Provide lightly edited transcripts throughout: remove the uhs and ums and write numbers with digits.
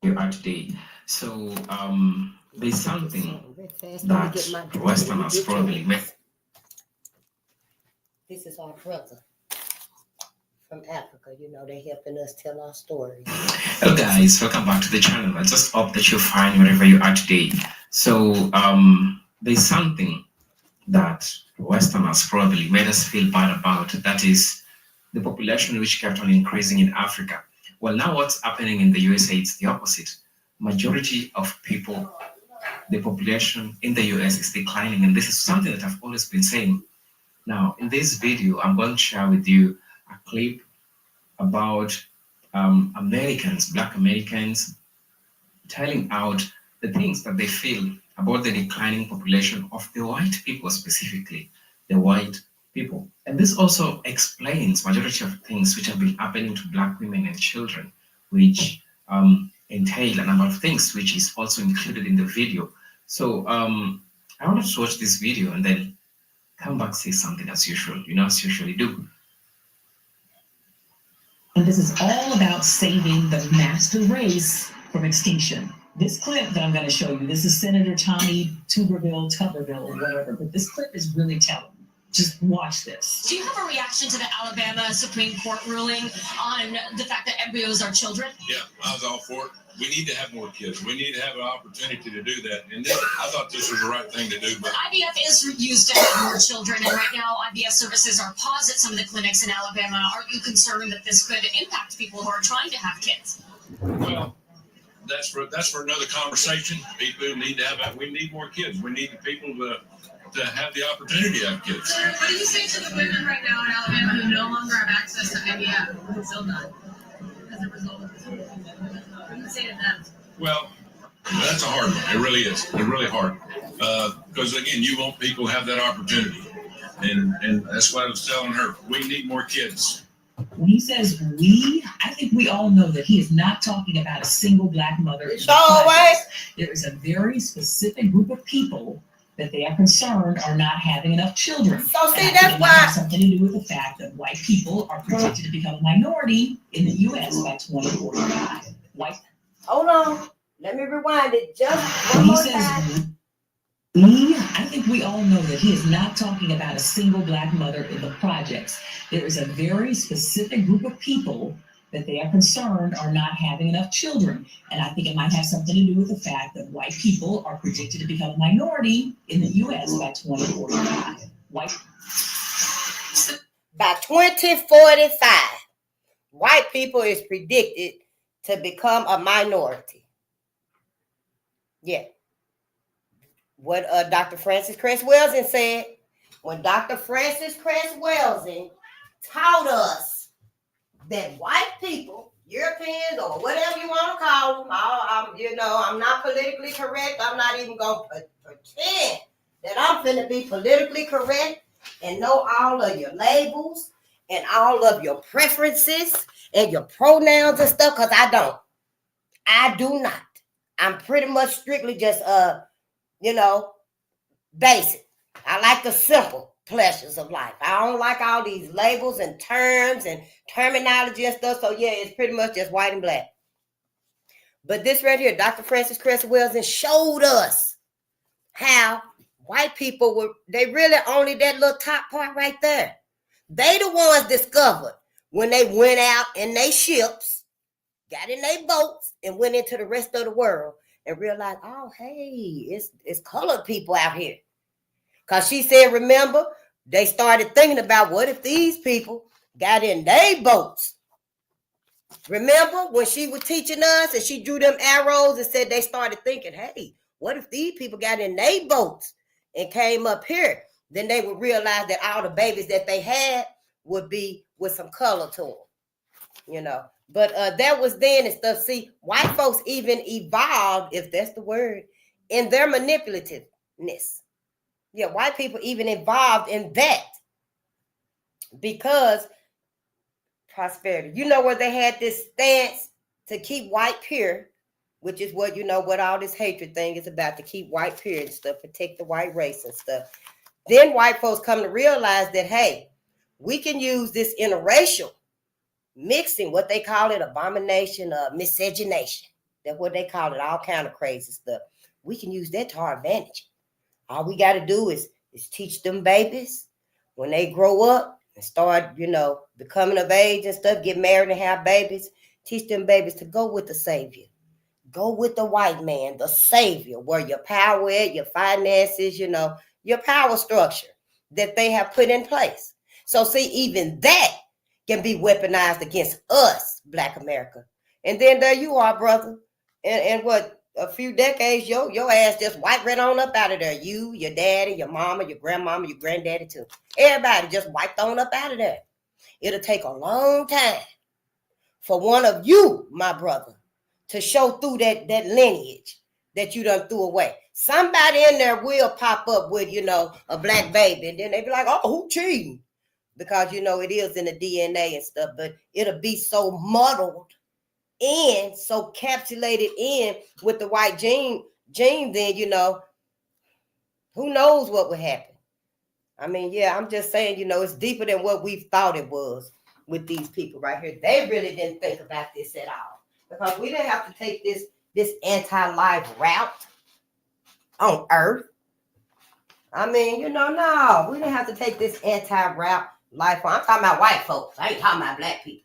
you are today. So there's something that Westerners probably make. This is our brother from Africa. You know, they're helping us tell our stories. Hello guys, welcome back to the channel. I just hope that you're fine wherever you are today. So there's something that Westerners probably made us feel bad about. That is the population which kept on increasing in Africa. Well, now what's happening in the USA, it's the opposite. Majority of people, the population in the US is declining, and this is something that I've always been saying. Now, in this video, I'm going to share with you a clip about Americans, Black Americans, telling out the things that they feel about the declining population of the white people, specifically the white people. And this also explains majority of things which have been happening to Black women and children, which entail a number of things, which is also included in the video. So I wanted to watch this video and then come back, say something as usual, as you usually do. And this is all about saving the master race from extinction. This clip that I'm going to show you, this is Senator Tommy Tuberville, whatever, but this clip is really telling. Just watch this. Do you have a reaction to the Alabama Supreme Court ruling on the fact that embryos are children? Yeah, I was all for it. We need to have more kids. We need to have an opportunity to do that. And this, I thought this was the right thing to do. But IVF is used to have more children, and right now IVF services are paused at some of the clinics in Alabama. Aren't you concerned that this could impact people who are trying to have kids? Well, that's for another conversation. People need to have. We need more kids. We need the people to have the opportunity to have kids. What do you say to the women right now in Alabama who no longer have access to IVF until done as a result of this? What do you say to them? Well, that's a hard one. It really is. It's really hard. Because again, you want people to have that opportunity. And that's what I was telling her. We need more kids. When he says we, I think we all know that he is not talking about a single Black mother. There is a very specific group of people that they are concerned are not having enough children. So see, and that's why has something to do with the fact that white people are projected to become a minority in the U.S. by 2045. White. Hold on. Let me rewind it just one more time. I think we all know that he is not talking about a single Black mother in the projects. There is a very specific group of people that they are concerned are not having enough children. And I think it might have something to do with the fact that white people are projected to become a minority in the U.S. by 2045. By 2045, white people is predicted to become a minority. Yeah. What Dr. Frances Cress Welsing said, when Dr. Frances Cress Welsing taught us that white people, Europeans, or whatever you want to call them, I'm not politically correct. I'm not even going to pretend that I'm going to be politically correct and know all of your labels and all of your preferences and your pronouns and stuff, because I don't. I do not. I'm pretty much strictly just, basic. I like the simple pleasures of life. I don't like all these labels and terms and terminology and stuff. So yeah, it's pretty much just white and black. But this right here, Dr. Frances Cress Welsing showed us how white people they really only that little top part right there. They the ones discovered when they went out in their ships, got in their boats, and went into the rest of the world and realized, oh, hey, it's colored people out here. Because she said, remember, they started thinking about what if these people got in their boats. Remember when she was teaching us and she drew them arrows and said they started thinking, hey, what if these people got in their boats and came up here? Then they would realize that all the babies that they had would be with some color to them, But that was then and stuff. See, white folks even evolved, if that's the word, in their manipulativeness. Yeah, white people even evolved in that because prosperity. Where they had this stance to keep white pure, which is what, what all this hatred thing is about, to keep white pure and stuff, protect the white race and stuff. Then white folks come to realize that, hey, we can use this interracial mixing, what they call it, abomination of miscegenation. That's what they call it, all kind of crazy stuff. We can use that to our advantage. All we got to do is teach them babies when they grow up and start, becoming of age and stuff, get married and have babies, teach them babies to go with the Savior. Go with the white man, the Savior, where your power is, your finances, your power structure that they have put in place. So see, even that can be weaponized against us, Black America. And then there you are, brother. And what, a few decades, your ass just wiped right on up out of there. You, your daddy, your mama, your grandmama, your granddaddy too. Everybody just wiped on up out of there. It'll take a long time for one of you, my brother, to show through that lineage that you done threw away. Somebody in there will pop up with, a black baby, and then they be like, oh, who cheating? Because, it is in the DNA and stuff, but it'll be so muddled in, so capsulated in with the white gene, then, who knows what would happen. I mean, yeah, I'm just saying, it's deeper than what we thought it was with these people right here. They really didn't think about this at all. Because we didn't have to take this anti-life route on Earth. I mean, no, we didn't have to take this anti-route life. I'm talking about white folks. I ain't talking about black people.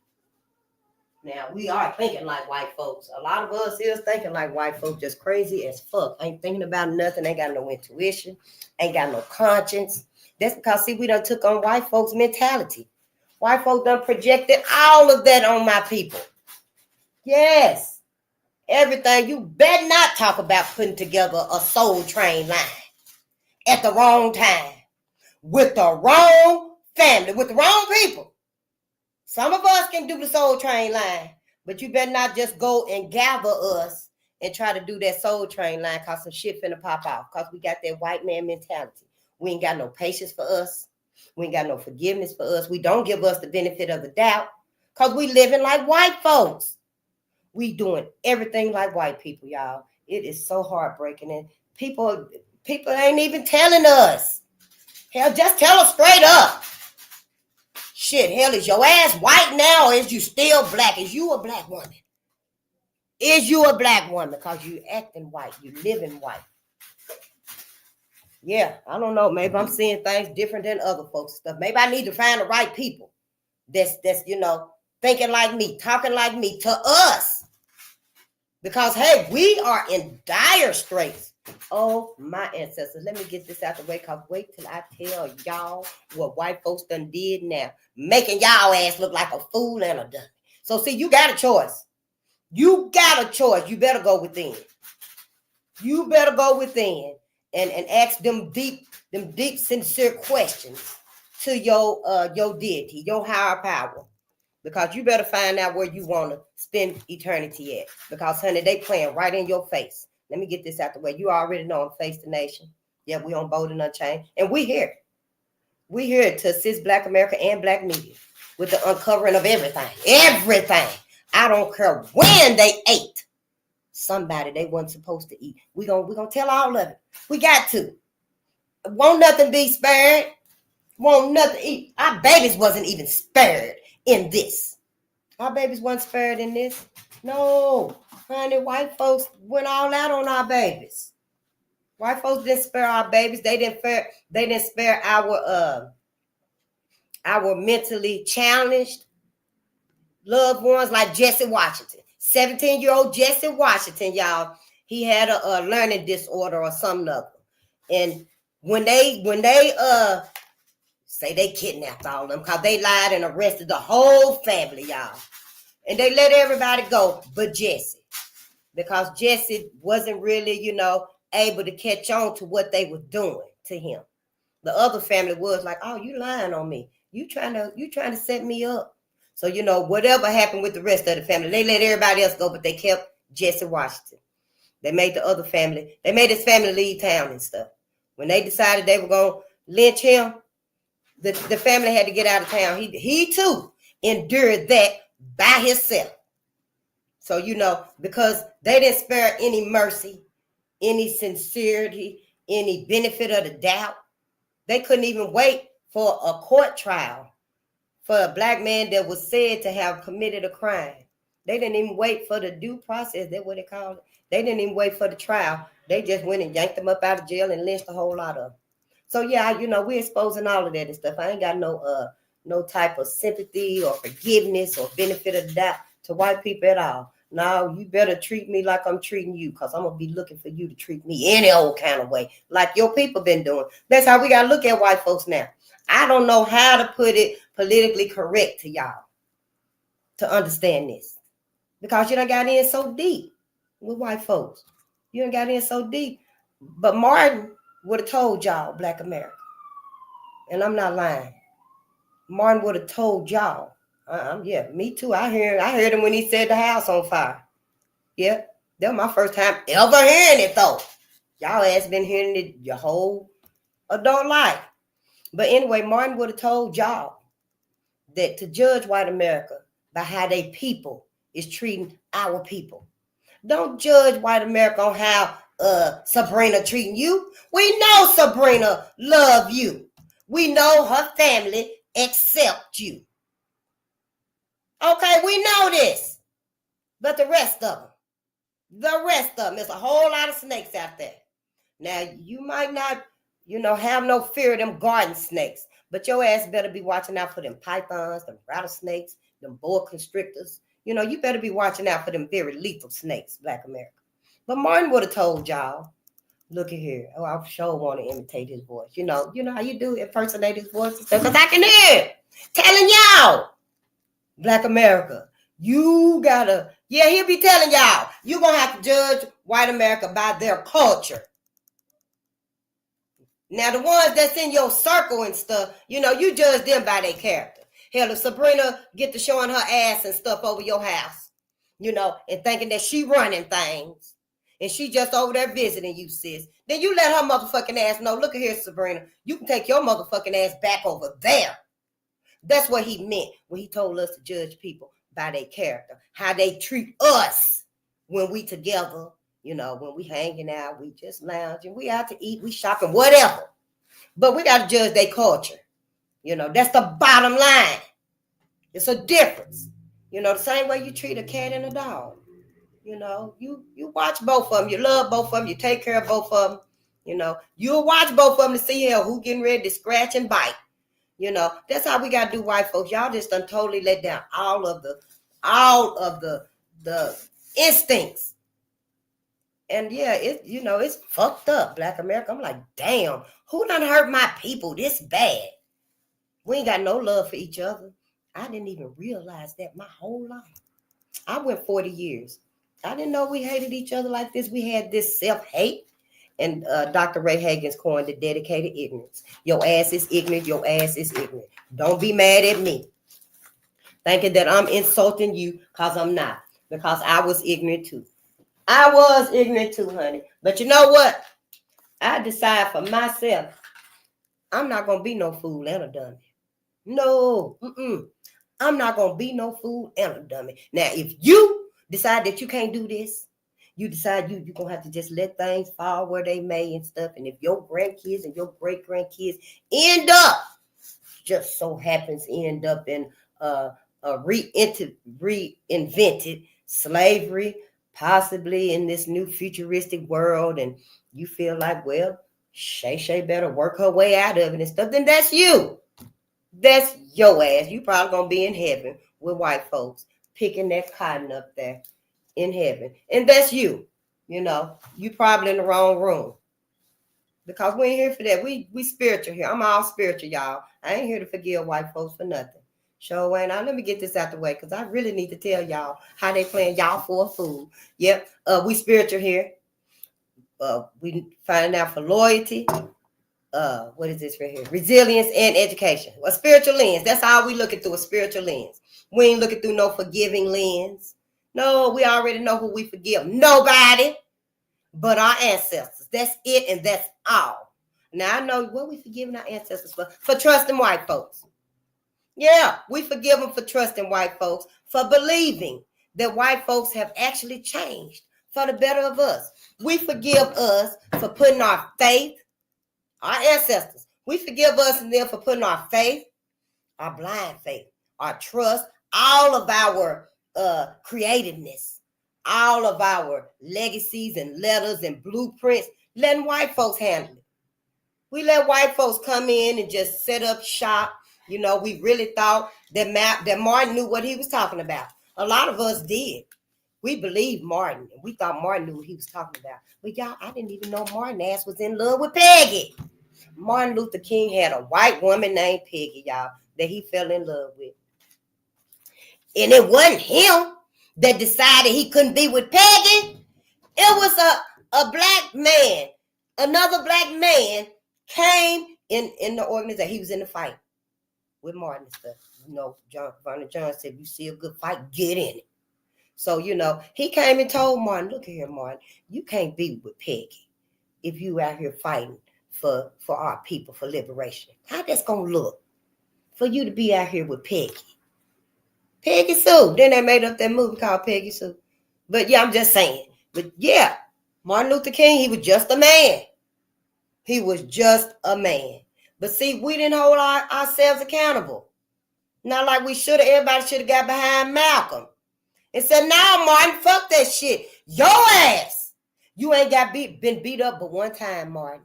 Now, we are thinking like white folks. A lot of us is thinking like white folks, just crazy as fuck. Ain't thinking about nothing. Ain't got no intuition. Ain't got no conscience. That's because, see, we done took on white folks' mentality. White folks done projected all of that on my people. Yes. Everything. You better not talk about putting together a soul train line at the wrong time with the wrong family, with the wrong people. Some of us can do the soul train line, but you better not just go and gather us and try to do that soul train line because some shit finna pop off because we got that white man mentality. We ain't got no patience for us. We ain't got no forgiveness for us. We don't give us the benefit of the doubt because we living like white folks. We doing everything like white people, y'all. It is so heartbreaking. And people ain't even telling us. Hell, just tell us straight up. Shit, hell, is your ass white now or is you still black? Is you a black woman? Is you a black woman? Because you acting white. You living white. Yeah, I don't know. Maybe I'm seeing things different than other folks' stuff. Maybe I need to find the right people that's thinking like me, talking like me to us. Because, hey, we are in dire straits. Oh, my ancestors. Let me get this out the way, because wait till I tell y'all what white folks done did now. Making y'all ass look like a fool and a dummy. So, see, you got a choice. You got a choice. You better go within. You better go within and ask them deep, sincere questions to your deity, your higher power. Because you better find out where you want to spend eternity at. Because, honey, they playing right in your face. Let me get this out the way. You already know I'm Face the Nation. Yeah, we on Bolden Unchained. And we here. We here to assist Black America and Black media with the uncovering of everything. Everything. I don't care when they ate somebody they wasn't supposed to eat. We gonna tell all of it. We got to. Won't nothing be spared. Won't nothing eat. Our babies wasn't even spared in this. Our babies weren't spared in this. No, honey, white folks went all out on our babies. White folks didn't spare our babies. They didn't spare our mentally challenged loved ones like Jesse Washington. 17-year-old Jesse Washington, y'all. He had a learning disorder or something other. And when they say they kidnapped all of them because they lied and arrested the whole family, y'all. And they let everybody go but Jesse. Because Jesse wasn't really, able to catch on to what they were doing to him. The other family was like, oh, you lying on me. You trying to set me up. So, whatever happened with the rest of the family, they let everybody else go, but they kept Jesse Washington. They made his family leave town and stuff. When they decided they were going to lynch him, the family had to get out of town. He too endured that by himself. So, because they didn't spare any mercy, any sincerity, any benefit of the doubt. They couldn't even wait for a court trial for a Black man that was said to have committed a crime. They didn't even wait for the due process. That's what they call it. They didn't even wait for the trial. They just went and yanked them up out of jail and lynched a whole lot of them. So yeah, we're exposing all of that and stuff. I ain't got no type of sympathy or forgiveness or benefit of the doubt to white people at all. Now you better treat me like I'm treating you, because I'm gonna be looking for you to treat me any old kind of way, like your people been doing. That's how we gotta look at white folks now. I don't know how to put it politically correct to y'all to understand this, because you done got in so deep with white folks. You done got in so deep. But Martin would have told y'all, Black America, and I'm not lying. Martin would have told y'all. Yeah, me too. I heard him when he said the house on fire. Yeah, that was my first time ever hearing it, though. Y'all ass been hearing it your whole adult life. But anyway, Martin would have told y'all that to judge white America by how they people is treating our people. Don't judge white America on how Sabrina treating you. We know Sabrina love you. We know her family accept you. Okay, we know this. But the rest of them, there's a whole lot of snakes out there. Now, you might not, have no fear of them garden snakes, but your ass better be watching out for them pythons, them rattlesnakes, them boa constrictors. You better be watching out for them very lethal snakes, Black America. But Martin would have told y'all, look at here. Oh, I sure want to imitate his voice. You know how you do impersonate his voice? Because I can hear it. Telling y'all, Black America, you gotta, he'll be telling y'all, you're going to have to judge white America by their culture. Now, the ones that's in your circle and stuff, you judge them by their character. Hell, if Sabrina get to showing her ass and stuff over your house, and thinking that she running things, and she just over there visiting you, sis, then you let her motherfucking ass know, look at here, Sabrina, you can take your motherfucking ass back over there. That's what he meant when he told us to judge people by their character, how they treat us when we together, when we hanging out, we just lounging, we out to eat, we shopping, whatever. But we got to judge their culture. That's the bottom line. It's a difference. The same way you treat a cat and a dog. You watch both of them. You love both of them. You take care of both of them. You'll watch both of them to see who getting ready to scratch and bite. That's how we got to do white folks. Y'all just done totally let down all of the instincts. And yeah, it's fucked up, Black America. I'm like, damn, who done hurt my people this bad? We ain't got no love for each other. I didn't even realize that my whole life. I went 40 years. I didn't know we hated each other like this. We had this self-hate. And Dr. Ray Hagen's coined the dedicated ignorance. Your ass is ignorant. Your ass is ignorant. Don't be mad at me, thinking that I'm insulting you, because I'm not. Because I was ignorant too. I was ignorant too, honey. But you know what? I decide for myself, I'm not going to be no fool and a dummy. No. I'm not going to be no fool and a dummy. Now, if you decide that you can't do this, you decide you're going to have to just let things fall where they may and stuff. And if your grandkids and your great-grandkids end up in reinvented slavery, possibly in this new futuristic world, and you feel like, well, Shay better work her way out of it and stuff, then that's you. That's your ass. You probably going to be in heaven with white folks picking that cotton up there in heaven. And that's you. You probably in the wrong room. Because we ain't here for that. We spiritual here. I'm all spiritual, y'all. I ain't here to forgive white folks for nothing. Sure, Wayne. Now let me get this out the way, because I really need to tell y'all how they playing y'all for a fool. Yep. We spiritual here. We finding out for loyalty. What is this right here? Resilience and education. A spiritual lens. That's how we looking through, a spiritual lens. We ain't looking through no forgiving lens. No, we already know who we forgive. Nobody but our ancestors. That's it, and that's all. Now I know what we forgiving our ancestors for trusting white folks. Yeah, we forgive them for trusting white folks, for believing that white folks have actually changed for the better of us. We forgive us for putting our faith, our ancestors. We forgive us and them for putting our faith, our blind faith, our trust, all of our creativeness, all of our legacies and letters and blueprints, letting white folks handle it. We let white folks come in and just set up shop. You know, we really thought that Martin knew what he was talking about. A lot of us did. We believed Martin, and we thought Martin knew what he was talking about. But y'all, I didn't even know Martin ass was in love with Peggy. Martin Luther King had a white woman named Peggy, y'all, that he fell in love with. And it wasn't him that decided he couldn't be with Peggy. It was a black man. Another black man came in the organization. He was in the fight with Martin and stuff. You know, Vernon John said, you see a good fight, get in it. So, you know, he came and told Martin, look here, Martin, you can't be with Peggy if you out here fighting for our people, for liberation. How that's going to look for you to be out here with Peggy? Peggy Sue. Then they made up that movie called Peggy Sue. But yeah, I'm just saying. But yeah, Martin Luther King, he was just a man. He was just a man. But see, we didn't hold ourselves accountable. Not like we should have. Everybody should have got behind Malcolm and said, "Now, Martin, fuck that shit. Your ass. You ain't been beat up but one time, Martin.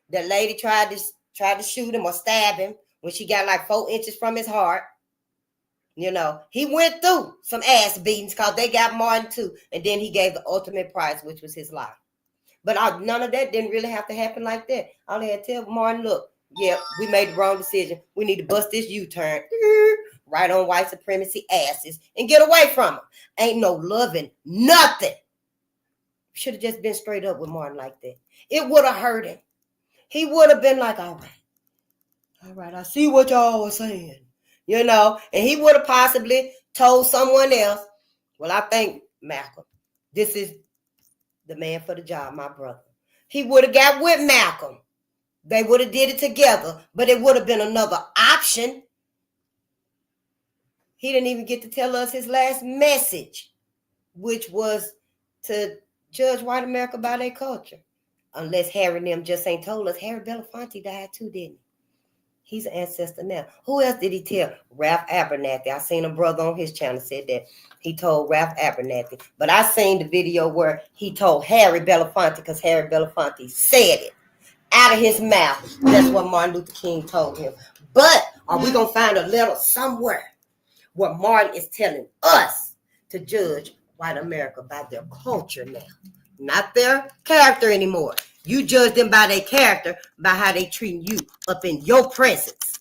The lady tried to shoot him or stab him when she got like 4 inches from his heart. You know, he went through some ass beatings because they got Martin too. And then he gave the ultimate prize, which was his life. But none of that didn't really have to happen like that. All they had to tell Martin, look, yeah, we made the wrong decision. We need to bust this U-turn right on white supremacy asses and get away from them. Ain't no loving, nothing. Should have just been straight up with Martin like that. It would have hurt him. He would have been like, all right, I see what y'all are saying. You know, and he would have possibly told someone else, well, I think, Malcolm, this is the man for the job, my brother. He would have got with Malcolm. They would have did it together, but it would have been another option. He didn't even get to tell us his last message, which was to judge white America by their culture. Unless Harry and them just ain't told us. Harry Belafonte died too, didn't he? He's an ancestor now. Who else did he tell? Ralph Abernathy. I seen a brother on his channel said that he told Ralph Abernathy. But I seen the video where he told Harry Belafonte because Harry Belafonte said it out of his mouth. That's what Martin Luther King told him. But are we going to find a letter somewhere where Martin is telling us to judge white America by their culture now? Not their character anymore. You judge them by their character, by how they treating you up in your presence.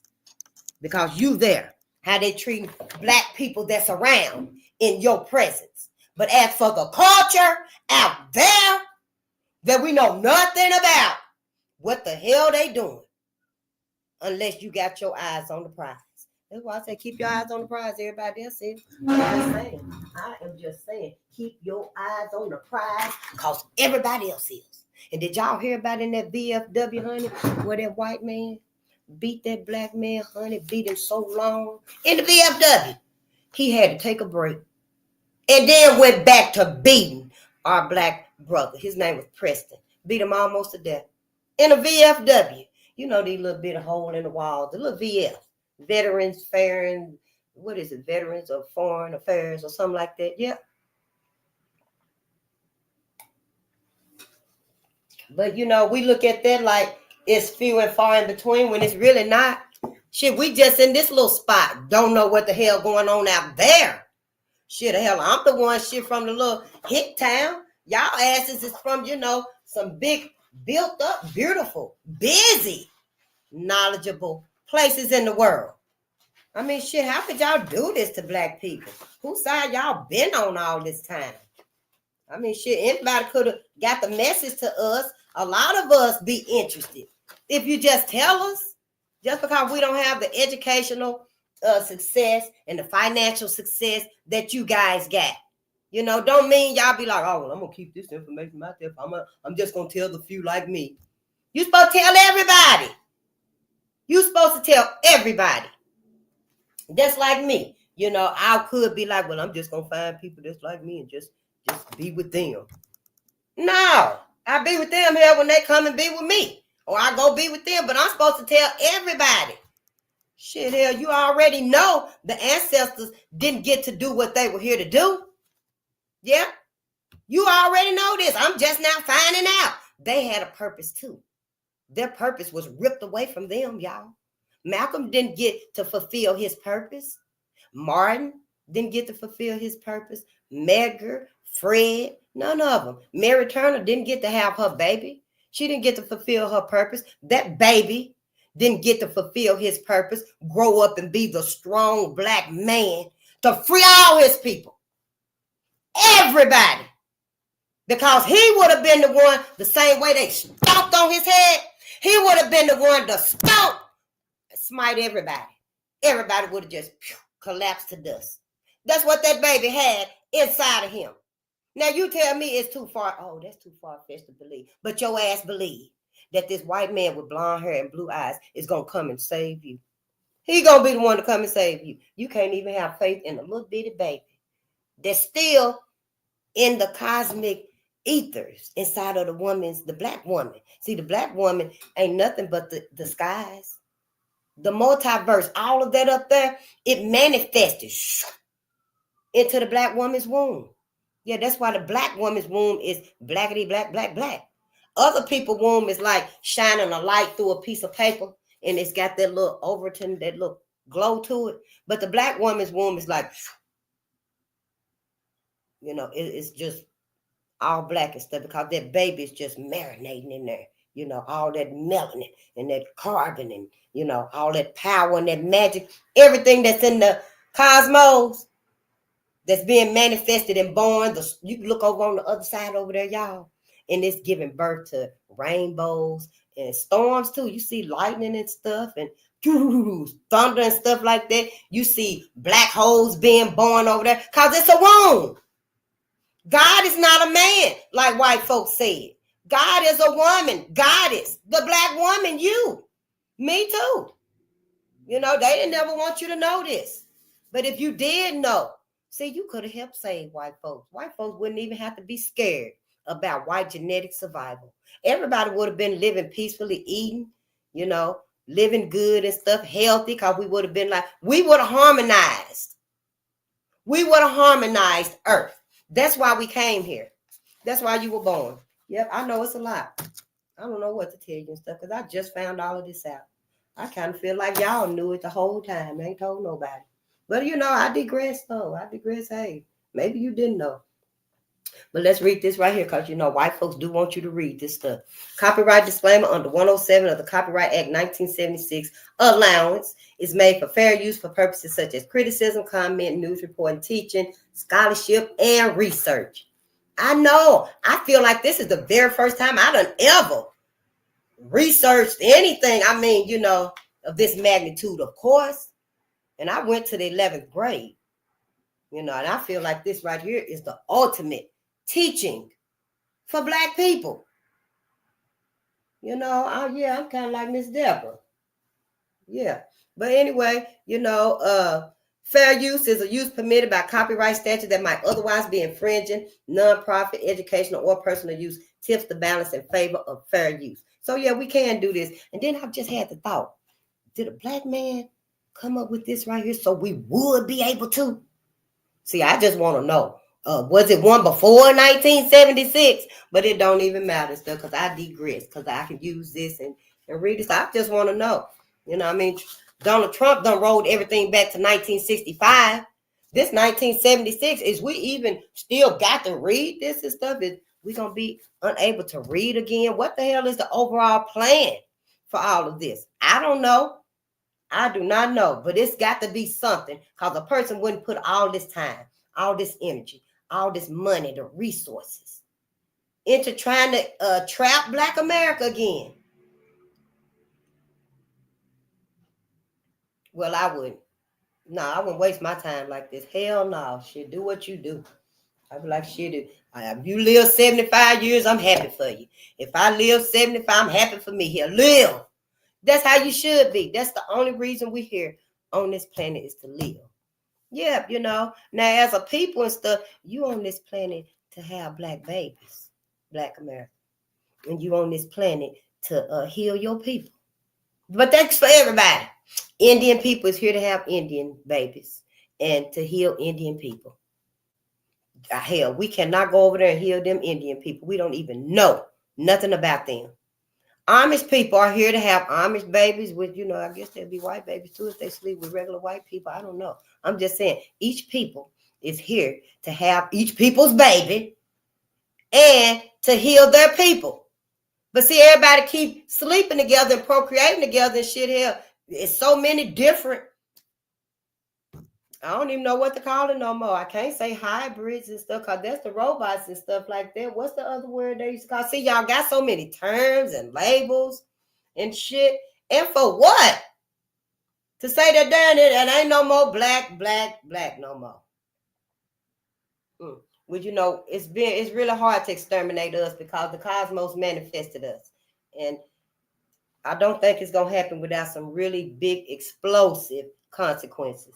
Because you there. How they treating black people that's around in your presence. But as for the culture out there that we know nothing about, what the hell they doing? Unless you got your eyes on the prize. That's why I say keep your eyes on the prize. Everybody else is. I am just saying, keep your eyes on the prize because everybody else is. And did y'all hear about in that VFW, honey, where that white man beat that black man, honey, beat him so long in the VFW, he had to take a break. And then went back to beating our black brother. His name was Preston. Beat him almost to death. In a VFW. You know these little bit of hole in the wall, the little VF. Veterans Fair, what is it? Veterans of Foreign Affairs or something like that. Yeah. But, you know, we look at that like it's few and far in between when it's really not. Shit, we just in this little spot. Don't know what the hell going on out there. Shit, the hell, I'm the one shit from the little hick town. Y'all asses is from, you know, some big, built up, beautiful, busy, knowledgeable places in the world. I mean, shit, how could y'all do this to black people? Whose side y'all been on all this time? I mean, shit, anybody could have got the message to us. A lot of us be interested. If you just tell us, just because we don't have the educational success and the financial success that you guys got. You know, don't mean y'all be like, oh, well, I'm going to keep this information out there. I'm just going to tell the few like me. You're supposed to tell everybody. You're supposed to tell everybody. That's like me. You know, I could be like, well, I'm just going to find people that's like me and just be with them. No, I be with them here when they come and be with me. Or I go be with them, but I'm supposed to tell everybody. Shit, hell, you already know the ancestors didn't get to do what they were here to do. Yeah, you already know this. I'm just now finding out. They had a purpose too. Their purpose was ripped away from them, y'all. Malcolm didn't get to fulfill his purpose. Martin didn't get to fulfill his purpose. Medgar, Fred, none of them. Mary Turner didn't get to have her baby. She didn't get to fulfill her purpose. That baby didn't get to fulfill his purpose, grow up and be the strong black man to free all his people. Everybody. Because he would have been the one, the same way they stomped on his head, he would have been the one to stomp, smite everybody. Everybody would have just collapsed to dust. That's what that baby had inside of him. Now you tell me it's too far. Oh, that's too far-fetched to believe. But your ass believe that this white man with blonde hair and blue eyes is going to come and save you. He going to be the one to come and save you. You can't even have faith in a little bitty baby that's still in the cosmic ethers inside of the black woman. See, the black woman ain't nothing but the skies. The multiverse, all of that up there, it manifested into the black woman's womb. Yeah, that's why the black woman's womb is blackity black, black, black. Other people's womb is like shining a light through a piece of paper, and it's got that little Overton, that little glow to it. But the black woman's womb is like, it's just all black and stuff, because that baby is just marinating in there. All that melanin and that carbon and, all that power and that magic, everything that's in the cosmos that's being manifested and born. You can look over on the other side over there, y'all, and it's giving birth to rainbows and storms too. You see lightning and stuff and thunder and stuff like that. You see black holes being born over there because it's a womb. God is not a man, like white folks said. God is a woman, goddess, the black woman, you, me too. They didn't never want you to know this. But if you did know, see, you could have helped save white folks. White folks wouldn't even have to be scared about white genetic survival. Everybody would have been living peacefully, eating, living good and stuff, healthy, because we would have been we would have harmonized. We would have harmonized Earth. That's why we came here. That's why you were born. Yep, I know it's a lot. I don't know what to tell you and stuff, because I just found all of this out. I kind of feel like y'all knew it the whole time. I ain't told nobody. But, I digress, though. Hey, maybe you didn't know. But let's read this right here, because, white folks do want you to read this stuff. Copyright disclaimer under 107 of the Copyright Act 1976. Allowance is made for fair use for purposes such as criticism, comment, news reporting, teaching, scholarship, and research. I know. I feel like this is the very first time I done ever researched anything. Of this magnitude, of course. And I went to the 11th grade. And I feel like this right here is the ultimate teaching for black people. I'm kind of like Miss Deborah. Yeah. But anyway, fair use is a use permitted by copyright statute that might otherwise be infringing nonprofit, educational, or personal use, tips the balance in favor of fair use. So yeah, we can do this. And then I just had the thought, did a black man come up with this right here so we would be able to? See, I just want to know, was it one before 1976? But it don't even matter stuff, because I digress, because I can use this and read this. I just want to know. Donald Trump done rolled everything back to 1965. This 1976, is we even still got to read this and stuff? Is we going to be unable to read again? What the hell is the overall plan for all of this? I don't know. I do not know, but it's got to be something, because a person wouldn't put all this time, all this energy, all this money, the resources into trying to trap Black America again. Well, I wouldn't. No, I wouldn't waste my time like this. Hell no. Shit, do what you do. I'd be like, shit, if you live 75 years, I'm happy for you. If I live 75, I'm happy for me here. Live. That's how you should be. That's the only reason we're here on this planet, is to live. Yeah, Now, as a people and stuff, you on this planet to have black babies, Black America. And you on this planet to heal your people. But that's for everybody. Indian people is here to have Indian babies and to heal Indian people. Hell, we cannot go over there and heal them Indian people. We don't even know nothing about them. Amish people are here to have Amish babies with, I guess they'd be white babies too if they sleep with regular white people. I don't know. I'm just saying each people is here to have each people's baby and to heal their people. But see, everybody keep sleeping together and procreating together and shit. Hell, it's so many different. I don't even know what to call it no more. I can't say hybrids and stuff because that's the robots and stuff like that. What's the other word they used to call? See, y'all got so many terms and labels and shit. And for what? To say that darn it, and ain't no more black no more. Well, it's really hard to exterminate us because the cosmos manifested us. And I don't think it's gonna happen without some really big explosive consequences.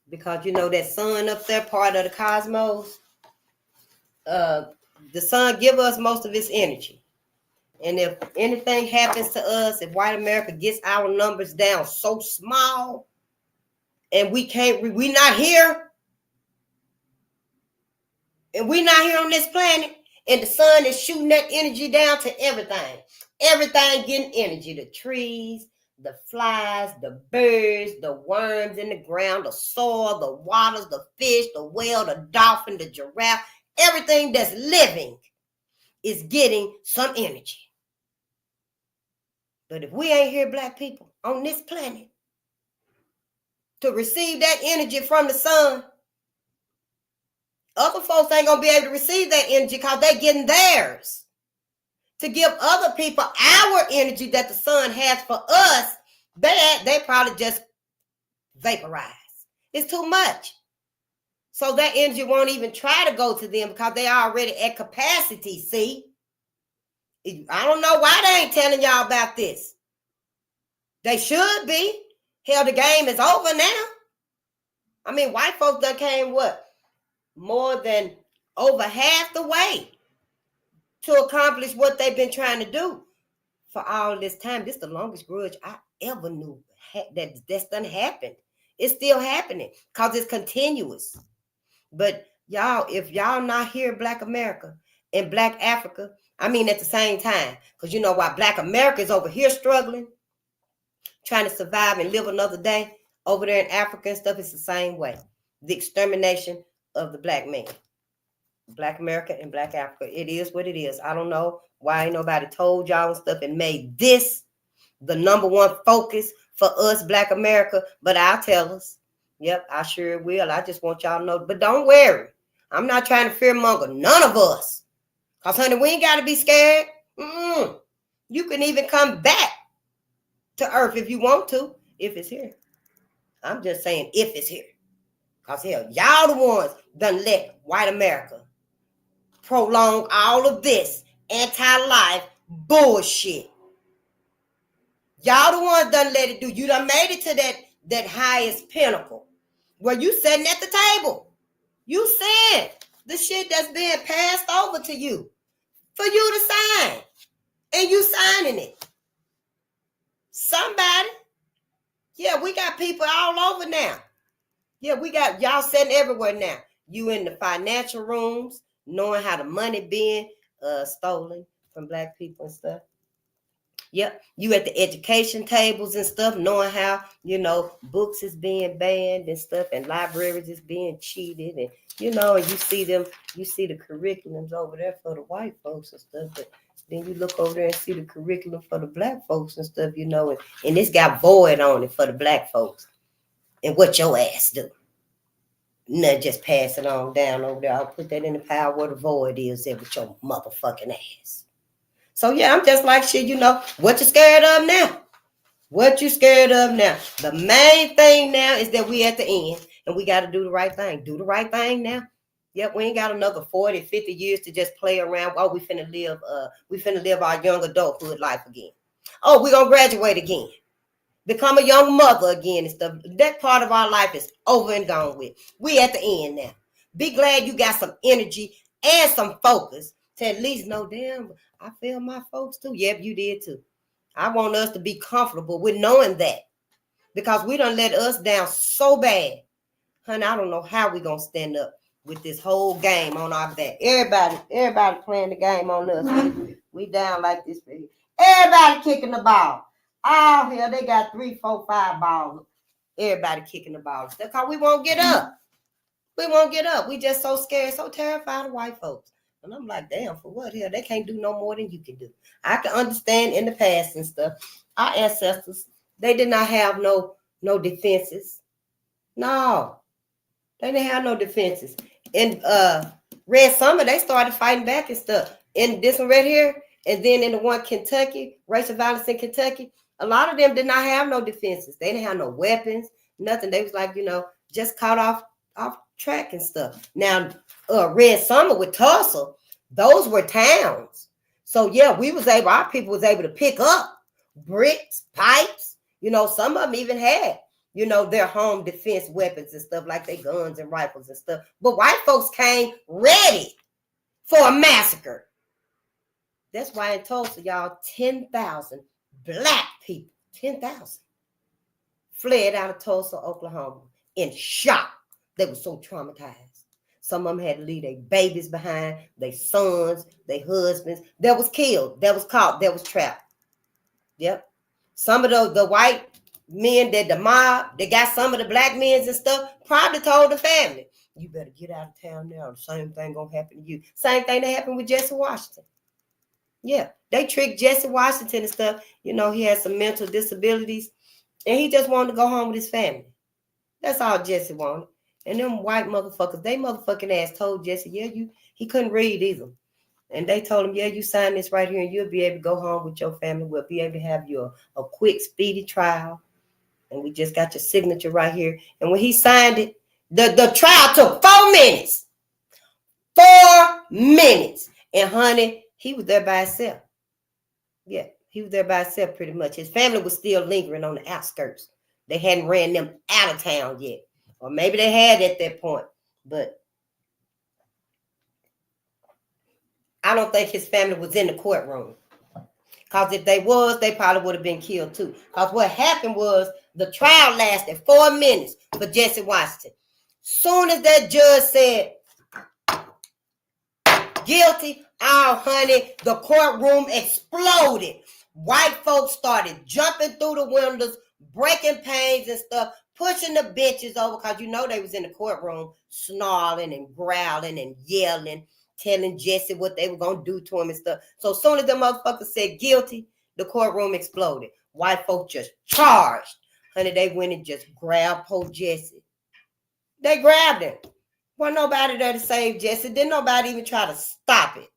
Because that sun up there, part of the cosmos, the sun give us most of its energy. And if anything happens to us, if white America gets our numbers down so small, and we not here, and we're not here on this planet, and the sun is shooting that energy down to everything. Everything getting energy, the trees, the flies, the birds, the worms in the ground, the soil, the waters, the fish, the whale, the dolphin, the giraffe, everything that's living is getting some energy. But if we ain't here, black people, on this planet, to receive that energy from the sun, other folks ain't going to be able to receive that energy because they're getting theirs. To give other people our energy that the sun has for us, they probably just vaporize. It's too much. So that energy won't even try to go to them because they are already at capacity, see? I don't know why they ain't telling y'all about this. They should be. Hell, the game is over now. I mean, white folks done came, more than over half the way to accomplish what they've been trying to do for all this time. This is the longest grudge I ever knew that's done happened. It's still happening because it's continuous. But y'all, if y'all not here, Black America and Black Africa, I mean at the same time, because why Black America is over here struggling, trying to survive and live another day over there in Africa and stuff, it's the same way. The extermination of the black man. Black America and Black Africa. It is what it is. I don't know why ain't nobody told y'all and stuff and made this the number one focus for us, Black America, but I'll tell us. Yep, I sure will. I just want y'all to know. But don't worry. I'm not trying to fearmonger none of us. Because, honey, we ain't got to be scared. You can even come back to Earth if you want to, if it's here. I'm just saying if it's here. Because, hell, y'all the ones done let white America prolong all of this anti-life bullshit. Y'all the ones done let it do. You done made it to that highest pinnacle where you sitting at the table. You said the shit that's being passed over to you for you to sign. And you signing it. Somebody. Yeah, we got people all over now. Yeah, we got y'all sitting everywhere now. You in the financial rooms, knowing how the money being stolen from black people and stuff. Yep, you at the education tables and stuff, knowing how, books is being banned and stuff, and libraries is being cheated, and and you see the curriculums over there for the white folks and stuff, but then you look over there and see the curriculum for the black folks and stuff, and it's got void on it for the black folks. And what your ass do? Nothing, just pass it on down over there. I'll put that in the pile where the void is there with your motherfucking ass. So, yeah, I'm just like shit, what you scared of now? What you scared of now? The main thing now is that we at the end, and we got to do the right thing. Do the right thing now. Yep, we ain't got another 40, 50 years to just play around. Oh, we finna live our young adulthood life again. Oh, we gonna graduate again. Become a young mother again and stuff. That part of our life is over and gone with. We at the end now. Be glad you got some energy and some focus to at least know, damn, I feel my folks too. Yep, you did too. I want us to be comfortable with knowing that, because we done let us down so bad. Honey, I don't know how we gonna stand up with this whole game on our back. Everybody playing the game on us. We down like this. Everybody kicking the ball. Oh, hell, they got 3, 4, 5 balls. Everybody kicking the ball. That's because we won't get up. We won't get up. We just so scared, so terrified of white folks. And I'm like, damn, for what? Hell, they can't do no more than you can do. I can understand in the past and stuff. Our ancestors, they did not have no defenses. No. They didn't have no defenses. In Red Summer, they started fighting back and stuff. In this one right here, and then in the one Kentucky, racial violence in Kentucky, a lot of them did not have no defenses. They didn't have no weapons, nothing. They was like, just caught off track and stuff. Now, Red Summer with Tulsa, those were towns. So yeah, our people was able to pick up bricks, pipes. Some of them even had their home defense weapons and stuff, like their guns and rifles and stuff. But white folks came ready for a massacre. That's why in Tulsa, y'all, 10,000 black people, 10,000, fled out of Tulsa, Oklahoma in shock. They were so traumatized. Some of them had to leave their babies behind, their sons, their husbands. That was killed, that was caught, that was trapped. Yep. Some of the white men that the mob, they got some of the black men and stuff, probably told the family, you better get out of town now. The same thing gonna happen to you. Same thing that happened with Jesse Washington. Yeah, they tricked Jesse Washington and stuff. He had some mental disabilities, and he just wanted to go home with his family. That's all Jesse wanted. And them white motherfuckers, they motherfucking ass told Jesse, he couldn't read either. And they told him, you sign this right here and you'll be able to go home with your family. We'll be able to have you a quick, speedy trial. And we just got your signature right here. And when he signed it, the trial took 4 minutes. 4 minutes. And honey, he was there by himself. Yeah, he was there by himself pretty much. His family was still lingering on the outskirts. They hadn't ran them out of town yet. Or maybe they had at that point. But I don't think his family was in the courtroom. Because if they was, they probably would have been killed too. Because what happened was the trial lasted 4 minutes for Jesse Washington. Soon as that judge said, guilty, oh honey, the courtroom exploded. White folks started jumping through the windows, breaking panes and stuff, pushing the benches over, because they was in the courtroom snarling and growling and yelling, telling Jesse what they were going to do to him and stuff. So as soon as the motherfucker said guilty, the courtroom exploded. White folks just charged. Honey, they went and just grabbed poor Jesse. They grabbed him. Wasn't nobody there to save Jesse. Didn't nobody even try to stop it.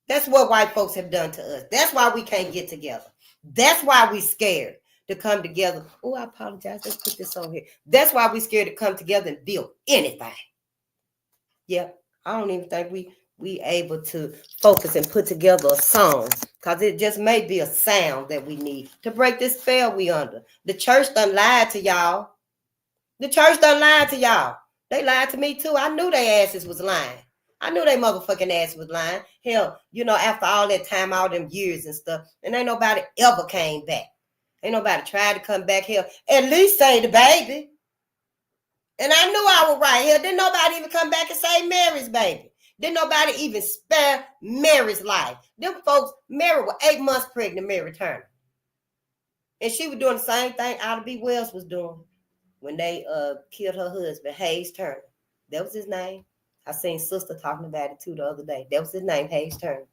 That's what white folks have done to us. That's why we can't get together. That's why we scared to come together. Oh, I apologize. Let's put this on here. That's why we scared to come together and build anything. Yeah, I don't even think we able to focus and put together a song, because it just may be a sound that we need to break this spell we under. The church done lied to y'all. The church done lied to y'all. They lied to me too. I knew their asses was lying. I knew they motherfucking ass was lying. Hell, after all that time, all them years and stuff, and ain't nobody ever came back. Ain't nobody tried to come back here. At least save the baby. And I knew I was right here. Didn't nobody even come back and save Mary's baby. Didn't nobody even spare Mary's life. Them folks, Mary was 8 months pregnant, Mary Turner. And she was doing the same thing Ida B. Wells was doing when they killed her husband, Hayes Turner. That was his name. I seen sister talking about it too the other day. That was his name, Hayes Turner.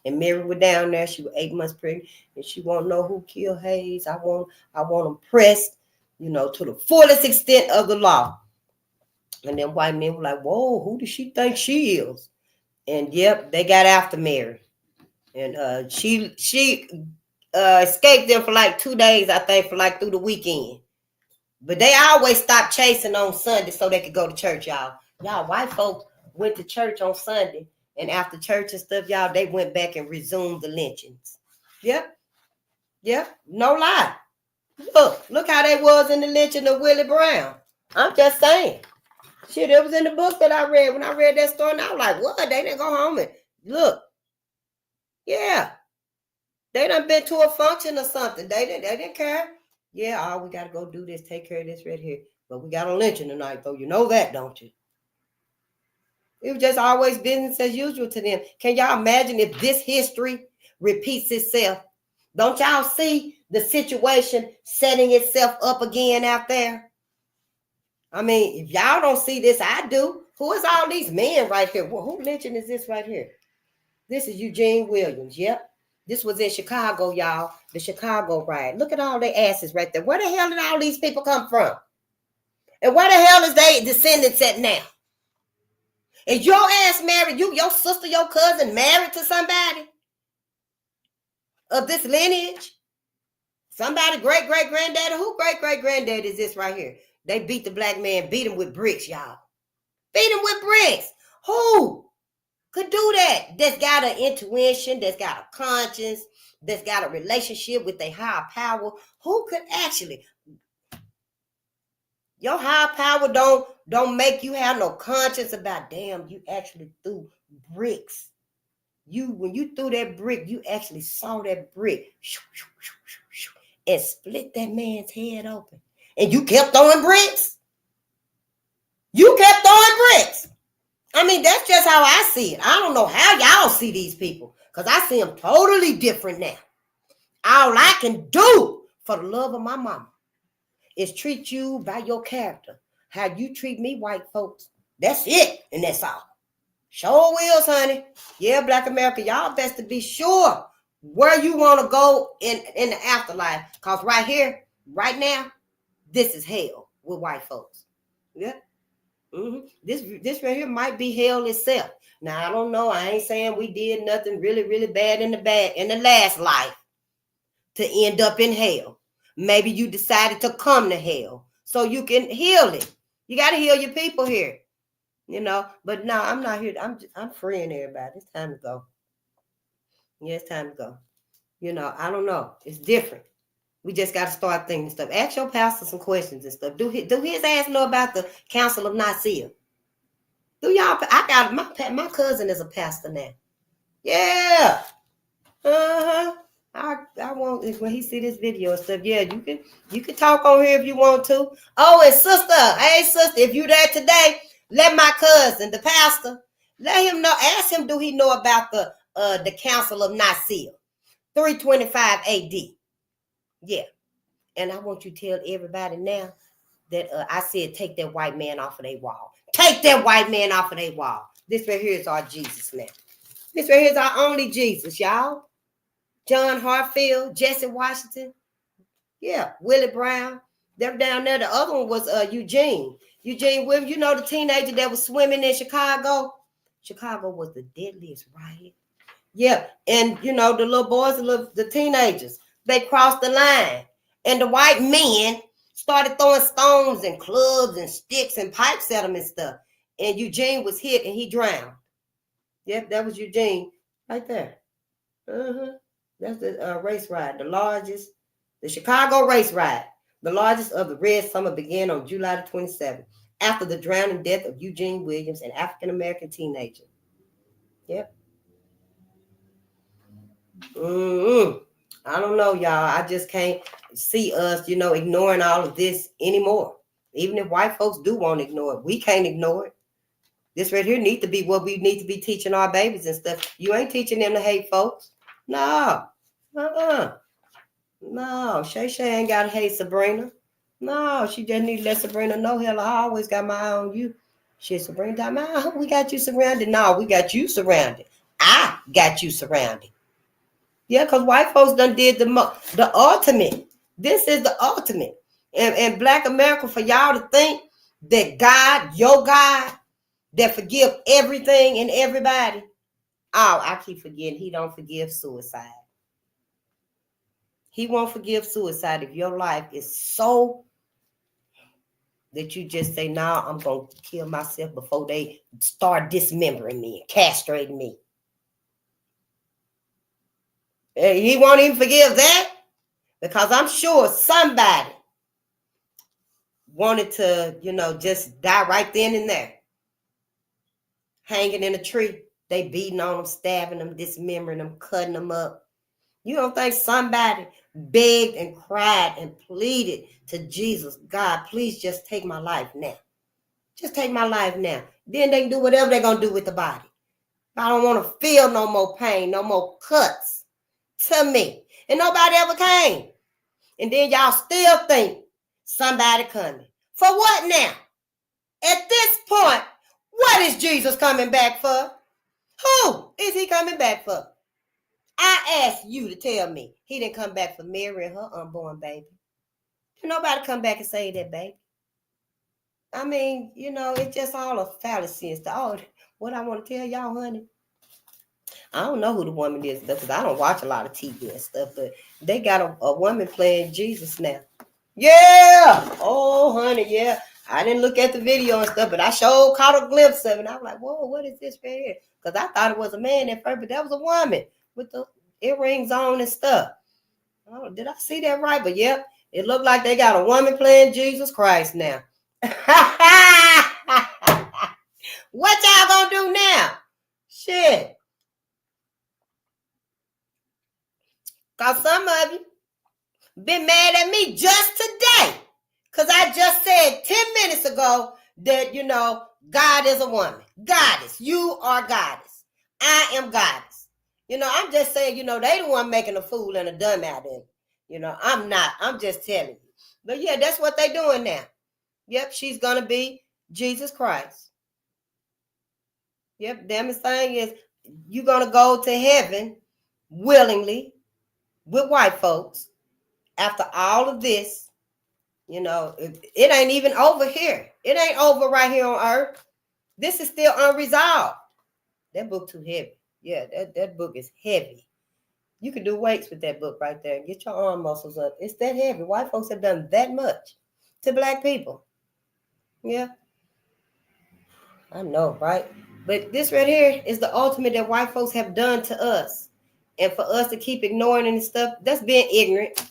And Mary was down there. She was 8 months pregnant, and she won't know who killed Hayes. I want them pressed, to the fullest extent of the law. And then white men were like, "Whoa, who does she think she is?" And yep, they got after Mary, and she escaped them for like 2 days, I think, for like through the weekend. But they always stopped chasing on Sunday so they could go to church, y'all. Y'all, white folks went to church on Sunday, and after church and stuff, y'all, they went back and resumed the lynchings. Yep, no lie. Look how they was in the lynching of Willie Brown. I'm just saying. Shit, it was in the book that I read. When I read that story, and I was like, what? They didn't go home and look. Yeah. They done been to a function or something. They didn't care. Yeah, we got to go do this, take care of this right here. But we got a lynching tonight, though. You know that, don't you? It was just always business as usual to them. Can y'all imagine if this history repeats itself? Don't y'all see the situation setting itself up again out there? I mean, if y'all don't see this, I do. Who is all these men right here? Who lynching is this right here? This is Eugene Williams. Yep. This was in Chicago, y'all. The Chicago riot. Look at all their asses right there. Where the hell did all these people come from? And where the hell is their descendants at now? Is your ass married? Your sister, your cousin married to somebody of this lineage? Somebody great-great-granddaddy? Who great-great-granddaddy is this right here? They beat the black man, beat him with bricks, y'all. Beat him with bricks. Who could do that? That's got an intuition, that's got a conscience, that's got a relationship with a higher power. Who could actually? Your higher power don't make you have no conscience about, damn, you actually threw bricks. When you threw that brick, you actually saw that brick and split that man's head open. And you kept throwing bricks. You kept throwing bricks. I mean, that's just how I see it. I don't know how y'all see these people, because I see them totally different now. All I can do for the love of my mama is treat you by your character. How you treat me, white folks. That's it, and that's all. Sure wills, honey. Yeah, Black America, y'all best to be sure where you want to go in the afterlife. Because right here, right now, this is hell with white folks. Yeah. Mm-hmm. This right here might be hell itself. Now, I don't know. I ain't saying we did nothing really, really bad in the last life to end up in hell. Maybe you decided to come to hell so you can heal it. You got to heal your people here, you know. But no, I'm not here. I'm freeing everybody. It's time to go. Yeah, it's time to go. You know, I don't know. It's different. We just got to start thinking stuff. Ask your pastor some questions and stuff. Do his ass know about the Council of Nicaea? Do y'all? I got my cousin is a pastor now. Yeah. I want when he see this video and stuff. Yeah, you can talk on here if you want to. Oh, and sister, hey sister, if you there today, let my cousin, the pastor, let him know. Ask him, do he know about the Council of Nicaea, 325 A.D. Yeah, and I want you to tell everybody now that I said take that white man off of their wall. Take that white man off of their wall. This right here is our Jesus now. This right here is our only Jesus, y'all. John Hartfield, Jesse Washington, yeah, Willie Brown. They're down there. The other one was Eugene Williams. You know the teenager that was swimming in Chicago? Chicago was the deadliest riot. Yeah, and you know the little boys, the teenagers, they crossed the line, and the white men started throwing stones and clubs and sticks and pipes at them and stuff. And Eugene was hit and he drowned. Yep, that was Eugene right there. That's the race ride, the Chicago race ride. The largest of the Red Summer began on July the 27th, after the drowning death of Eugene Williams, an African-American teenager. Yep. I don't know, y'all. I just can't see us, ignoring all of this anymore. Even if white folks do want to ignore it, we can't ignore it. This right here needs to be what we need to be teaching our babies and stuff. You ain't teaching them to hate folks. No. No, Shay ain't got to hate Sabrina. No, she just need to let Sabrina know, hell, I always got my eye on you. Shit, Sabrina, we got you surrounded. No, we got you surrounded. I got you surrounded. Yeah, because white folks done did the ultimate. This is the ultimate. And Black America, for y'all to think that God, your God, that forgive everything and everybody. Oh, I keep forgetting, he don't forgive suicide. He won't forgive suicide if your life is so that you just say, nah, I'm going to kill myself before they start dismembering me and castrating me. He won't even forgive that, because I'm sure somebody wanted to, just die right then and there. Hanging in a tree. They beating on them, stabbing them, dismembering them, cutting them up. You don't think somebody begged and cried and pleaded to Jesus, God, please just take my life now. Just take my life now. Then they can do whatever they're going to do with the body. I don't want to feel no more pain, no more cuts to me. And nobody ever came. And then y'all still think somebody coming. For what now? At this point, what is Jesus coming back for? Who is he coming back for? I asked you to tell me he didn't come back for Mary and her unborn baby. Did nobody come back and say that, baby? I mean, it's just all a fallacy and stuff. Oh, what I want to tell y'all, honey, I don't know who the woman is, because I don't watch a lot of TV and stuff, but they got a woman playing Jesus now. Yeah. Oh, honey, yeah. I didn't look at the video and stuff, but I sure caught a glimpse of it. And I was like, whoa, what is this right here? Because I thought it was a man at first, but that was a woman with the earrings on and stuff. Oh, did I see that right? But yep, it looked like they got a woman playing Jesus Christ now. What y'all gonna do now? Shit. Because some of you been mad at me just today. Because I just said 10 minutes ago that, God is a woman. Goddess. You are goddess. I am goddess. I'm just saying, they the one making a fool and a dumb out of it. I'm not. I'm just telling you. But yeah, that's what they doing now. Yep, she's going to be Jesus Christ. Yep, damnest thing is you're going to go to heaven willingly with white folks after all of this. It ain't even over here. It ain't over right here on earth. This is still unresolved. That book too heavy. Yeah, that book is heavy. You can do weights with that book right there. Get your arm muscles up. It's that heavy. White folks have done that much to black people. Yeah. I know, right? But this right here is the ultimate that white folks have done to us. And for us to keep ignoring and stuff, that's being ignorant.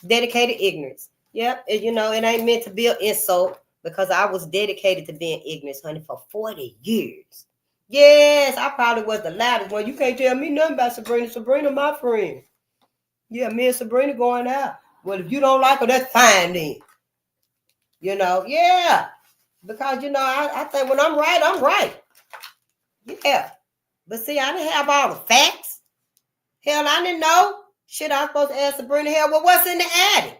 Dedicated ignorance. Yep. It ain't meant to be an insult, because I was dedicated to being ignorant, honey, for 40 years. Yes, I probably was the loudest one. You can't tell me nothing about Sabrina. Sabrina, my friend. Yeah, me and Sabrina going out. Well, if you don't like her, that's fine then. Yeah. Because, I think when I'm right, I'm right. Yeah. But see, I didn't have all the facts. Hell, I didn't know. Shit, I was supposed to ask Sabrina, hell, well, what's in the attic?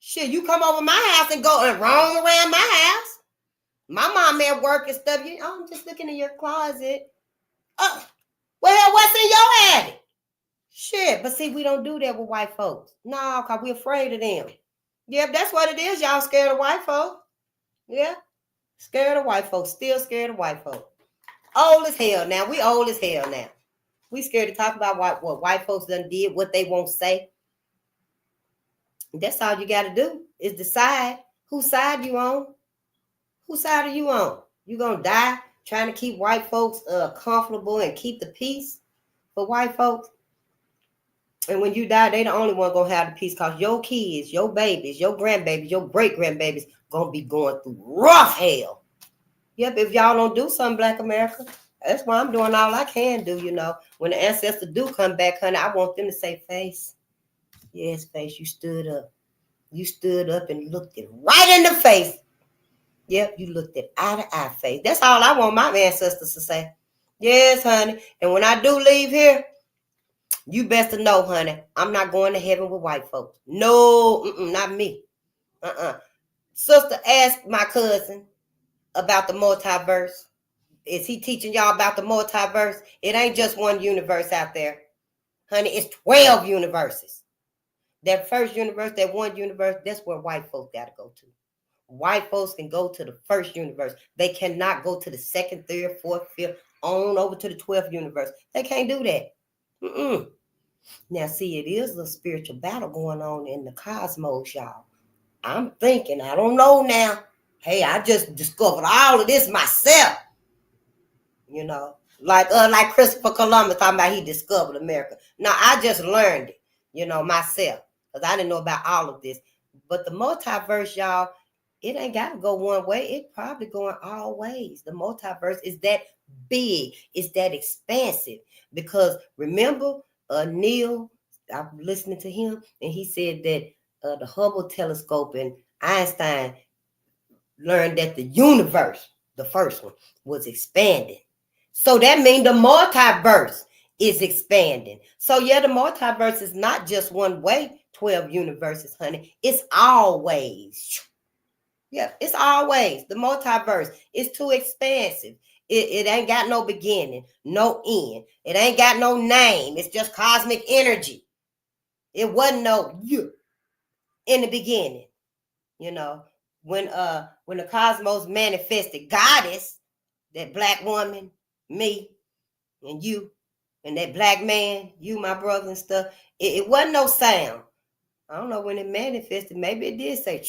Shit, you come over my house and go and roam around my house. My mom at work and stuff. I'm just looking in your closet. Oh, well, hell, what's in your attic? Shit, but see, we don't do that with white folks. No, because we're afraid of them. Yeah, that's what it is. Y'all scared of white folks. Yeah, scared of white folks. Still scared of white folks. Old as hell now. We old as hell now. We scared to talk about what white folks done did, what they won't say. That's all you got to do is decide whose side you on. Whose side are you on? You gonna die trying to keep white folks comfortable and keep the peace for white folks? And when you die, they the only one gonna have the peace, because your kids, your babies, your grandbabies, your great-grandbabies gonna be going through rough hell. Yep, if y'all don't do something, Black America, that's why I'm doing all I can do, When the ancestors do come back, honey, I want them to say, Face. Yes, Face, you stood up. You stood up and looked it right in the face. Yep, you looked it eye to eye, Face. That's all I want my ancestors to say. Yes, honey. And when I do leave here, you best to know, honey, I'm not going to heaven with white folks. No, not me. Sister asked my cousin about the multiverse. Is he teaching y'all about the multiverse? It ain't just one universe out there. Honey, it's 12 universes. That first universe, that one universe, that's where white folks got to go to. White folks can go to the first universe. They cannot go to the second, third, fourth, fifth, on over to the 12th universe. They can't do that. Now, see, it is a spiritual battle going on in the cosmos, y'all. I'm thinking, I don't know now. Hey, I just discovered all of this myself. Like Christopher Columbus talking about he discovered America. Now, I just learned it, myself, because I didn't know about all of this. But the multiverse, y'all, it ain't got to go one way. It probably going all ways. The multiverse is that big. It's that expansive. Because remember, Neil, I'm listening to him, and he said that the Hubble telescope and Einstein learned that the universe, the first one, was expanding. So that means the multiverse is expanding. So yeah, the multiverse is not just one way, 12 universes, honey. It's always. Yeah, it's always. The multiverse is too expansive. It ain't got no beginning, no end. It ain't got no name. It's just cosmic energy. It wasn't no you in the beginning. You know, when the cosmos manifested goddess, that black woman, me, and you, and that black man, you, my brother, and stuff, it wasn't no sound. I don't know when it manifested. Maybe it did say,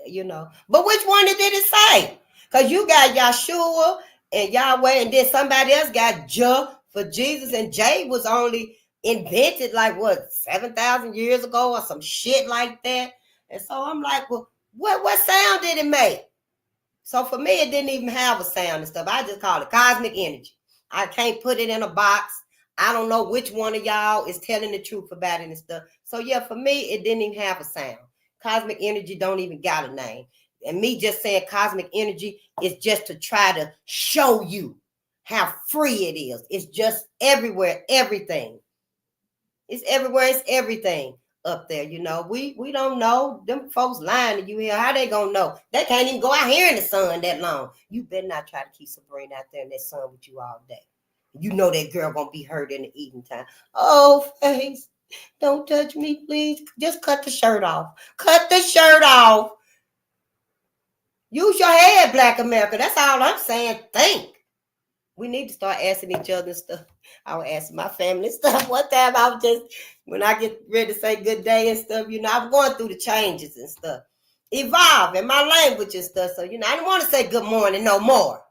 you know. But which one did it say? Because you got Yahshua and Yahweh, and then somebody else got Jah for Jesus, and J was only invented like, what, 7,000 years ago or some shit like that. And so I'm like, well, what sound did it make? So for me, it didn't even have a sound and stuff. I just call it cosmic energy. I can't put it in a box. I don't know which one of y'all is telling the truth about it and stuff. So yeah, for me, it didn't even have a sound. Cosmic energy don't even got a name. And me just saying cosmic energy is just to try to show you how free it is. It's just everywhere, everything. It's everywhere, it's everything up there, you know. We don't know. Them folks lying to you here. How they gonna know? They can't even go out here in the sun that long. You better not try to keep Sabrina out there in that sun with you all day. You know that girl gonna be hurt in the evening time. Oh, face, don't touch me, please. Just cut the shirt off. Cut the shirt off. Use your head, Black America. That's all I'm saying. Think. We need to start asking each other stuff. I was asking my family stuff. One time I was just, when I get ready to say good day and stuff, you know, I'm going through the changes and stuff. Evolve in my language and stuff. So, you know, I didn't want to say good morning no more.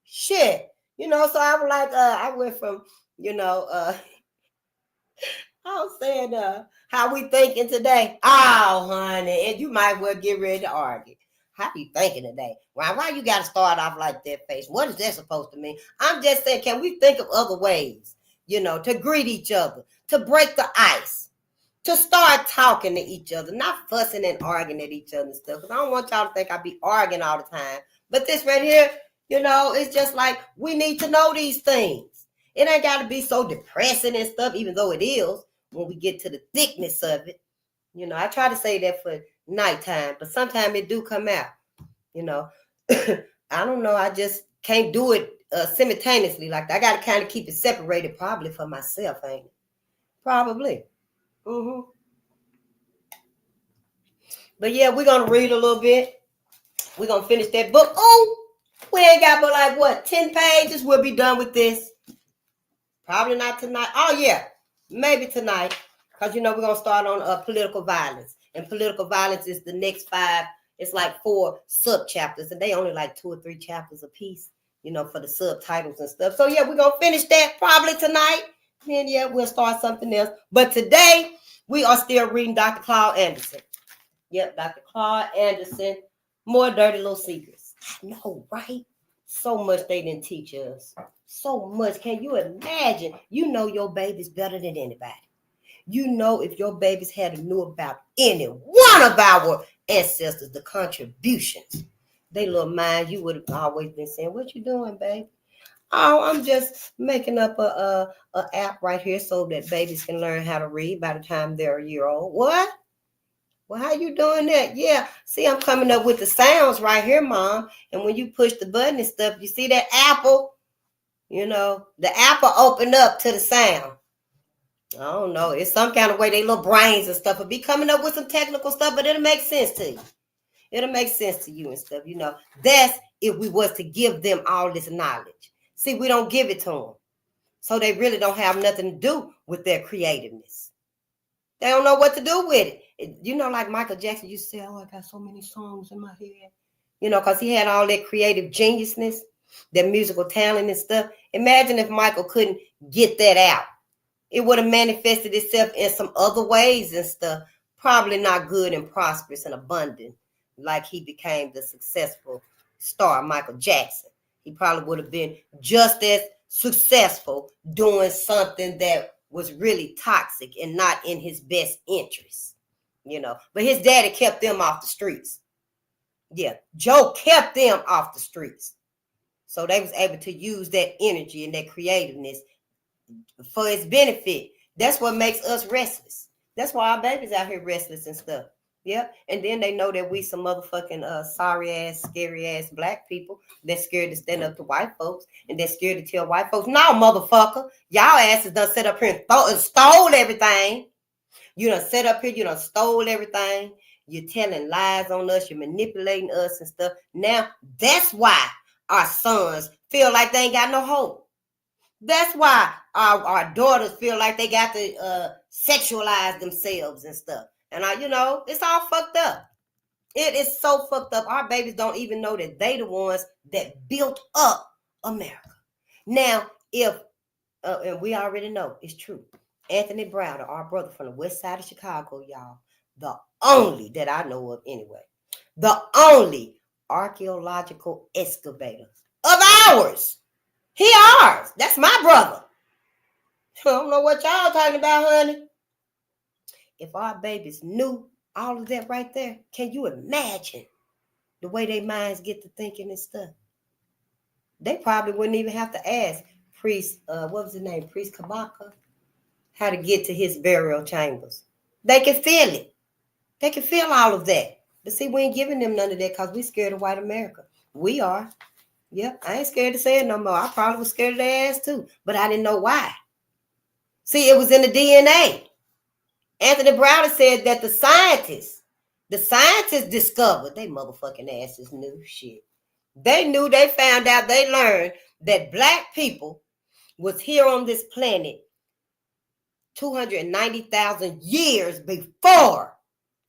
Shit. You know, so I was like, I went from, you know, I was saying, how we thinking today? Oh, honey, and you might well get ready to argue. How you thinking today? Why you got to start off like that, face? What is that supposed to mean? I'm just saying, can we think of other ways, you know, to greet each other, to break the ice, to start talking to each other, not fussing and arguing at each other and stuff. Because I don't want y'all to think I be arguing all the time. But this right here, you know, it's just like we need to know these things. It ain't got to be so depressing and stuff, even though it is when we get to the thickness of it. You know, I try to say that for nighttime, but sometimes it do come out, you know. I don't know. I just can't do it simultaneously like that. I got to kind of keep it separated probably for myself, ain't it? Probably. But yeah, we're going to read a little bit. We're going to finish that book. Oh, we ain't got but like, what, 10 pages? We'll be done with this. Probably not tonight. Oh, yeah, maybe tonight. Because, you know, we're going to start on political violence. And political violence is the next 5. It's like 4 sub-chapters. And they only like 2 or 3 chapters a piece, you know, for the subtitles and stuff. So, yeah, we're going to finish that probably tonight. Then, yeah, we'll start something else. But today, we are still reading Dr. Claude Anderson. Yep, Dr. Claude Anderson. More Dirty Little Secrets. I know, right? So much they didn't teach us. So much. Can you imagine? You know your baby's better than anybody. You know if your babies had knew about any one of our ancestors, the contributions, they little mind, you would have always been saying, what you doing, baby? Oh, I'm just making up a app right here so that babies can learn how to read by the time they're a year old. What? Well, how you doing that? Yeah. See, I'm coming up with the sounds right here, Mom. And when you push the button and stuff, you see that apple? You know, the apple opened up to the sound. I don't know. It's some kind of way they little brains and stuff will be coming up with some technical stuff, but it'll make sense to you. It'll make sense to you and stuff, you know. That's if we was to give them all this knowledge. See, we don't give it to them. So they really don't have nothing to do with their creativeness. They don't know what to do with it. You know, like Michael Jackson used to say, oh, I got so many songs in my head. You know, because he had all that creative geniusness, that musical talent and stuff. Imagine if Michael couldn't get that out. It would have manifested itself in some other ways and stuff. Probably not good and prosperous and abundant like he became the successful star, Michael Jackson. He probably would have been just as successful doing something that was really toxic and not in his best interest, you know. But his daddy kept them off the streets. Yeah, Joe kept them off the streets. So they was able to use that energy and that creativeness for its benefit. That's what makes us restless. That's why our babies out here restless and stuff. Yeah. And then they know that we some motherfucking sorry ass, scary ass black people that's scared to stand up to white folks and they're scared to tell white folks, no, motherfucker, y'all asses done sit up here and stole everything. You done sit up here, you done stole everything. You're telling lies on us, you're manipulating us and stuff. Now, that's why our sons feel like they ain't got no hope. That's why our daughters feel like they got to sexualize themselves and stuff. And you know, it's all fucked up. It is so fucked up. Our babies don't even know that they the ones that built up America. Now, if and we already know it's true. Anthony Browder, our brother from the west side of Chicago, y'all, the only that I know of anyway, the only archaeological excavator of ours. He ours. That's my brother. I don't know what y'all talking about, honey. If our babies knew all of that right there, can you imagine the way their minds get to thinking and stuff? They probably wouldn't even have to ask Priest, what was his name? Priest Kabaka, how to get to his burial chambers. They can feel it. They can feel all of that. But see, we ain't giving them none of that because we scared of white America. We are. Yep, I ain't scared to say it no more. I probably was scared of their ass too, but I didn't know why. See, it was in the DNA. Anthony Browder said that the scientists discovered, they motherfucking asses knew shit. They knew, they found out, they learned that black people was here on this planet 290,000 years before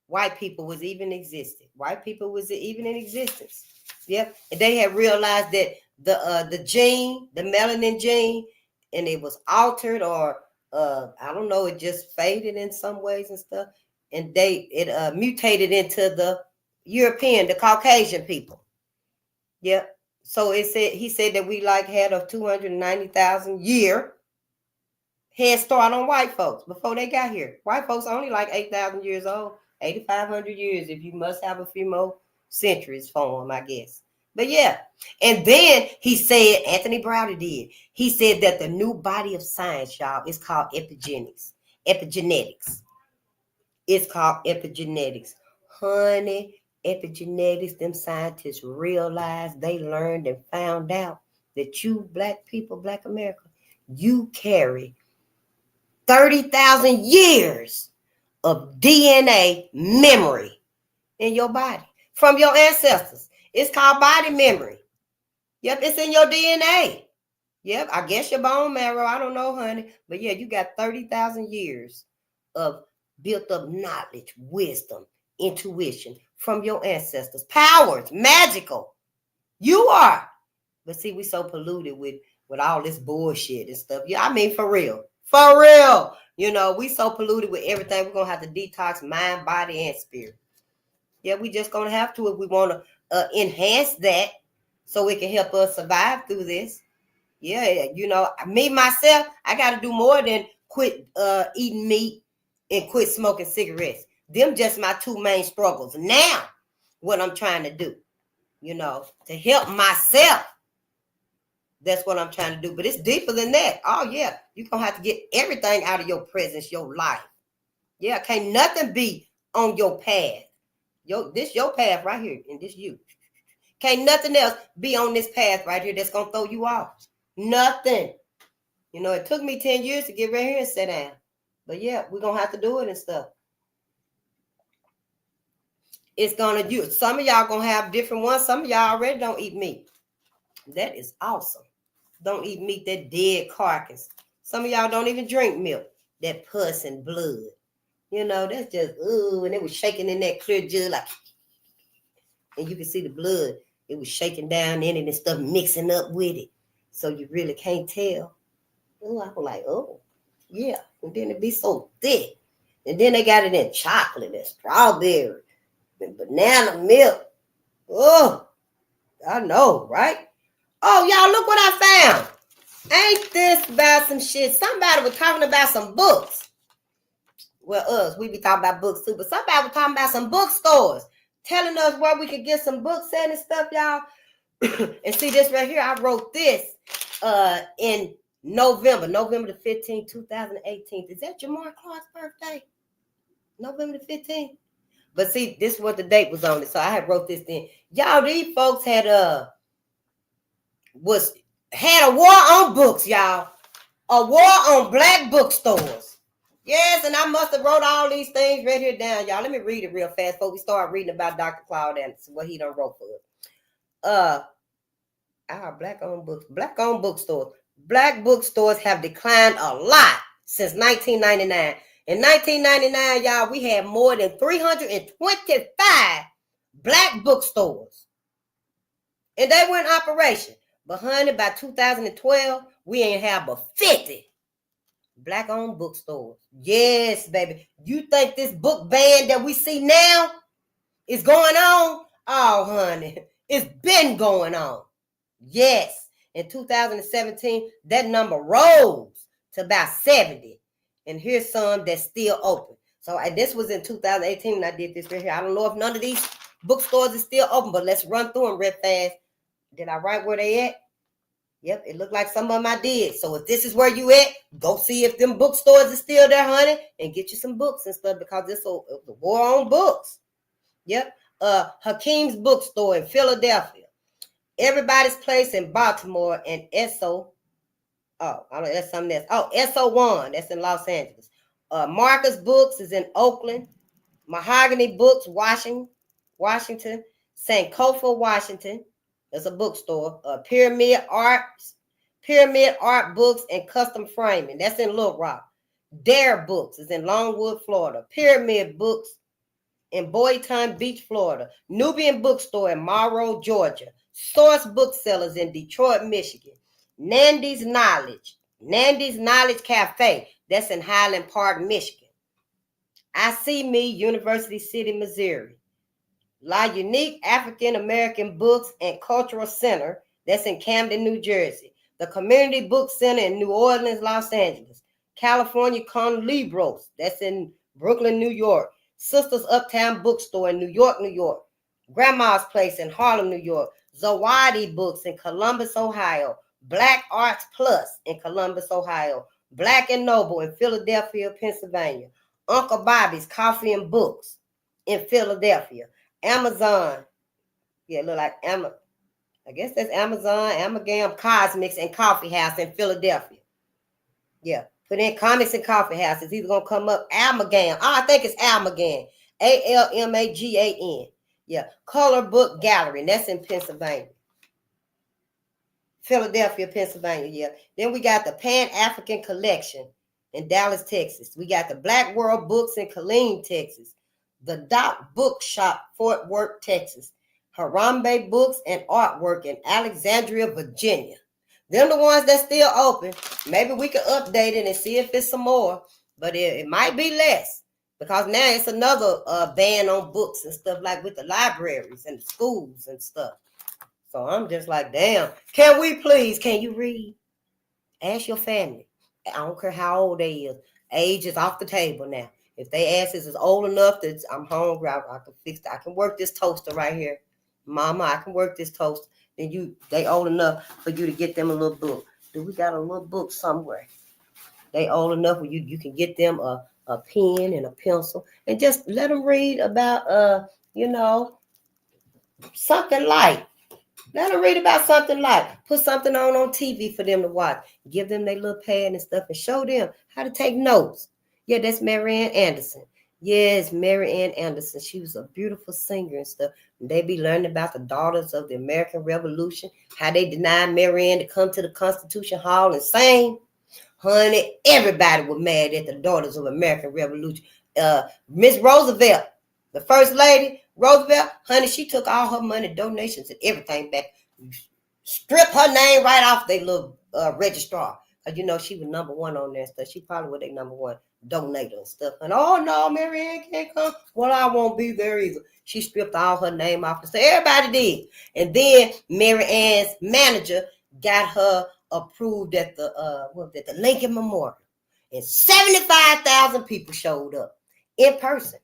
white people was even existed. White people was even in existence. Yep. And they had realized that the gene, the melanin gene, and it was altered or I don't know, it just faded in some ways and stuff. And it mutated into the European, the Caucasian people. Yep. So he said that we like had a 290,000 year head start on white folks before they got here. White folks only like 8,000 years old, 8,500 years if you must have a few more centuries for them, I guess. But yeah, and then he said, Anthony Browder did, he said that the new body of science, y'all, is called epigenetics. It's called epigenetics. Honey, epigenetics, them scientists realized, they learned and found out that you black people, black America, you carry 30,000 years of DNA memory in your body from your ancestors. It's called body memory. Yep, it's in your DNA. Yep, I guess your bone marrow. I don't know, honey. But yeah, you got 30,000 years of built up knowledge, wisdom, intuition from your ancestors. Powers, magical. You are. But see, we so polluted with all this bullshit and stuff. Yeah, I mean, for real. For real. You know, we so polluted with everything. We're going to have to detox mind, body, and spirit. Yeah, we just going to have to if we want to enhance that so it can help us survive through this. Yeah, you know, me, myself, I got to do more than quit eating meat and quit smoking cigarettes. Them just my two main struggles. Now, what I'm trying to do, you know, to help myself. That's what I'm trying to do. But it's deeper than that. Oh, yeah. You're going to have to get everything out of your presence, your life. Yeah, can't nothing be on your path. This your path right here, and this you. Can't nothing else be on this path right here that's going to throw you off. Nothing. You know, it took me 10 years to get right here and sit down. But yeah, we're going to have to do it and stuff. It's going to, some of y'all going to have different ones. Some of y'all already don't eat meat. That is awesome. Don't eat meat, that dead carcass. Some of y'all don't even drink milk. That pus and blood. You know, that's just, ooh, and it was shaking in that clear jug like, and you can see the blood. It was shaking down in it and stuff mixing up with it. So you really can't tell. Ooh, I was like, oh, yeah. And then it be so thick. And then they got it in chocolate and strawberry and banana milk. Oh, I know, right? Oh, y'all, look what I found. Ain't this about some shit? Somebody was talking about some books. Well, we be talking about books too, but somebody was talking about some bookstores, telling us where we could get some books at and stuff, y'all. And see this right here, I wrote this in November the 15th, 2018. Is that Jamar Clark's birthday? November the 15th? But see, this is what the date was on it. So I had wrote this in. Y'all, these folks had a war on books, y'all. A war on black bookstores. Yes, and I must have wrote all these things right here down, y'all. Let me read it real fast before we start reading about Dr. Claude Anderson, what he done wrote for us. Our black-owned bookstores. Black bookstores have declined a lot since 1999. In 1999, y'all, we had more than 325 black bookstores. And they were in operation. But honey, by 2012, we ain't have but 50 black-owned bookstores. Yes, baby. You think this book ban that we see now is going on? Oh, honey, it's been going on. Yes. In 2017, that number rose to about 70. And here's some that's still open. So this was in 2018 when I did this right here. I don't know if none of these bookstores is still open, but let's run through them real fast. Did I write where they at? Yep, it looked like some of them I did. So if this is where you at, go see if them bookstores are still there, honey, and get you some books and stuff because it's a war on books. Yep. Hakeem's Bookstore in Philadelphia. Everybody's Place in Baltimore and SO. Oh, I don't know, that's something else. Oh, SO1, that's in Los Angeles. Marcus Books is in Oakland. Mahogany Books, Washington. Sankofa, Washington. There's a bookstore. Pyramid Art Books and Custom Framing. That's in Little Rock. Dare Books is in Longwood, Florida. Pyramid Books in Boynton Beach, Florida. Nubian Bookstore in Morrow, Georgia. Source Booksellers in Detroit, Michigan. Nandy's Knowledge Cafe. That's in Highland Park, Michigan. I See Me, University City, Missouri. La Unique African American Books and Cultural Center. That's in Camden, New Jersey. The Community Book Center in New Orleans, Los Angeles. California Con Libros. That's in Brooklyn, New York. Sisters Uptown Bookstore in New York. Grandma's Place in Harlem, New York. Zawadi Books in Columbus, Ohio. Black Arts Plus in Columbus, Ohio. Black and Noble in Philadelphia, Pennsylvania. Uncle Bobby's Coffee and Books in Philadelphia. Amazon. Yeah, look like Amazon. I guess that's Amazon, Amalgam Cosmics and Coffee House in Philadelphia. Yeah, put in Comics and Coffee House. It's either going to come up Amalgam. Oh, I think it's Amalgam. Almagan. Yeah, Color Book Gallery. And that's in Pennsylvania. Philadelphia, Pennsylvania. Yeah. Then we got the Pan-African Collection in Dallas, Texas. We got the Black World Books in Killeen, Texas. The Doc Bookshop, Fort Worth, Texas. Harambe Books and Artwork in Alexandria, Virginia. Them the ones that's still open. Maybe we can update it and see if it's some more, but it might be less because now it's another ban on books and stuff like with the libraries and the schools and stuff. So I'm just like, damn. Can you read? Ask your family. I don't care how old they is. Age is off the table now. If they ask is old enough that I'm hungry, I can fix it. I can work this toaster right here. Mama, I can work this toaster. Then they old enough for you to get them a little book. Do we got a little book somewhere? They old enough where you can get them a pen and a pencil and just let them read about something light. Let them read about something light. Put something on TV for them to watch. Give them their little pad and stuff and show them how to take notes. Yeah, that's Marianne Anderson. Yes, Marianne Anderson. She was a beautiful singer and stuff. They be learning about the daughters of the American Revolution, how they denied Marianne to come to the Constitution Hall and sing. Honey, everybody was mad at the daughters of American Revolution. Miss Roosevelt, the first lady, Roosevelt, honey, she took all her money, donations, and everything back. Stripped her name right off their little registrar. Because, she was number one on there and stuff. She probably was their number one donator and stuff. And, oh, no, Marianne can't come. Well, I won't be there either. She stripped all her name off. So everybody did. And then Marianne's manager got her approved at the Lincoln Memorial, and 75,000 people showed up in person.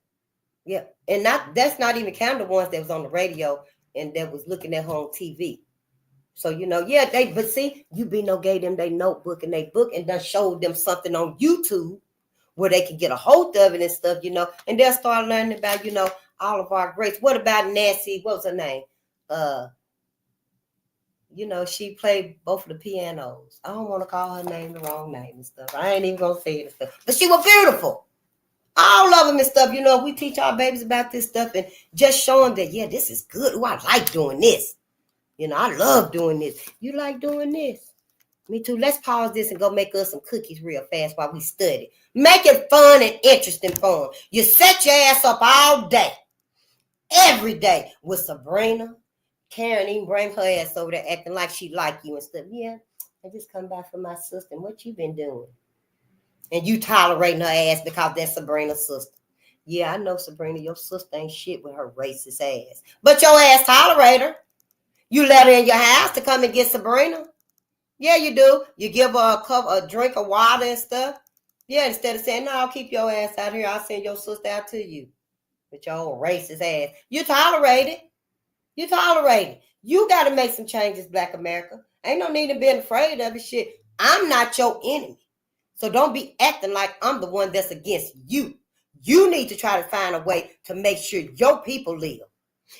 Yeah, and that's not even counting the ones that was on the radio and that was looking at her on TV. So but see, gave them their notebook and they book and done showed them something on YouTube where they can get a hold of it and stuff, and they'll start learning about, all of our greats. What about Nancy? What was her name? She played both of the pianos. I don't want to call her name the wrong name and stuff. I ain't even gonna say it and stuff. But she was beautiful. All of them and stuff. We teach our babies about this stuff and just show them that, yeah, this is good. Oh, I like doing this. I love doing this. You like doing this? Me too. Let's pause this and go make us some cookies real fast while we study. Make it fun and interesting for them. You set your ass up all day, every day with Sabrina. Karen even bring her ass over there acting like she like you and stuff. Yeah, I just come back from my sister. And what you been doing? And you tolerating her ass because that's Sabrina's sister. Yeah, I know, Sabrina, your sister ain't shit with her racist ass. But your ass tolerate her. You let her in your house to come and get Sabrina. Yeah, you do. You give her a drink of water and stuff. Yeah, instead of saying, no, I'll keep your ass out here. I'll send your sister out to you. With your old racist ass. You tolerate it. You tolerate it. You got to make some changes, Black America. Ain't no need in being afraid of it. Shit, I'm not your enemy. So don't be acting like I'm the one that's against you. You need to try to find a way to make sure your people live.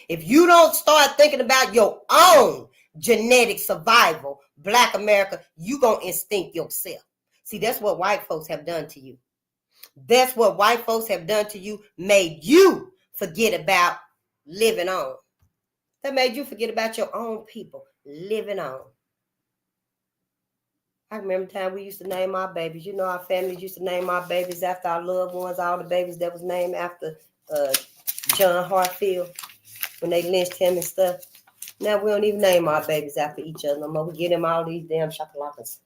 If you don't start thinking about your own genetic survival, Black America, you going to instinct yourself. See, that's what white folks have done to you. That's what white folks have done to you, made you forget about living on. That made you forget about your own people living on. I remember the time we used to name our babies. Our families used to name our babies after our loved ones, all the babies that was named after John Hartfield when they lynched him and stuff. Now we don't even name our babies after each other no more. We give them all these damn chocolates.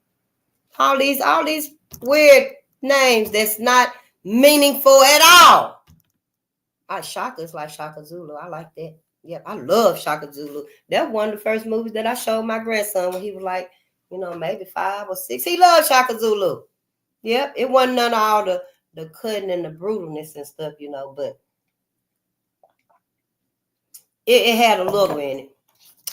All these weird names that's not meaningful at all. Shaka is like Shaka Zulu. I like that. Yeah, I love Shaka Zulu. That's one of the first movies that I showed my grandson when he was like, maybe 5 or 6. He loved Shaka Zulu. Yep, it wasn't none of all the cutting and the brutalness and stuff, but it had a little in it.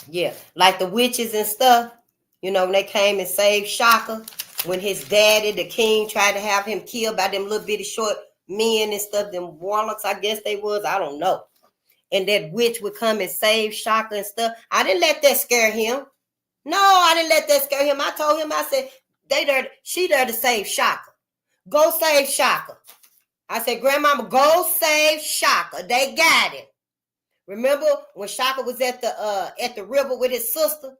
Yeah, like the witches and stuff, when they came and saved Shaka, when his daddy, the king, tried to have him killed by them little bitty short men and stuff, them warlocks, I guess they was, I don't know. And that witch would come and save Shaka and stuff. I didn't let that scare him. No, I didn't let that scare him. I told him, I said, she there to save Shaka. Go save Shaka. I said, Grandmama, go save Shaka. They got him. Remember when Shaka was at the river with his sister,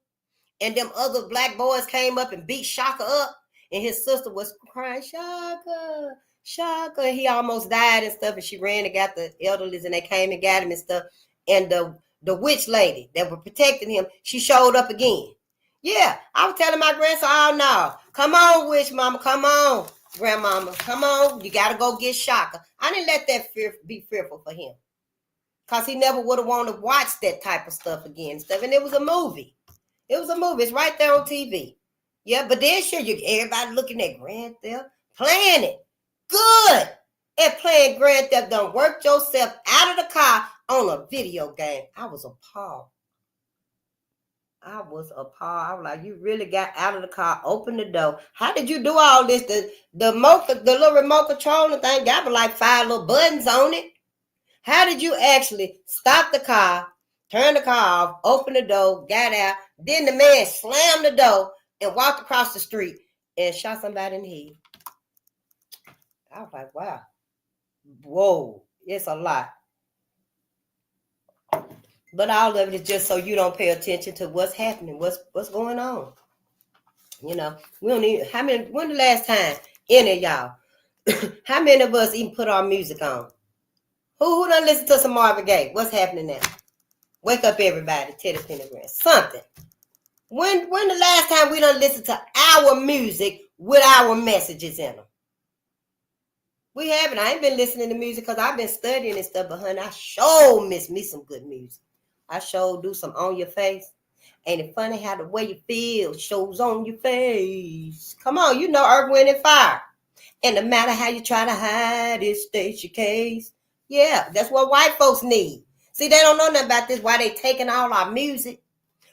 and them other black boys came up and beat Shaka up, and his sister was crying, Shaka, Shaka. And he almost died and stuff, and she ran and got the elderlies, and they came and got him and stuff. And the witch lady that was protecting him, she showed up again. Yeah, I was telling my grandson, oh no, come on, witch mama, come on, grandmama, come on, you got to go get Shaka. I didn't let that be fearful for him. Because he never would have wanted to watch that type of stuff again and stuff. And it was a movie. It was a movie. It's right there on TV. Yeah, but then sure, everybody looking at Grand Theft, playing it. Good at playing Grand Theft. Done worked yourself out of the car on a video game. I was appalled. I was like, you really got out of the car, opened the door. How did you do all this? The little remote controlling thing got like 5 little buttons on it. How did you actually stop the car, turn the car off, open the door, got out, then the man slammed the door and walked across the street and shot somebody in the head? I was like, wow. Whoa, it's a lot. But all of it is just so you don't pay attention to what's happening, what's going on. We don't even, when the last time, any of y'all, how many of us even put our music on? Who done listen to some Marvin Gaye? What's happening now? Wake up everybody, Teddy Pendergrass. Something. When the last time we done listened to our music with our messages in them? We haven't. I ain't been listening to music because I've been studying and stuff, but honey, I sure miss me some good music. I sure do some On Your Face. Ain't it funny how the way you feel shows on your face? Come on, you know Earth, Wind, and Fire. And no matter how you try to hide it, state your case. Yeah, that's what white folks need. See, they don't know nothing about this. Why they taking all our music?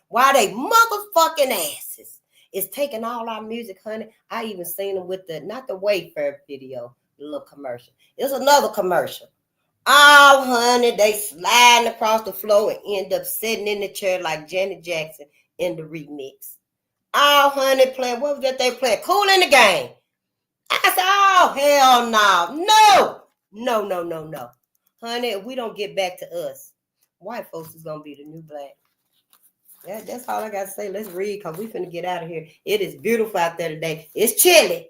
Why they motherfucking asses is taking all our music, honey. I even seen them with not the Wayfair video, the little commercial. It's another commercial. Oh, honey, they sliding across the floor and end up sitting in the chair like Janet Jackson in the remix. Oh, honey, playing, what was that they playing? Cool in the Game. I said, oh, hell no. No. No, no, no, no. Honey, if we don't get back to us, white folks is going to be the new black. That's all I got to say. Let's read because we finna get out of here. It is beautiful out there today. It's chilly.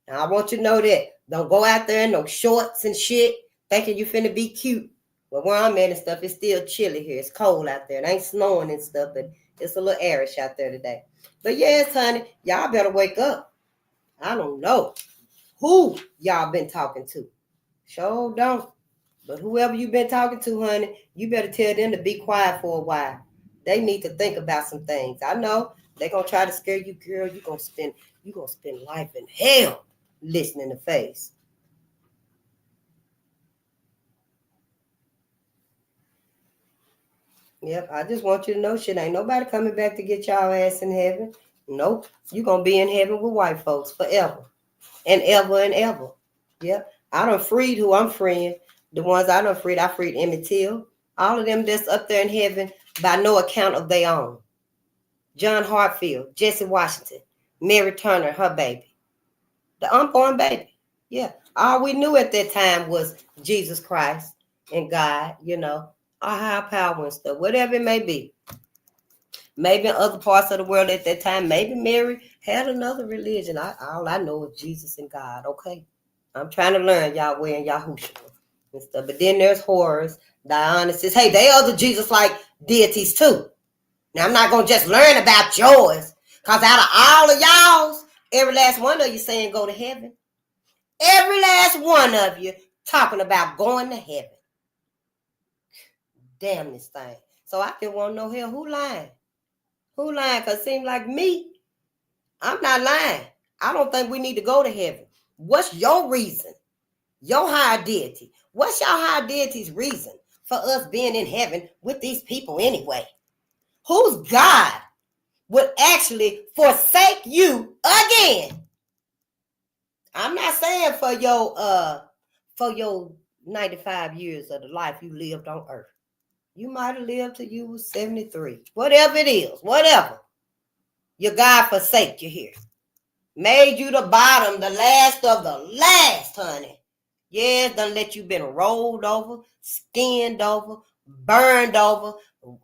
Now, I want you to know that. Don't go out there in no shorts and shit thinking you finna be cute. But where I'm at and stuff, it's still chilly here. It's cold out there. It ain't snowing and stuff, but it's a little airish out there today. But yes, honey, y'all better wake up. I don't know who y'all been talking to. Sure don't. But whoever you been talking to, honey, you better tell them to be quiet for a while. They need to think about some things. I know they're gonna try to scare you, girl. You're gonna spend life in hell listening to face. Yep, I just want you to know shit. Ain't nobody coming back to get y'all ass in heaven. Nope. You're gonna be in heaven with white folks forever. And ever and ever. Yep. I done freed who I'm freeing. The ones I done freed, I freed Emmett Till. All of them that's up there in heaven by no account of their own. John Hartfield, Jesse Washington, Mary Turner, her baby. The unborn baby. Yeah. All we knew at that time was Jesus Christ and God, you know, our higher power and stuff, whatever it may be. Maybe in other parts of the world at that time, maybe Mary had another religion. All I know is Jesus and God, okay? I'm trying to learn Yahweh and Yahushua and stuff. But then there's Horus, Dionysus. Hey, they are the Jesus-like deities too. Now, I'm not going to just learn about yours. Because out of all of y'all's, every last one of you saying go to heaven. Every last one of you talking about going to heaven. Damn this thing. So I just want to know here, who lying? Who lying? Because it seems like me. I'm not lying. I don't think we need to go to heaven. What's your reason? Your higher deity. What's your higher deity's reason for us being in heaven with these people anyway? Whose God would actually forsake you again? I'm not saying for your 95 years of the life you lived on earth. You might have lived till you was 73. Whatever it is, whatever. Your God forsake you here. Made you the bottom, the last of the last, honey. Yeah, done let you been rolled over, skinned over, burned over,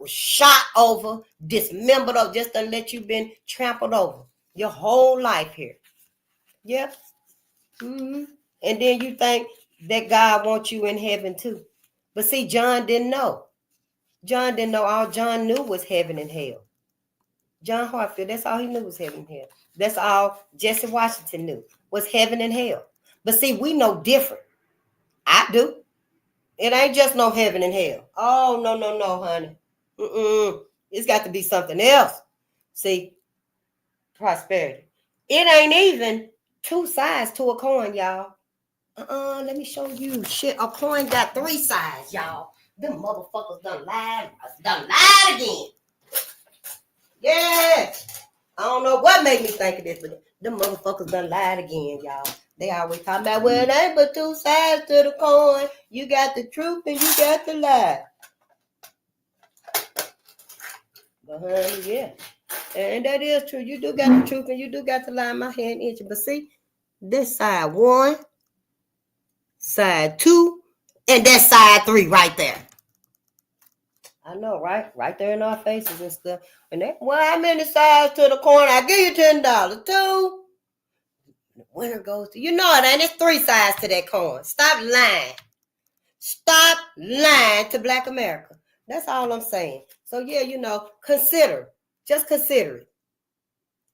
shot over, dismembered over, just done let you been trampled over. Your whole life here. Yep. Mm-hmm. And then you think that God wants you in heaven too. But see, John didn't know. John didn't know. All John knew was heaven and hell. John Hartfield, that's all he knew was heaven and hell. That's all Jesse Washington knew was heaven and hell. But see, we know different. I do. It ain't just no heaven and hell. Oh, no, honey. It's got to be something else. See, prosperity. It ain't even two sides to a coin, y'all. Let me show you. Shit, a coin got three sides, y'all. Them motherfuckers done lied again. Yeah. I don't know what made me think of this, but them motherfuckers done lied again, y'all. They always talk about, well, it ain't but two sides to the coin. You got the truth and you got the lie. But honey, yeah. And that is true. You do got the truth and you do got the lie. My hand itching. But see, this side 1, side 2, and that side 3 right there. I know, right? Right there in our faces and stuff. And that, well, how many sides to the coin? I give you $10. 2. The winner goes to, you know it ain't. It's 3 sides to that coin. Stop lying. Stop lying to Black America. That's all I'm saying. So yeah, you know, consider. Just consider it.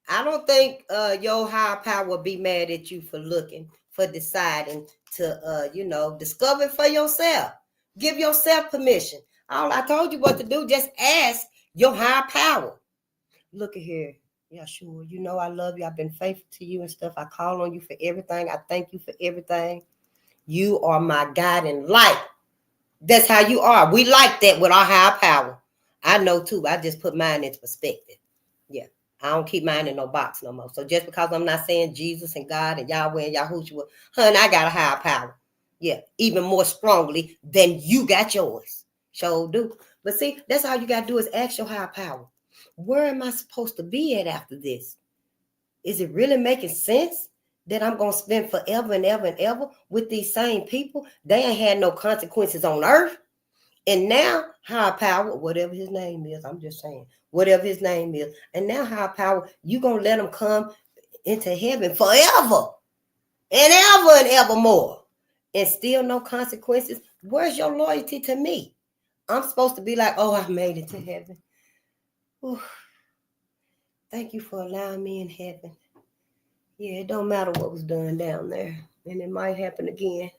I don't think your higher power will be mad at you for looking, for deciding to, discover for yourself. Give yourself permission. I told you what to do. Just ask your higher power. look at here. Yeah, sure. You know I love you. I've been faithful to you and stuff. I call on you for everything. I thank you for everything. You are my guiding light. That's how you are. We like that with our higher power. I know too. I just put mine into perspective. Yeah. I don't keep mine in no box no more. So just because I'm not saying Jesus and God and Yahweh and Yahushua, honey, I got a higher power. Yeah. Even more strongly than you got yours. Sure do. But see, that's all you got to do is ask your higher power. Where am I supposed to be at after this? Is it really making sense that I'm going to spend forever and ever and ever with these same people? They ain't had no consequences on earth. And now, higher power, whatever his name is, I'm just saying, whatever his name is. And now, higher power, you going to let him come into heaven forever and ever more. And still no consequences. Where's your loyalty to me? I'm supposed to be like, oh, I made it to heaven. Ooh. Thank you for allowing me in heaven. Yeah, it don't matter what was done down there. And it might happen again.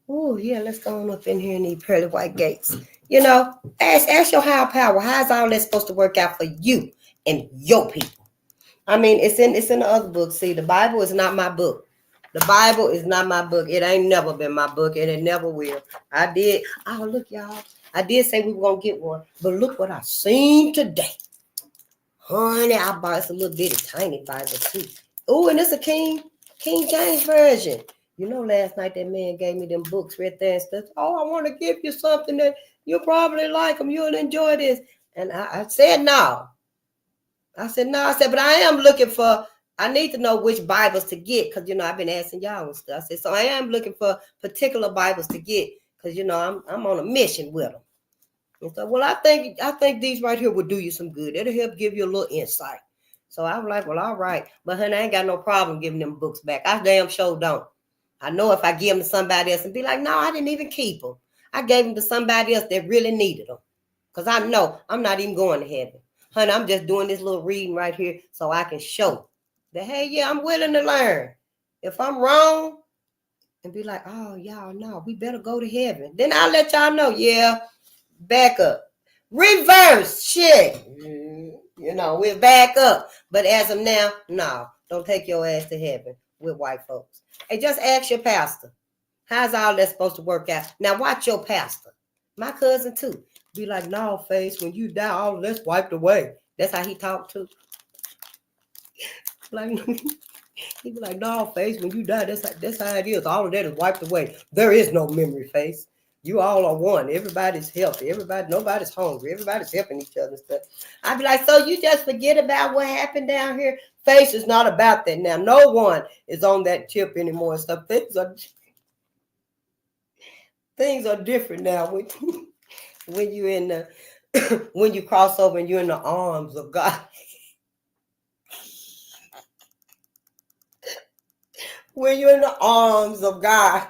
Oh, yeah, let's go on up in here in these pearly white gates. You know, ask your higher power. How's all that supposed to work out for you and your people? I mean, it's in the other book. See, the Bible is not my book. The Bible is not my book. It ain't never been my book, and it never will. Oh, look, y'all. I did say we were going to get one, but look what I seen today. Honey, I bought a little bitty tiny Bible, too. Oh, and it's a King James Version. You know, last night that man gave me them books right there and stuff. Oh, I want to give you something that you'll probably like them. You'll enjoy this. And I said no. I said, but I am looking for, I need to know which Bibles to get because, you know, I've been asking y'all and stuff. I said, so I am looking for particular Bibles to get because, you know, I'm on a mission with them. And so, well, I think these right here will do you some good. It'll help give you a little insight. So I was like, well, all right. But honey, I ain't got no problem giving them books back. I damn sure don't. I know if I give them to somebody else and be like, no, I didn't even keep them. I gave them to somebody else that really needed them. Because I know I'm not even going to heaven. Honey, I'm just doing this little reading right here so I can show that, hey, yeah, I'm willing to learn. If I'm wrong and be like, oh, y'all know, we better go to heaven. Then I'll let y'all know, yeah, back up. Reverse shit. You know, we're back up. But as of now, no, don't take your ass to heaven with white folks. Hey, just ask your pastor. How's all that supposed to work out? Now, watch your pastor. My cousin, too. Be like, no, face, when you die, all that's wiped away. That's how he talked, too. Like, he be like, no, face, when you die, that's how it is. All of that is wiped away. There is no memory, face. You all are one. Everybody's healthy. Nobody's hungry. Everybody's helping each other and stuff. I'd be like, so you just forget about what happened down here? Face is not about that now. No one is on that tip anymore and stuff. Things are different now when you in the when you cross over and you're in the arms of God. When you're in the arms of God.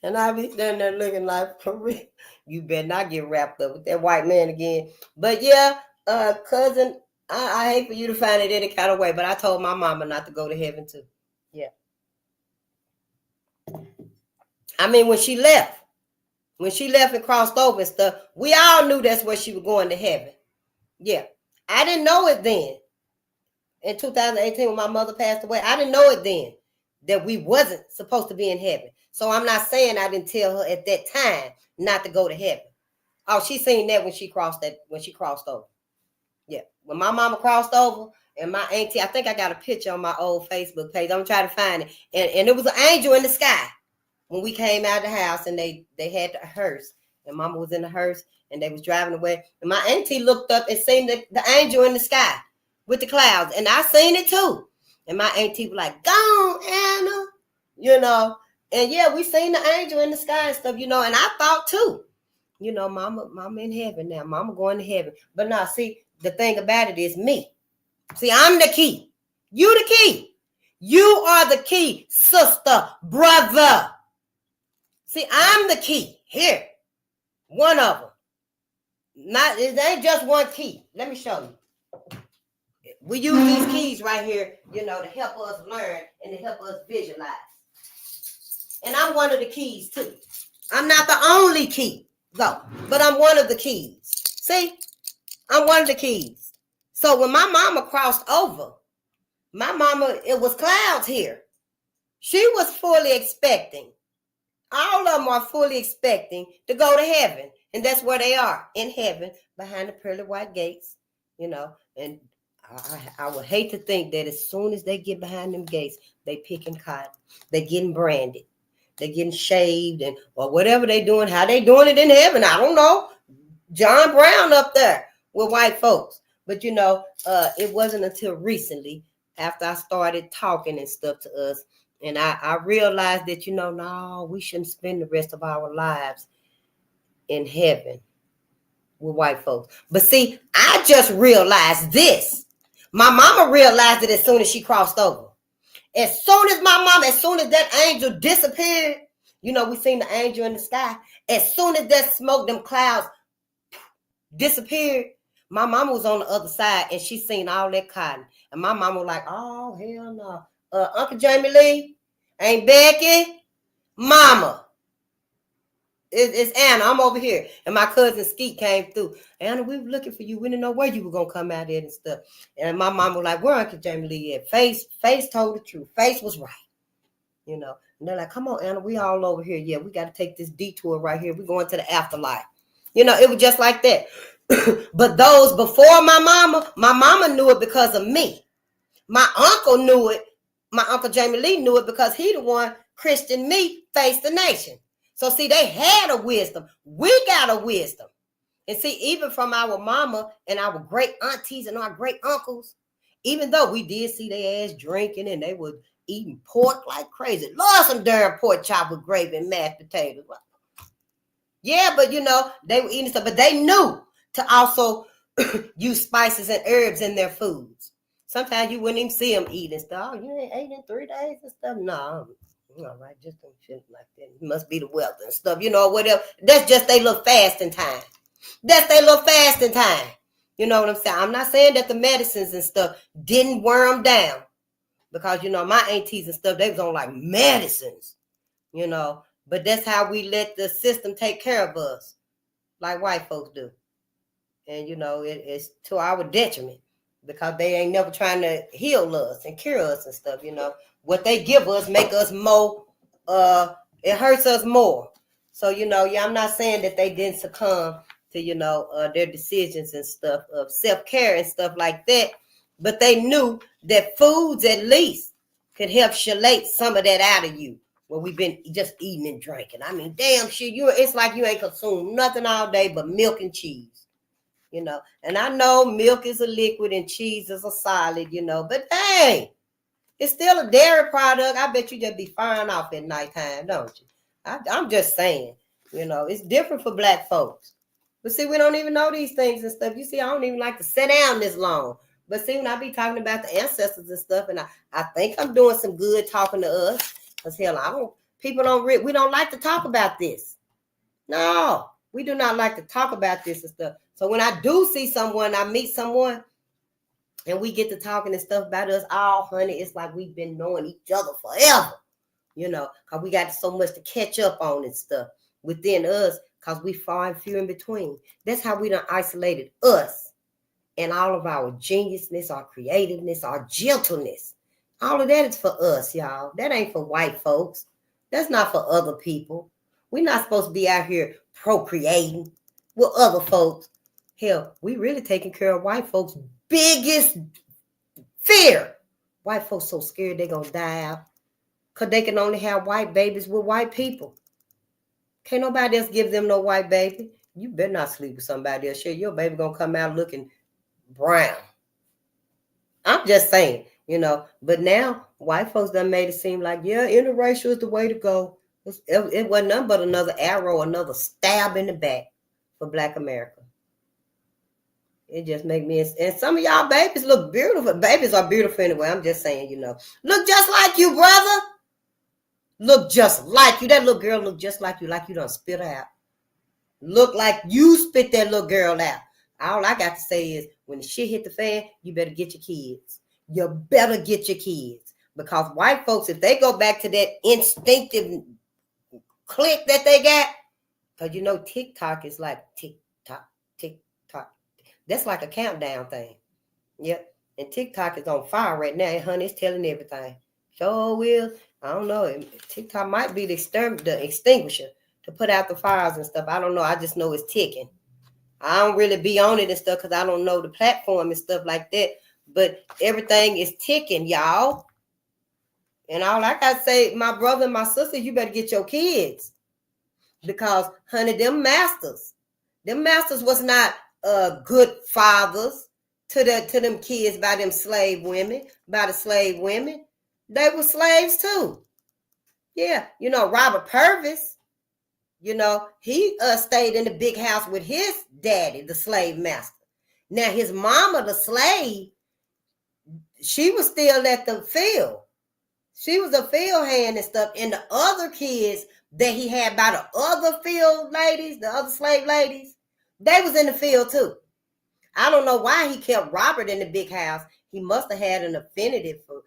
And I be standing there looking like, for real, you better not get wrapped up with that white man again. But yeah, cousin, I hate for you to find it any kind of way, but I told my mama not to go to heaven too. Yeah. I mean, when she left and crossed over and stuff, we all knew that's where she was going to heaven. Yeah. I didn't know it then. In 2018, when my mother passed away, I didn't know it then that we wasn't supposed to be in heaven. So I'm not saying I didn't tell her at that time not to go to heaven. Oh, she seen that when she crossed over. Yeah. When my mama crossed over and my auntie, I think I got a picture on my old Facebook page. I'm trying to find it. And it was an angel in the sky when we came out of the house and they had the hearse. And mama was in the hearse and they was driving away. And my auntie looked up and seen the angel in the sky with the clouds. And I seen it too. And my auntie was like, go on, Anna. You know. And yeah, we seen the angel in the sky and stuff, you know, and I thought too, you know, mama in heaven now, mama going to heaven. But now, see, the thing about it is me. See, I'm the key. You the key. You are the key, sister, brother. See, I'm the key here. One of them. It ain't just one key. Let me show you. We use these keys right here, you know, to help us learn and to help us visualize. And I'm one of the keys too. I'm not the only key, though, but I'm one of the keys. See? I'm one of the keys. So when my mama crossed over, it was clouds here. She was fully expecting. All of them are fully expecting to go to heaven. And that's where they are, in heaven, behind the pearly white gates, And I would hate to think that as soon as they get behind them gates, they picking cotton. They getting branded. They getting shaved or whatever they doing. How they doing it in heaven, I don't know. John Brown up there with white folks. But, it wasn't until recently, after I started talking and stuff to us, and I realized that, no, we shouldn't spend the rest of our lives in heaven with white folks. But see, I just realized this. My mama realized it as soon as she crossed over. As soon as that angel disappeared, we seen the angel in the sky. As soon as that smoke, them clouds disappeared, my mama was on the other side and she seen all that cotton. And my mama was like, oh, hell no. Uncle Jamie Lee, Aunt Becky, Mama. It's Anna. I'm over here. And my cousin Skeet came through. Anna, we were looking for you. We didn't know where you were going to come out there and stuff. And my mom was like, where Uncle Jamie Lee at? Face told the truth. Face was right. And they're like, come on, Anna, we all over here. Yeah, we got to take this detour right here. We're going to the afterlife. It was just like that. But those before my mama knew it because of me. My uncle knew it. My Uncle Jamie Lee knew it because he the one Christian me faced the nation. So see, they had a wisdom. We got a wisdom. And see, even from our mama and our great aunties and our great uncles, even though we did see their ass drinking and they were eating pork like crazy. Love some darn pork chop with gravy and mashed potatoes. Yeah, but they were eating stuff, but they knew to also use spices and herbs in their foods. Sometimes you wouldn't even see them eating stuff. Oh, you ain't ate in 3 days and stuff. No, all right, just don't shit like that. It must be the weather and stuff, whatever. That's just they little fasting time. You know what I'm saying? I'm not saying that the medicines and stuff didn't wear them down. Because, my aunties and stuff, they was on like medicines, But that's how we let the system take care of us, like white folks do. And, it's to our detriment. Because they ain't never trying to heal us and cure us and stuff, What they give us make us more, it hurts us more. So, I'm not saying that they didn't succumb to, their decisions and stuff of self-care and stuff like that. But they knew that foods at least could help chelate some of that out of you. Where we've been just eating and drinking. I mean, damn shit, it's like you ain't consumed nothing all day but milk and cheese. And I know milk is a liquid and cheese is a solid, but hey, it's still a dairy product. I bet you just be firing off at nighttime, don't you? I'm just saying, it's different for black folks. But see, we don't even know these things and stuff. You see, I don't even like to sit down this long. But see, when I be talking about the ancestors and stuff, and I think I'm doing some good talking to us, because hell, we don't like to talk about this. No, we do not like to talk about this and stuff. So when I do see someone, I meet someone, and we get to talking and stuff about us, honey, it's like we've been knowing each other forever, because we got so much to catch up on and stuff within us, because we far and few in between. That's how we done isolated us and all of our geniusness, our creativeness, our gentleness. All of that is for us, y'all. That ain't for white folks. That's not for other people. We're not supposed to be out here procreating with other folks. Hell, we really taking care of white folks' biggest fear. White folks so scared they're going to die out because they can only have white babies with white people. Can't nobody else give them no white baby. You better not sleep with somebody else. Shit, your baby going to come out looking brown. I'm just saying, But now, white folks done made it seem like, yeah, interracial is the way to go. It wasn't nothing but another arrow, another stab in the back for Black America. It just make me, and some of y'all babies look beautiful. Babies are beautiful anyway. I'm just saying, look just like you, brother. Look just like you. That little girl look just like you done spit her out. Look like you spit that little girl out. All I got to say is, when the shit hit the fan, you better get your kids. You better get your kids. Because white folks, if they go back to that instinctive click that they got, because TikTok is like tick-tock, tick-tock. That's like a countdown thing. Yep. And TikTok is on fire right now. And honey, it's telling everything. Sure will. I don't know. TikTok might be the extinguisher to put out the fires and stuff. I don't know. I just know it's ticking. I don't really be on it and stuff because I don't know the platform and stuff like that. But everything is ticking, y'all. And all I got to say, my brother and my sister, you better get your kids. Because, honey, them masters was not good fathers to them kids by them slave women, by the slave women. They were slaves too. Yeah, Robert Purvis, he stayed in the big house with his daddy, the slave master. Now his mama, the slave, she was still at the field. She was a field hand and stuff. And the other kids that he had by the other field ladies, the other slave ladies, they was in the field too. I don't know why he kept Robert in the big house. He must have had an affinity for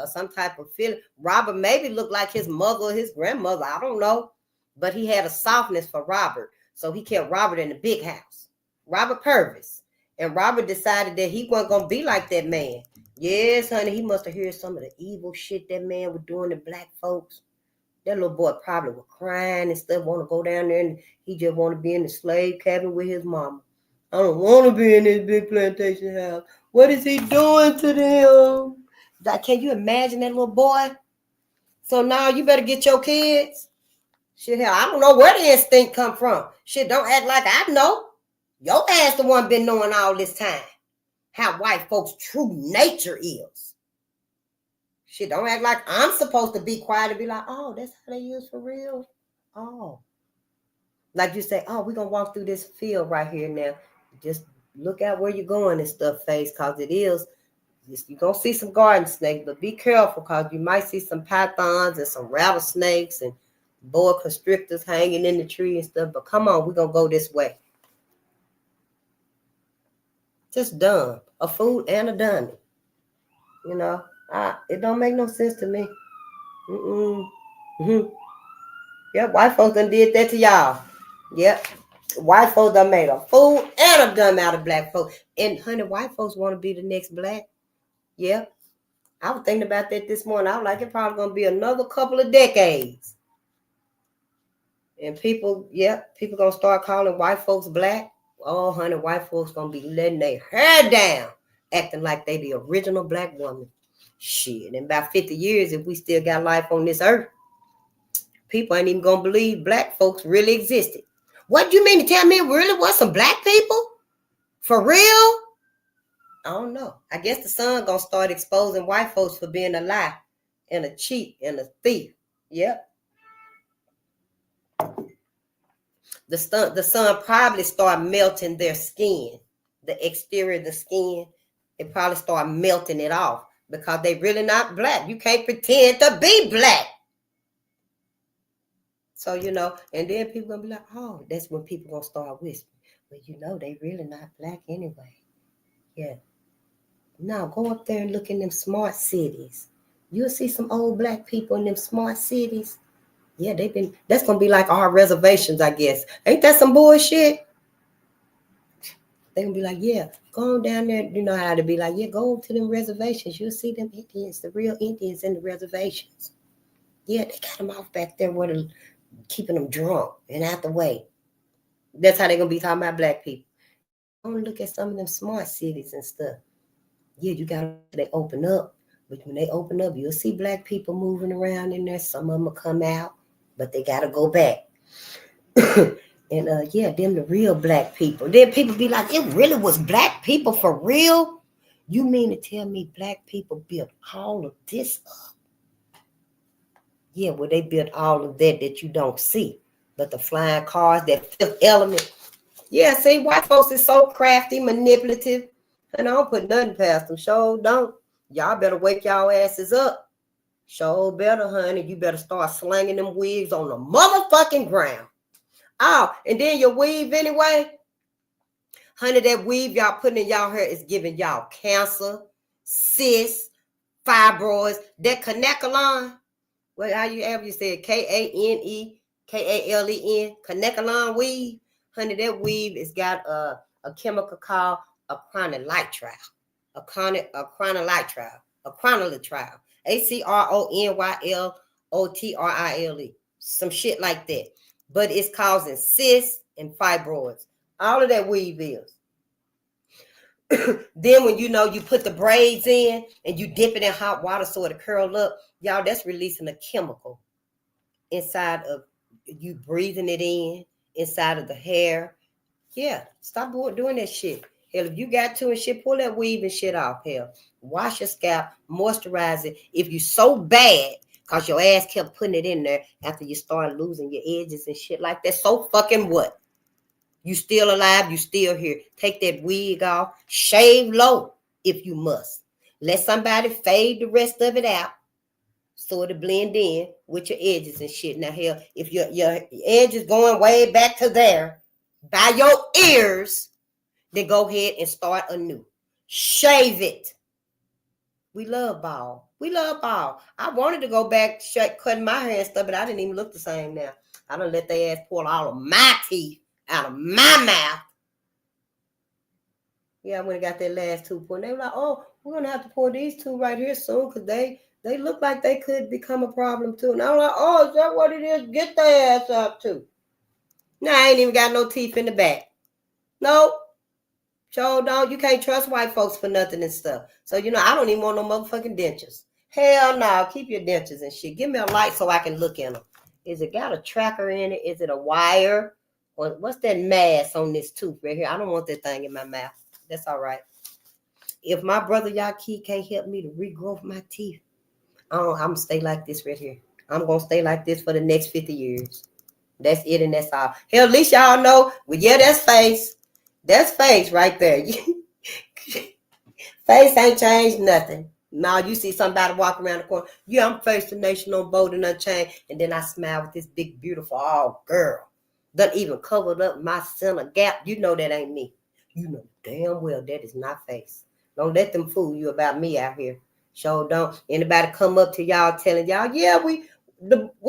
some type of feeling. Robert maybe looked like his mother or his grandmother. I don't know. But he had a softness for Robert. So he kept Robert in the big house. Robert Purvis. And Robert decided that he wasn't going to be like that man. Yes, honey, he must have heard some of the evil shit that man was doing to black folks. That little boy probably was crying and stuff, want to go down there, and he just want to be in the slave cabin with his mama. I don't want to be in this big plantation house. What is he doing to them? Can you imagine that little boy? So now you better get your kids. Shit, hell, I don't know where the instinct come from. Shit, don't act like I know. Your ass the one been knowing all this time how white folks' true nature is. Shit, don't act like I'm supposed to be quiet and be like, oh, that's how they is for real. Oh. Like you say, oh, we're going to walk through this field right here now. Just look out where you're going and stuff, face, because it is. You're going to see some garden snakes, but be careful because you might see some pythons and some rattlesnakes and boa constrictors hanging in the tree and stuff. But come on, we're going to go this way. Just dumb. A fool and a dummy. It don't make no sense to me. Yep, white folks done did that to y'all. Yep. White folks done made a fool and a dumb out of black folks. And honey, white folks want to be the next black. Yep. I was thinking about that this morning. I was like, it's probably going to be another couple of decades. And people going to start calling white folks black. Oh, honey, white folks going to be letting their hair down, acting like they the original black woman. Shit, in about 50 years, if we still got life on this earth, people ain't even going to believe black folks really existed. What do you mean to tell me it really was some black people? For real? I don't know. I guess the sun going to start exposing white folks for being a lie and a cheat and a thief. Yep. The sun probably start melting their skin, the exterior of the skin. It probably start melting it off because they really not black. You can't pretend to be black. So, and then people going to be like, oh, that's when people going to start whispering. But they really not black anyway. Yeah. Now, go up there and look in them smart cities. You'll see some old black people in them smart cities. Yeah, that's going to be like our reservations, I guess. Ain't that some bullshit? They're going to be like, yeah, go on down there. You know how to be like, yeah, go to them reservations. You'll see them Indians, the real Indians in the reservations. Yeah, they got them off back there where they're keeping them drunk and out the way. That's how they're going to be talking about black people. I want to look at some of them smart cities and stuff. Yeah, they open up. But when they open up, you'll see black people moving around in there. Some of them will come out, but they got to go back. And them the real black people. Then people be like, it really was black people for real? You mean to tell me black people built all of this up? Yeah, well, they built all of that you don't see. But the flying cars, that Fifth Element. Yeah, see, white folks is so crafty, manipulative. And I don't put nothing past them. Sure don't. Y'all better wake y'all asses up. Sure better, honey. You better start slanging them wigs on the motherfucking ground. Oh, and then your weave anyway. Honey, that weave y'all putting in y'all hair is giving y'all cancer, cysts, fibroids, that Kanekalon. Well, how you say it? Kanekalen, Kanekalon weave. Honey, that weave has got a chemical called acrylonitrile. a chronolitrile, ACRONYLOTRILE, some shit like that. But it's causing cysts and fibroids. All of that weave is. Then when you put the braids in and you dip it in hot water so it curl up, y'all, that's releasing a chemical inside of you, breathing it in inside of the hair. Yeah, stop doing that shit. Hell, if you got to and shit, pull that weave and shit off. Hell, wash your scalp, moisturize it. If you so bad, cause your ass kept putting it in there after you started losing your edges and shit like that, so fucking what? You still alive, you still here. Take that wig off, shave low if you must. Let somebody fade the rest of it out so it'll blend in with your edges and shit. Now, hell, if your edge is going way back to there, by your ears, then go ahead and start anew. Shave it. We love bald. We love bald. I wanted to go back, cutting my hair and stuff, but I didn't even look the same now. I done let their ass pull all of my teeth out of my mouth. Yeah, I went and got that last tooth pulled. They were like, oh, we're going to have to pull these two right here soon because they look like they could become a problem too. And I'm like, oh, is that what it is? Get their ass up too. Now, I ain't even got no teeth in the back. Nope. Sure don't. You can't trust white folks for nothing and stuff. So, I don't even want no motherfucking dentures. Hell no. Keep your dentures and shit. Give me a light so I can look in them. Is it got a tracker in it? Is it a wire? Or what's that mass on this tooth right here? I don't want that thing in my mouth. That's all right. If my brother Yaki can't help me to regrow my teeth, I'm going to stay like this right here. I'm going to stay like this for the next 50 years. That's it and that's all. Hell, at least y'all know, well, yeah, that's face. That's face right there. Face ain't changed nothing. Now you see somebody walk around the corner. Yeah, I'm Face the Nation on Bolden Unchained. And then I smile with this big, beautiful, girl. Done even covered up my center gap. You know that ain't me. You know damn well that is not Face. Don't let them fool you about me out here. Sure don't. Anybody come up to y'all telling y'all, yeah, we're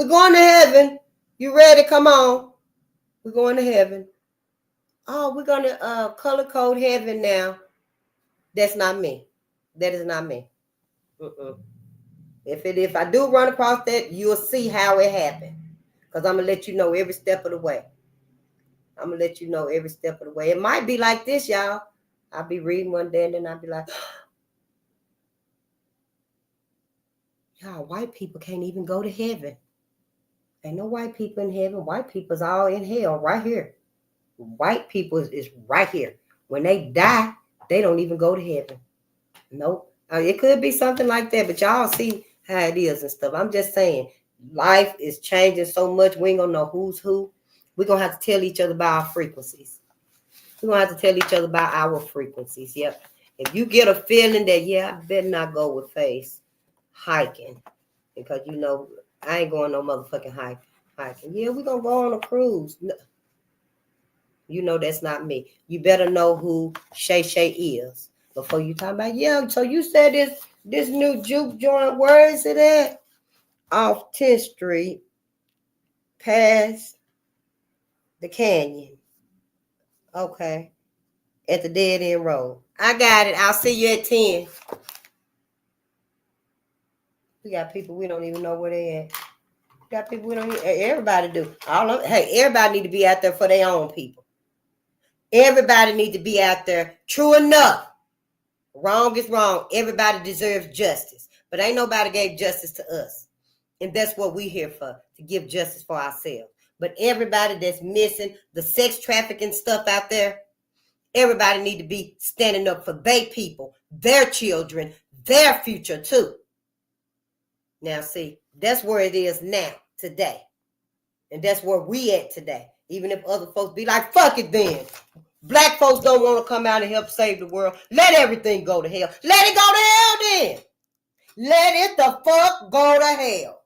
going to heaven. You ready? Come on. We're going to heaven. Oh, we're going to color code heaven now. That's not me. That is not me. If I do run across that, you'll see how it happened. Because I'm going to let you know every step of the way. I'm going to let you know every step of the way. It might be like this, y'all. I'll be reading one day and then I'll be like, y'all, white people can't even go to heaven. Ain't no white people in heaven. White people's all in hell right here. White people is right here. When they die, they don't even go to heaven. Nope. It could be something like that, but y'all see how it is and stuff. I'm just saying, life is changing so much. We ain't gonna know who's who. We're gonna have to tell each other about our frequencies. We're gonna have to tell each other about our frequencies. Yep. If you get a feeling that, yeah, I better not go with Face hiking, because I ain't going no motherfucking hiking. Yeah, we're gonna go on a cruise. No. That's not me. You better know who Shay is before you talk about, yeah, so you said this new juke joint, where is it at? Off 10th Street, past the canyon. Okay. At the dead end road. I got it. I'll see you at 10. We got people we don't even know where they at. We got people we don't even, everybody do. Everybody need to be out there for their own people. Everybody need to be out there. True enough. Wrong is wrong. Everybody deserves justice. But ain't nobody gave justice to us. And that's what we here for, to give justice for ourselves. But everybody that's missing the sex trafficking stuff out there, everybody need to be standing up for their people, their children, their future too. Now see, that's where it is now, today. And that's where we at today. Even if other folks be like, fuck it then. Black folks don't want to come out and help save the world. Let everything go to hell. Let it go to hell then. Let it the fuck go to hell.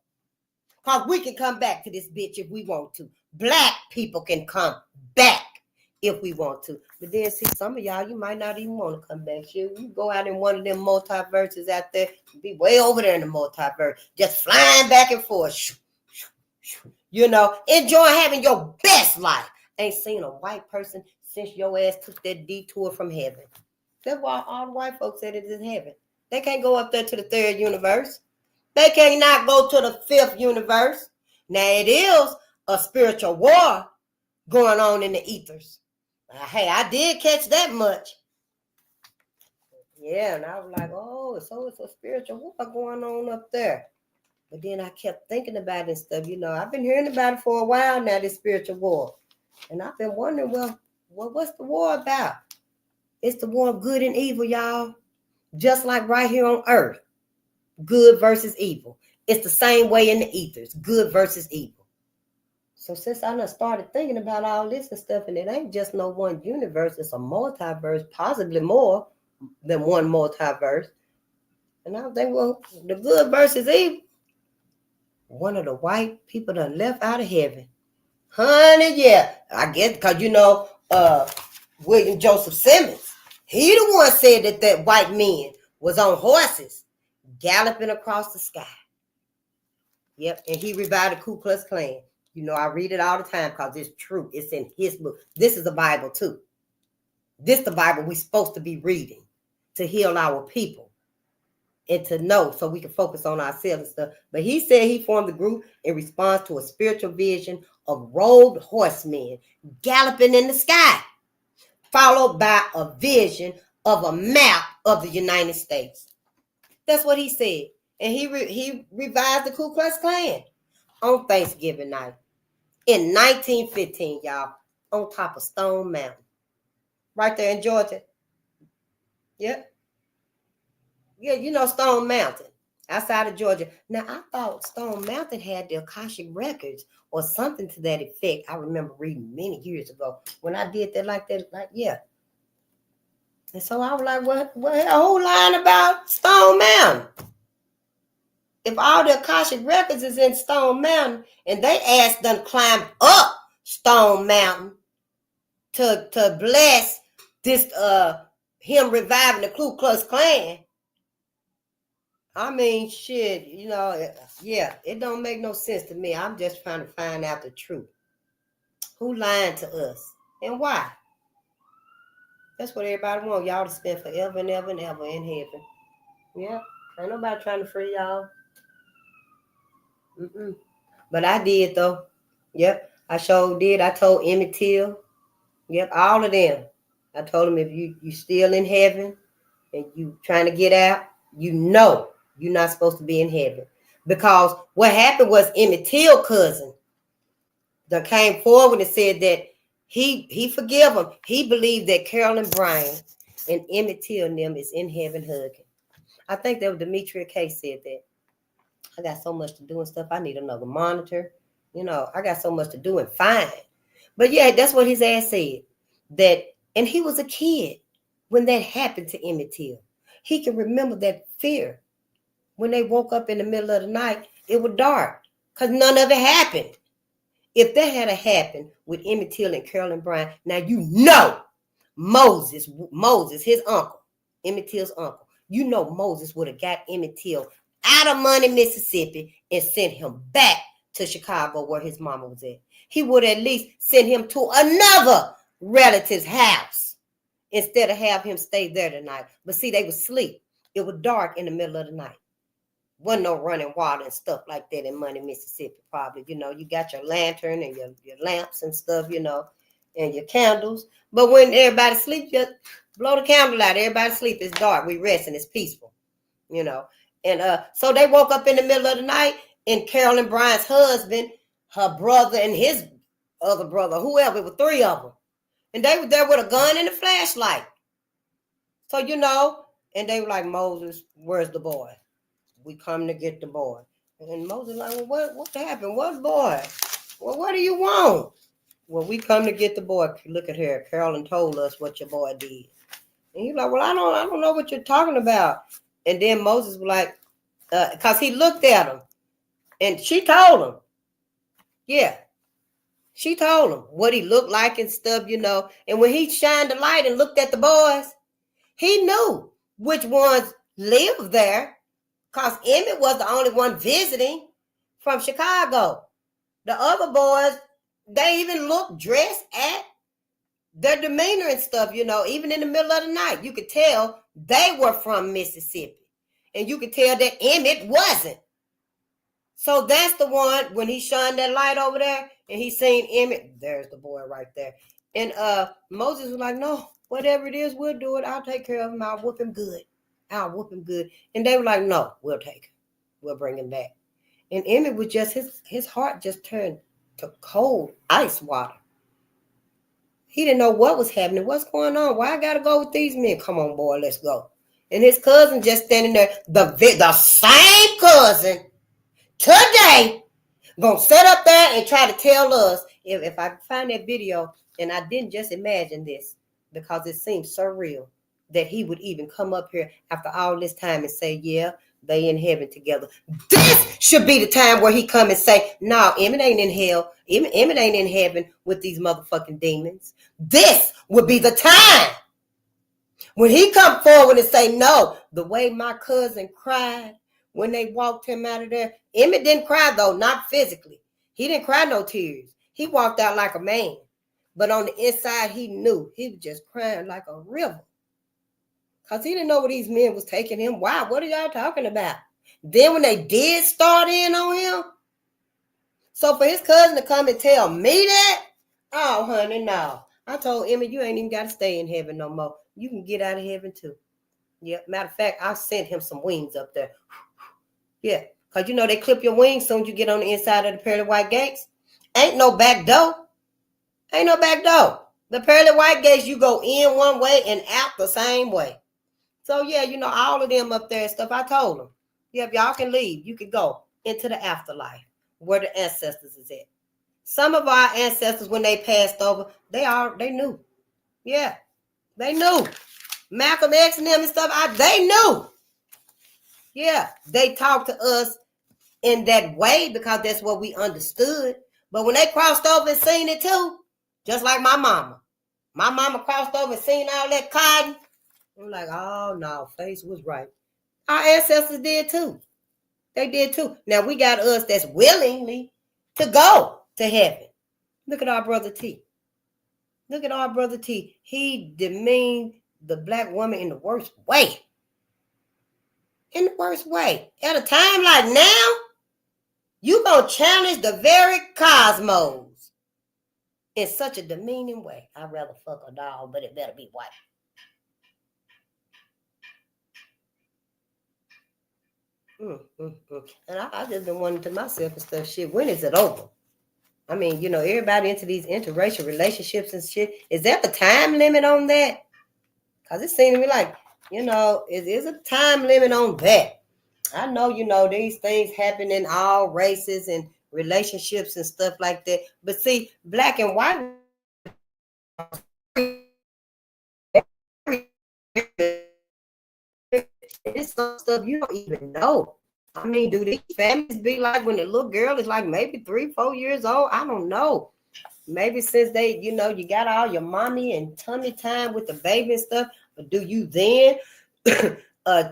Because we can come back to this bitch if we want to. Black people can come back if we want to. But then see, some of y'all, you might not even want to come back. You go out in one of them multiverses out there, be way over there in the multiverse, just flying back and forth. Enjoy having your best life. Ain't seen a white person since your ass took that detour from heaven. That's why all the white folks said it is heaven. They can't go up there to the third universe. They cannot go to the fifth universe. Now it is a spiritual war going on in the ethers. Hey, I did catch that much. Yeah, and I was like, oh, so it's a spiritual war going on up there. But then I kept thinking about it and stuff. I've been hearing about it for a while now, this spiritual war. And I've been wondering, well, what's the war about? It's the war of good and evil, y'all. Just like right here on earth, good versus evil. It's the same way in the ethers, good versus evil. So since I done started thinking about all this and stuff, and it ain't just no one universe, it's a multiverse, possibly more than one multiverse. And I was thinking, well, the good versus evil. One of the white people done left out of heaven. Honey, yeah. I guess because, William Joseph Simmons, he the one said that white men was on horses galloping across the sky. Yep, and he revived the Ku Klux Klan. I read it all the time because it's true. It's in his book. This is the Bible too. This is the Bible we're supposed to be reading to heal our people and to know so we can focus on ourselves and stuff. But he said he formed the group in response to a spiritual vision of robed horsemen galloping in the sky, followed by a vision of a map of the United States. That's what he said. And he revised the Ku Klux Klan on Thanksgiving night in 1915, y'all, on top of Stone Mountain, right there in Georgia. Yep. Yeah, Stone Mountain, outside of Georgia. Now, I thought Stone Mountain had the Akashic Records or something to that effect. I remember reading many years ago when I did that like that, yeah. And so I was like, what a whole line about Stone Mountain. If all the Akashic Records is in Stone Mountain and they asked them to climb up Stone Mountain to bless this him reviving the Ku Klux Klan, I mean, shit, yeah, it don't make no sense to me. I'm just trying to find out the truth. Who lying to us and why? That's what everybody wants, y'all to spend forever and ever and ever in heaven. Yeah, ain't nobody trying to free y'all. But I did, though. Yep, I sure did. I told Emmett Till. Yep, all of them. I told them if you still in heaven and you trying to get out, you're not supposed to be in heaven. Because what happened was Emmett Till's cousin that came forward and said that he forgive him. He believed that Carolyn Bryant and Emmett Till and them is in heaven hugging. I think that was Demetria K said that. I got so much to do and stuff. I need another monitor. I got so much to do and find. But yeah, that's what his ass said. And he was a kid when that happened to Emmett Till. He can remember that fear. When they woke up in the middle of the night, it was dark because none of it happened. If that had happened with Emmett Till and Carolyn Bryant, now Moses, his uncle, Emmett Till's uncle, Moses would have got Emmett Till out of Money, Mississippi and sent him back to Chicago where his mama was at. He would at least send him to another relative's house instead of have him stay there tonight. But see, they would sleep. It was dark in the middle of the night. Wasn't no running water and stuff like that in Money, Mississippi, probably. You got your lantern and your lamps and stuff, and your candles. But when everybody sleeps, just blow the candle out. Everybody sleep. It's dark. We resting. It's peaceful, And so they woke up in the middle of the night, and Carolyn Bryant's husband, her brother, and his other brother, whoever, it was three of them. And they were there with a gun and a flashlight. So, and they were like, Moses, where's the boy? We come to get the boy. And Moses like, well, what happened? What boy? Well, what do you want? Well, we come to get the boy. Look at her. Carolyn told us what your boy did. And he's like, well, I don't know what you're talking about. And then Moses was like, because he looked at him. And she told him. Yeah. She told him what he looked like and stuff, And when he shined the light and looked at the boys, he knew which ones lived there. Because Emmett was the only one visiting from Chicago. The other boys, they even looked, dressed, Their demeanor and stuff, even in the middle of the night, you could tell they were from Mississippi. And you could tell that Emmett wasn't. So that's the one, when he shined that light over there and he seen Emmett, there's the boy right there. And Moses was like, no, whatever it is, we'll do it. I'll take care of him. I'll whoop him good. And they were like, no, we'll take him. We'll bring him back. And Emmett was just, his heart just turned to cold ice water. He didn't know what was happening. What's going on? Why I got to go with these men? Come on, boy, let's go. And his cousin just standing there, the same cousin today, gonna sit up there and try to tell us, if I find that video, and I didn't just imagine this because it seems so real, that he would even come up here after all this time and say, yeah, they in heaven together. This should be the time where he come and say, no, Emmett ain't in hell. Emmett ain't in heaven with these motherfucking demons. This would be the time when he come forward and say, no, the way my cousin cried when they walked him out of there. Emmett didn't cry, though, not physically. He didn't cry no tears. He walked out like a man. But on the inside, he knew. He was just crying like a river. Because he didn't know where these men was taking him. Why? What are y'all talking about? Then when they did start in on him, so for his cousin to come and tell me that, oh, honey, no. I told Emmett, you ain't even got to stay in heaven no more. You can get out of heaven too. Yeah, matter of fact, I sent him some wings up there. Yeah, because they clip your wings soon as you get on the inside of the pearly white gates. Ain't no back door. Ain't no back door. The pearly white gates, you go in one way and out the same way. So, yeah, all of them up there and stuff, I told them, yeah, if y'all can leave, you can go into the afterlife where the ancestors is at. Some of our ancestors, when they passed over, they knew. Yeah, they knew. Malcolm X and them and stuff, they knew. Yeah, they talked to us in that way because that's what we understood. But when they crossed over and seen it too, just like my mama crossed over and seen all that cotton, I'm like, oh no, Face was right. Our ancestors did too. They did too. Now we got us that's willingly to go to heaven. Look at our brother T. Look at our brother T. He demeaned the black woman in the worst way. In the worst way. At a time like now, you gonna challenge the very cosmos in such a demeaning way. I'd rather fuck a dog, but it better be white. And I just been wondering to myself and stuff, shit, when is it over? I mean, everybody into these interracial relationships and shit. Is there a time limit on that? Because it seems to me like, it is a time limit on that. I know, these things happen in all races and relationships and stuff like that. But see, black and white, it's some stuff you don't even know. I mean, do these families be like when the little girl is like maybe 3-4 years old? I don't know. Maybe since they, you got all your mommy and tummy time with the baby and stuff, but do you then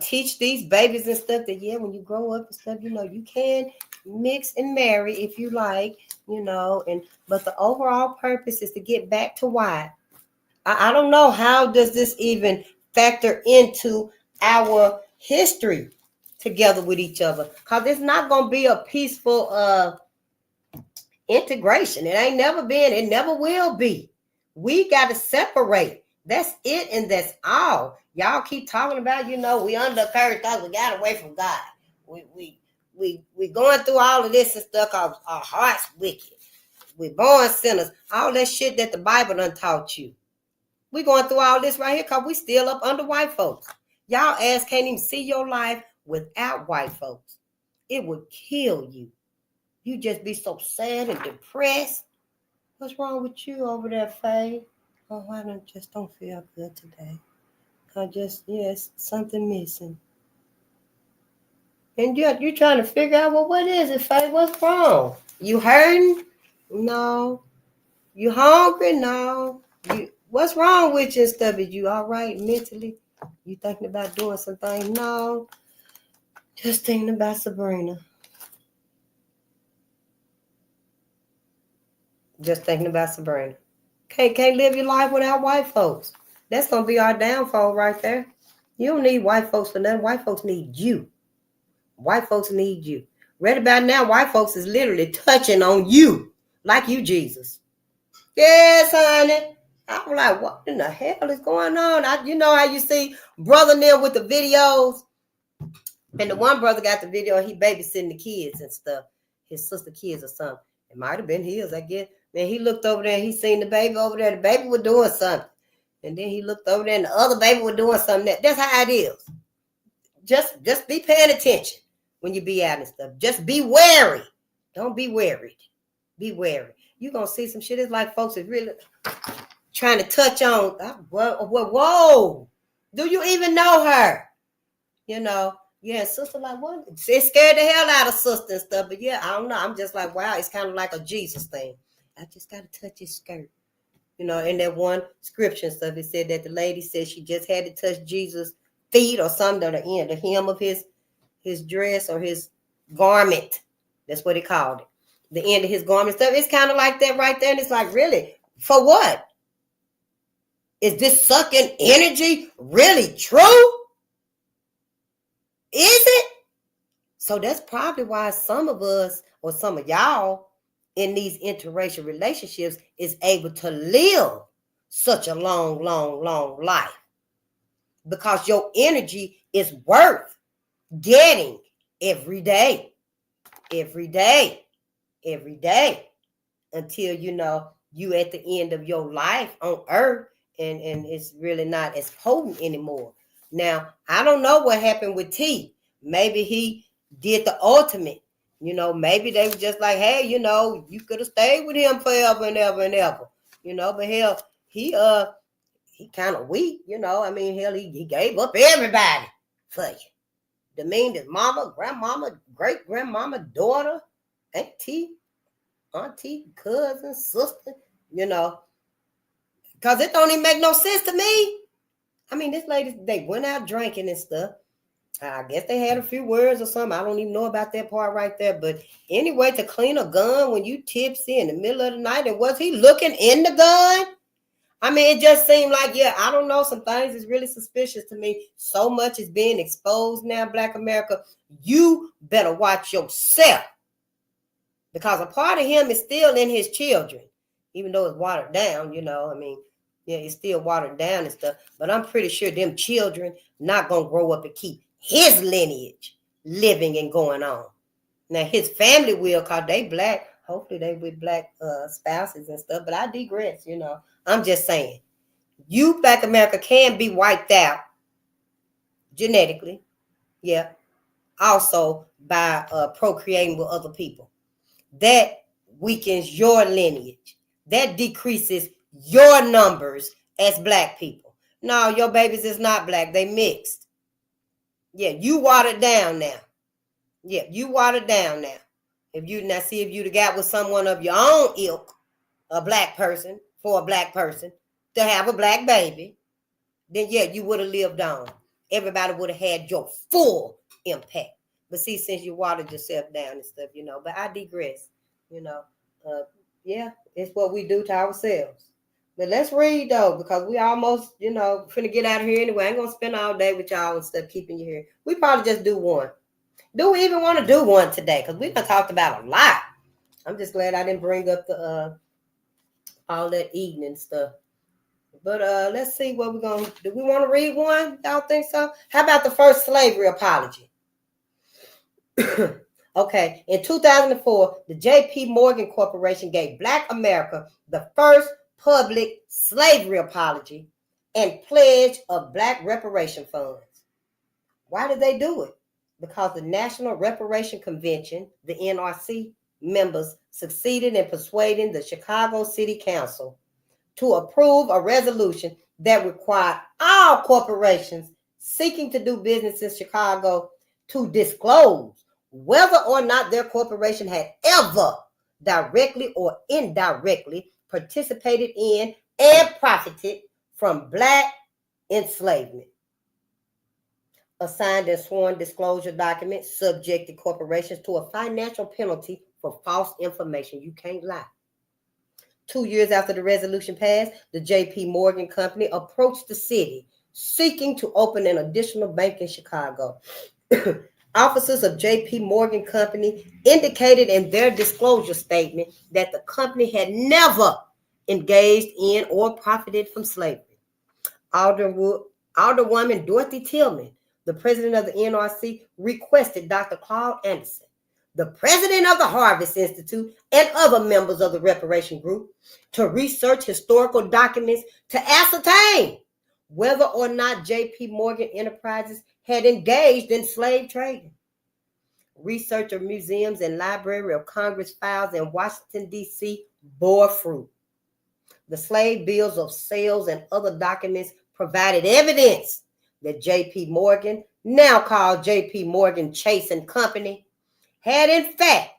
teach these babies and stuff that, yeah, when you grow up and stuff, you can mix and marry if you like, but the overall purpose is to get back to white. I don't know, how does this even factor into our history together with each other? Because it's not going to be a peaceful integration. It ain't never been. It never will be. We got to separate. That's it, and that's all. Y'all keep talking about, we under the curse, we got away from God. We going through all of this and stuff because our heart's wicked. We born sinners. All that shit that the Bible done taught you. We going through all this right here because we still up under white folks. Y'all ass can't even see your life without white folks. It would kill you. You just be so sad and depressed. What's wrong with you over there, Faye? Oh, I don't feel good today. Yes, something missing. And you're trying to figure out, well, what is it, Faye? What's wrong? You hurting? No. You hungry? No. What's wrong with you and stuff? Is you all right mentally? You thinking about doing something? No. Just thinking about Sabrina. Just thinking about Sabrina. Can't live your life without white folks. That's gonna be our downfall right there. You don't need white folks for nothing. White folks need you. White folks need you. Right about now, white folks is literally touching on you like you Jesus. Yes, honey. I'm like, what in the hell is going on? You know how you see brother there with the videos? And the one brother got the video, he babysitting the kids and stuff. His sister kids or something. It might have been his, I guess. Man, he looked over there and he seen the baby over there. The baby was doing something. And then he looked over there and the other baby was doing something. That's how it is. Just be paying attention when you be out and stuff. Just be wary. Don't be worried. Be wary. You're going to see some shit. It's like folks is really trying to touch on. Whoa. Do you even know her? You know. Yeah, sister like what? It scared the hell out of sister and stuff. But yeah, I don't know. I'm just like, wow, it's kind of like a Jesus thing. I just got to touch his skirt. You know, in that one scripture and stuff, it said that the lady said she just had to touch Jesus' feet or something, or the hem of his dress or his garment. That's what he called it. The end of his garment stuff. It's kind of like that right there. And it's like, really? For what? Is this sucking energy really true? Is it? So that's probably why some of us or some of y'all in these interracial relationships is able to live such a long life. Because your energy is worth getting every day. Until, you know, you at the end of your life on earth and it's really not as potent anymore. Now, I don't know what happened with T. Maybe he did the ultimate. You know, maybe they were just like, hey, you know, you could have stayed with him forever and ever and ever. You know, but hell, he kind of weak, you know. I mean, hell, he gave up everybody for you. The mean his mama, grandmama, great grandmama, daughter, auntie, cousin, sister, you know. Because it don't even make no sense to me. I mean, this lady, they went out drinking and stuff. I guess they had a few words or something. I don't even know about that part right there. But anyway, to clean a gun when you tipsy in the middle of the night, and was he looking in the gun? I mean, it just seemed like, yeah, I don't know. Some things is really suspicious to me. So much is being exposed now, Black America. You better watch yourself. Because a part of him is still in his children. Even though it's watered down, you know, I mean, yeah, it's still watered down and stuff. But I'm pretty sure them children not going to grow up and keep his lineage living and going on. Now, his family will, because they Black. Hopefully they with Black spouses and stuff. But I digress, you know. I'm just saying. You, Black America, can be wiped out genetically. Yeah. Also by procreating with other people. That weakens your lineage. That decreases your numbers as Black people. No, your babies is not Black. They mixed. Yeah, you watered down now. Yeah, you watered down now. If you'd got with someone of your own ilk, a Black person, for a Black person, to have a Black baby, then yeah, you would have lived on. Everybody would have had your full impact. But see, since you watered yourself down and stuff, you know, but I digress, you know. Yeah, it's what we do to ourselves. But let's read, though, because we almost, you know, finna get out of here anyway. I ain't going to spend all day with y'all and stuff keeping you here. We probably just do one. Do we even want to do one today? Because we done talked about a lot. I'm just glad I didn't bring up the all that evening stuff. But let's see what we're going to do. We want to read one? Y'all think so? How about the first slavery apology? Okay, in 2004, the J.P. Morgan Corporation gave Black America the first public slavery apology and pledge of Black reparation funds. Why did they do it? Because the National Reparation Convention, the NRC members, succeeded in persuading the Chicago City Council to approve a resolution that required all corporations seeking to do business in Chicago to disclose whether or not their corporation had ever directly or indirectly participated in and profited from Black enslavement. A signed and sworn disclosure document subjected corporations to a financial penalty for false information. You can't lie. 2 years after the resolution passed, the J.P. Morgan Company approached the city seeking to open an additional bank in Chicago. Officers of J.P. Morgan Company indicated in their disclosure statement that the company had never engaged in or profited from slavery. Alderwoman Dorothy Tillman, the president of the NRC, requested Dr. Claude Anderson, the president of the Harvest Institute, and other members of the reparation group to research historical documents to ascertain whether or not J.P. Morgan Enterprises had engaged in slave trading. Research of museums and Library of Congress files in Washington, D.C. bore fruit. The slave bills of sales and other documents provided evidence that J.P. Morgan, now called J.P. Morgan Chase and Company, had in fact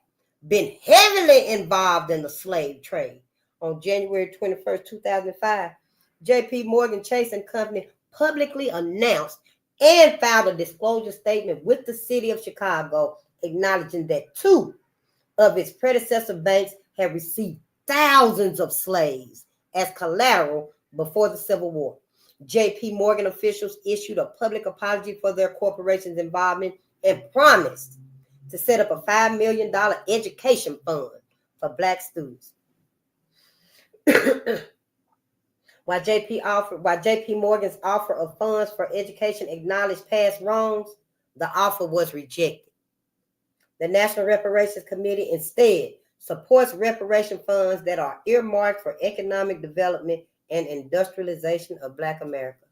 been heavily involved in the slave trade. On January 21st, 2005, J.P. Morgan Chase and Company publicly announced and filed a disclosure statement with the city of Chicago acknowledging that 2 of its predecessor banks had received thousands of slaves as collateral before the Civil War. J.P. Morgan officials issued a public apology for their corporation's involvement and promised to set up a $5 million education fund for Black students. While J.P. Morgan's offer of funds for education acknowledged past wrongs, the offer was rejected. The National Reparations Committee instead supports reparation funds that are earmarked for economic development and industrialization of Black America.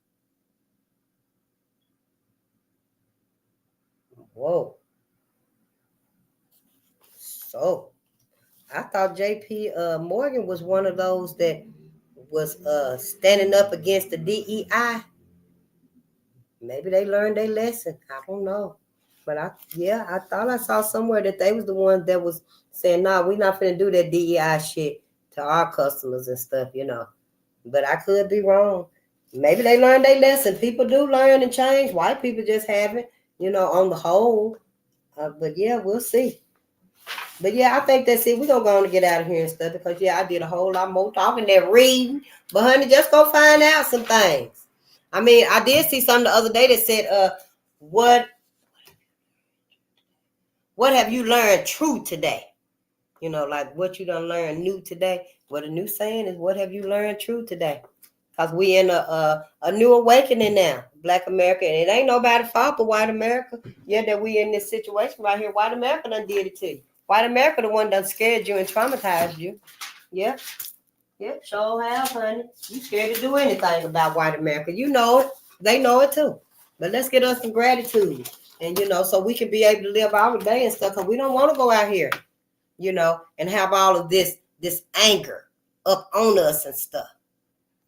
Whoa. So, I thought J.P. Morgan was one of those that was standing up against the DEI. Maybe they learned their lesson. I don't know. But I thought I saw somewhere that they was the ones that was saying, nah, we're not finna do that DEI shit to our customers and stuff, But I could be wrong. Maybe they learned their lesson. People do learn and change. White people just haven't, on the whole. But yeah, we'll see. But yeah, I think that's it. We're going to go on and get out of here and stuff because, I did a whole lot more talking than reading. But, honey, just go find out some things. I mean, I did see something the other day that said, what have you learned true today? Like what you done learned new today. Well, the new saying is, what have you learned true today? Because we in a new awakening now, Black America. And it ain't nobody's fault but white America. Yeah, that we in this situation right here. White America done did it to you. White America the one done scared you and traumatized you. Yeah. Yep, sure have, honey. You scared to do anything about white America. You know it. They know it too. But let's get us some gratitude. And, so we can be able to live our day and stuff. Because we don't want to go out here, and have all of this anger up on us and stuff.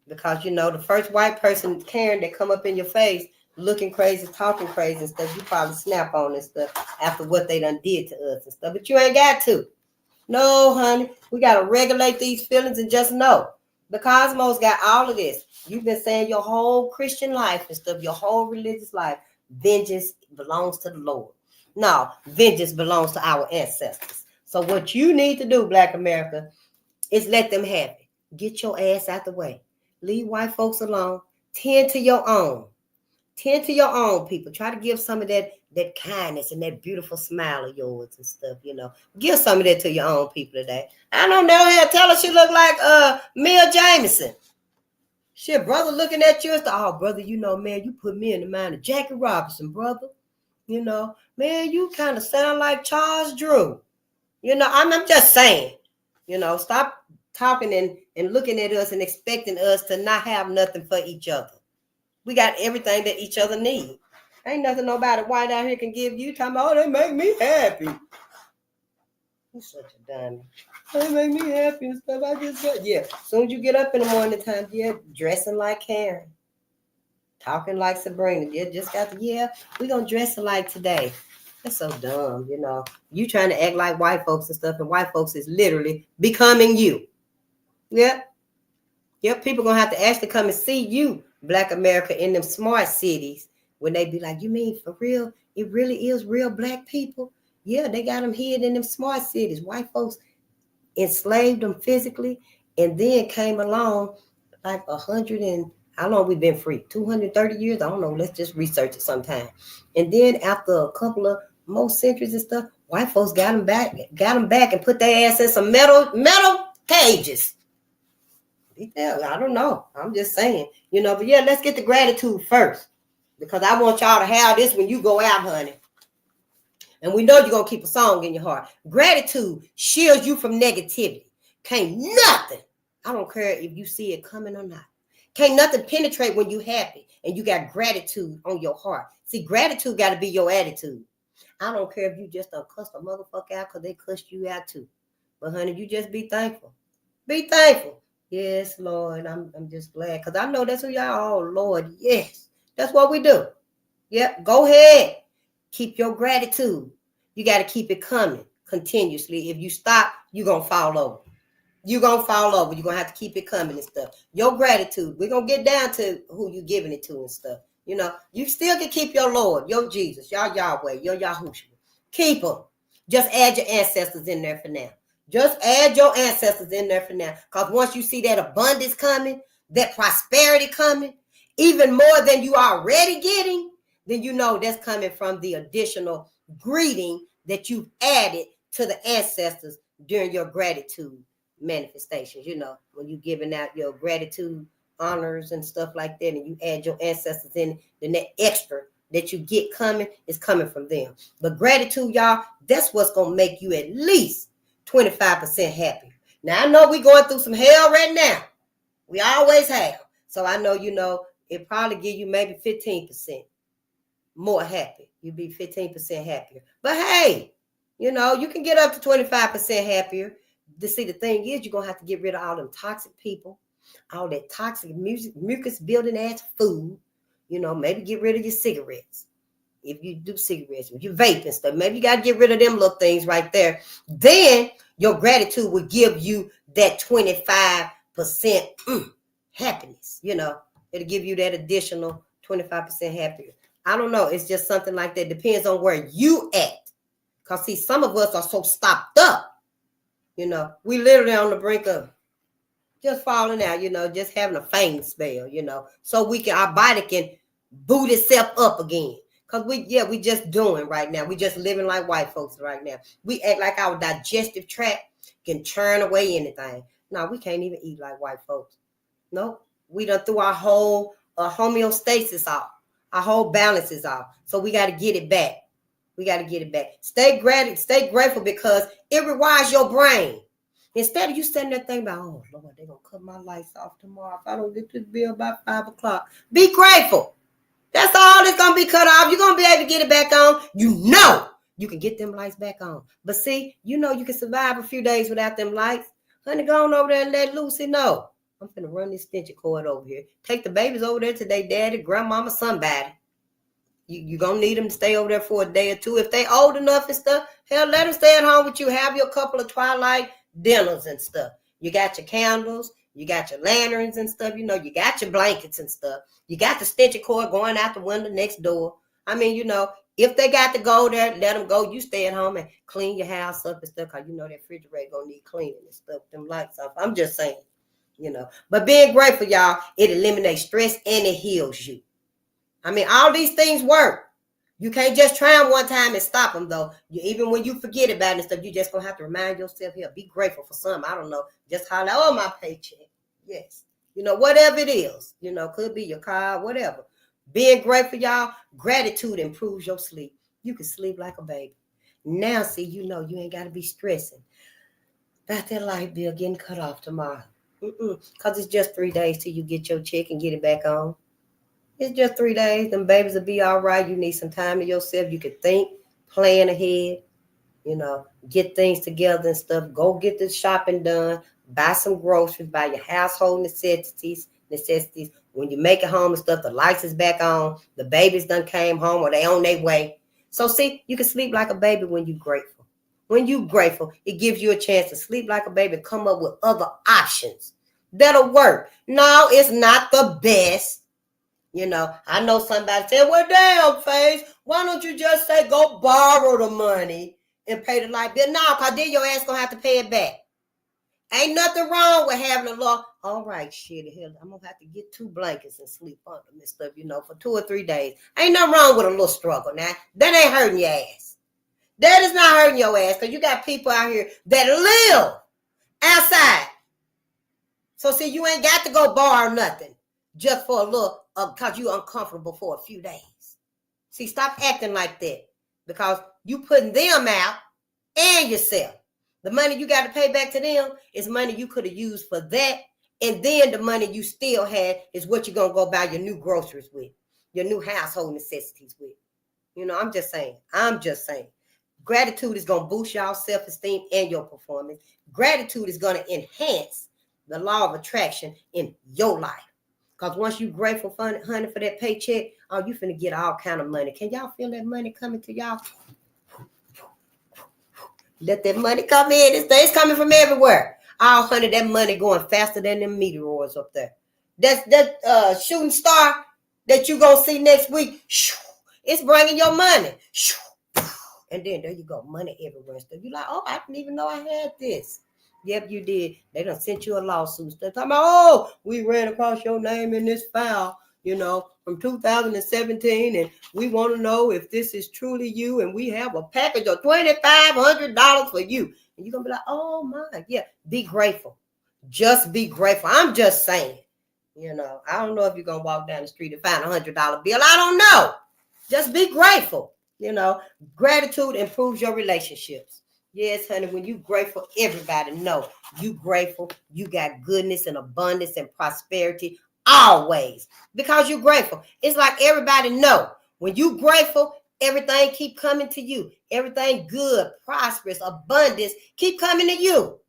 Because, the first white person, Karen, that come up in your face looking crazy, talking crazy and stuff, you probably snap on and stuff after what they done did to us and stuff. But you ain't got to. No, honey, we got to regulate these feelings and just know the cosmos got all of this. You've been saying your whole Christian life and stuff, your whole religious life, vengeance belongs to the Lord. No, vengeance belongs to our ancestors. So what you need to do, Black America, is let them have it. Get your ass out the way. Leave white folks alone. Tend to your own. Tend to your own people. Try to give some of that kindness and that beautiful smile of yours and stuff, Give some of that to your own people today. I don't know how to tell her she look like Mia Jameson. Shit, brother looking at you. Oh, brother, man, you put me in the mind of Jackie Robinson, brother. Man, you kind of sound like Charles Drew. I'm just saying, stop talking and looking at us and expecting us to not have nothing for each other. We got everything that each other need. Ain't nothing nobody white out here can give you. Talking about, they make me happy. You such a dummy. They make me happy and stuff. I just said, yeah. As soon as you get up in the morning time, dressing like Karen. Talking like Sabrina. Just got to, we're going to dress alike today. That's so dumb, You trying to act like white folks and stuff, and white folks is literally becoming you. Yep, people going to have to actually come and see you, Black America, in them smart cities. When they be like, you mean for real? It really is real Black people? Yeah, they got them hid in them smart cities. White folks enslaved them physically and then came along like 100 and how long we been free? 230 years? I don't know. Let's just research it sometime. And then after a couple of more centuries and stuff, white folks got them back and put their ass in some metal cages. I don't know. I'm just saying, but yeah, let's get the gratitude first. Because I want y'all to have this when you go out, honey. And we know you're going to keep a song in your heart. Gratitude shields you from negativity. Can't nothing. I don't care if you see it coming or not. Can't nothing penetrate when you're happy and you got gratitude on your heart. See, gratitude got to be your attitude. I don't care if you just done cuss a motherfucker out because they cussed you out too. But honey, you just be thankful. Be thankful. Yes, Lord. I'm just glad because I know that's who y'all are. Oh, Lord, yes. That's what we do. Yep. Go ahead. Keep your gratitude. You got to keep it coming continuously. If you stop, you're going to fall over. You're going to fall over. You're going to have to keep it coming and stuff. Your gratitude. We're going to get down to who you're giving it to and stuff. You still can keep your Lord, your Jesus, your Yahweh, your Yahushua. Keep them. Just add your ancestors in there for now. Just add your ancestors in there for now. Because once you see that abundance coming, that prosperity coming, even more than you are already getting, then you know that's coming from the additional greeting that you've added to the ancestors during your gratitude manifestations. When you're giving out your gratitude honors and stuff like that, and you add your ancestors in, then that extra that you get coming is coming from them. But gratitude, y'all, that's what's going to make you at least 25% happy. Now, I know we're going through some hell right now. We always have. So I know, it probably give you maybe 15% more happy. You'd be 15% happier. But hey, you can get up to 25% happier. See, the thing is, you're going to have to get rid of all them toxic people, all that toxic mucus building ass food. Maybe get rid of your cigarettes. If you do cigarettes, if you vape and stuff, maybe you got to get rid of them little things right there. Then your gratitude will give you that 25% happiness. It'll give you that additional 25% happier. I don't know. It's just something like that. Depends on where you at. Because, see, some of us are so stopped up. We literally on the brink of just falling out, just having a faint spell, so our body can boot itself up again. Because we just doing right now. We just living like white folks right now. We act like our digestive tract can churn away anything. No, we can't even eat like white folks. No, we done threw our whole homeostasis off. Our whole balance is off. So we got to get it back. We got to get it back. Stay grateful because it rewires your brain. Instead of you sitting there thinking about, oh, Lord, they're going to cut my lights off tomorrow if I don't get this bill by 5 o'clock. Be grateful. That's all that's going to be cut off. You're going to be able to get it back on. You can get them lights back on. But see, you can survive a few days without them lights. Honey, go on over there and let Lucy know. I'm finna run this extension cord over here. Take the babies over there to their daddy, grandmama, somebody. You're going to need them to stay over there for a day or two. If they old enough and stuff, hell, let them stay at home with you. Have your couple of twilight dinners and stuff. You got your candles. You got your lanterns and stuff. You got your blankets and stuff. You got the extension cord going out the window next door. I mean, if they got to go there, let them go. You stay at home and clean your house up and stuff because that refrigerator going to need cleaning and stuff. Them lights off. I'm just saying, But being grateful, y'all, it eliminates stress and it heals you. I mean, all these things work. You can't just try them one time and stop them, though. Even when you forget about it and stuff, you just going to have to remind yourself, here, be grateful for something. I don't know. Just holler, oh, my paycheck. Yes. Whatever it is. Could be your car, whatever. Being grateful, y'all, gratitude improves your sleep. You can sleep like a baby. Now, see, you ain't got to be stressing about that light bill getting cut off tomorrow. Because it's just 3 days till you get your check and get it back on. It's just 3 days. Them babies will be all right. You need some time to yourself. You can think, plan ahead, get things together and stuff. Go get the shopping done. Buy some groceries. Buy your household necessities. When you make it home and stuff, the lights is back on. The babies done came home or they on their way. So see, you can sleep like a baby when you're grateful. When you're grateful, it gives you a chance to sleep like a baby and come up with other options that'll work. No, it's not the best. I know somebody said, well, damn, Face, why don't you just say go borrow the money and pay the light bill? No, because then your ass going to have to pay it back. Ain't nothing wrong with having a law. All right, shit, hell, I'm gonna have to get 2 blankets and sleep under them and stuff, for 2 or 3 days. Ain't nothing wrong with a little struggle now. That ain't hurting your ass. That is not hurting your ass, because you got people out here that live outside. So see, you ain't got to go borrow nothing just for a little, because you uncomfortable for a few days. See, stop acting like that, because you putting them out and yourself. The money you got to pay back to them is money you could have used for that. And then the money you still had is what you're going to go buy your new groceries with, your new household necessities with. I'm just saying. Gratitude is going to boost y'all self-esteem and your performance. Gratitude is going to enhance the law of attraction in your life. Because once you're grateful, honey, for that paycheck, you finna get all kind of money. Can y'all feel that money coming to y'all? Let that money come in. It's coming from everywhere. All honey, that money going faster than them meteors up there. That shooting star that you gonna see next week. It's bringing your money. And then there you go, money everywhere. So you like, oh, I didn't even know I had this. Yep, you did. They done sent you a lawsuit. They're talking about, oh, we ran across your name in this file, from 2017, and we want to know if this is truly you, and we have a package of $2,500 for you. And you're going to be like, oh, my. Yeah, be grateful. Just be grateful. I'm just saying, I don't know if you're going to walk down the street and find $100 bill. I don't know. Just be grateful. Gratitude improves your relationships. Yes, honey, when you grateful, everybody know you grateful. You got goodness and abundance and prosperity always because you're grateful. It's like everybody know when you grateful, everything keep coming to you. Everything good, prosperous, abundance keep coming to you.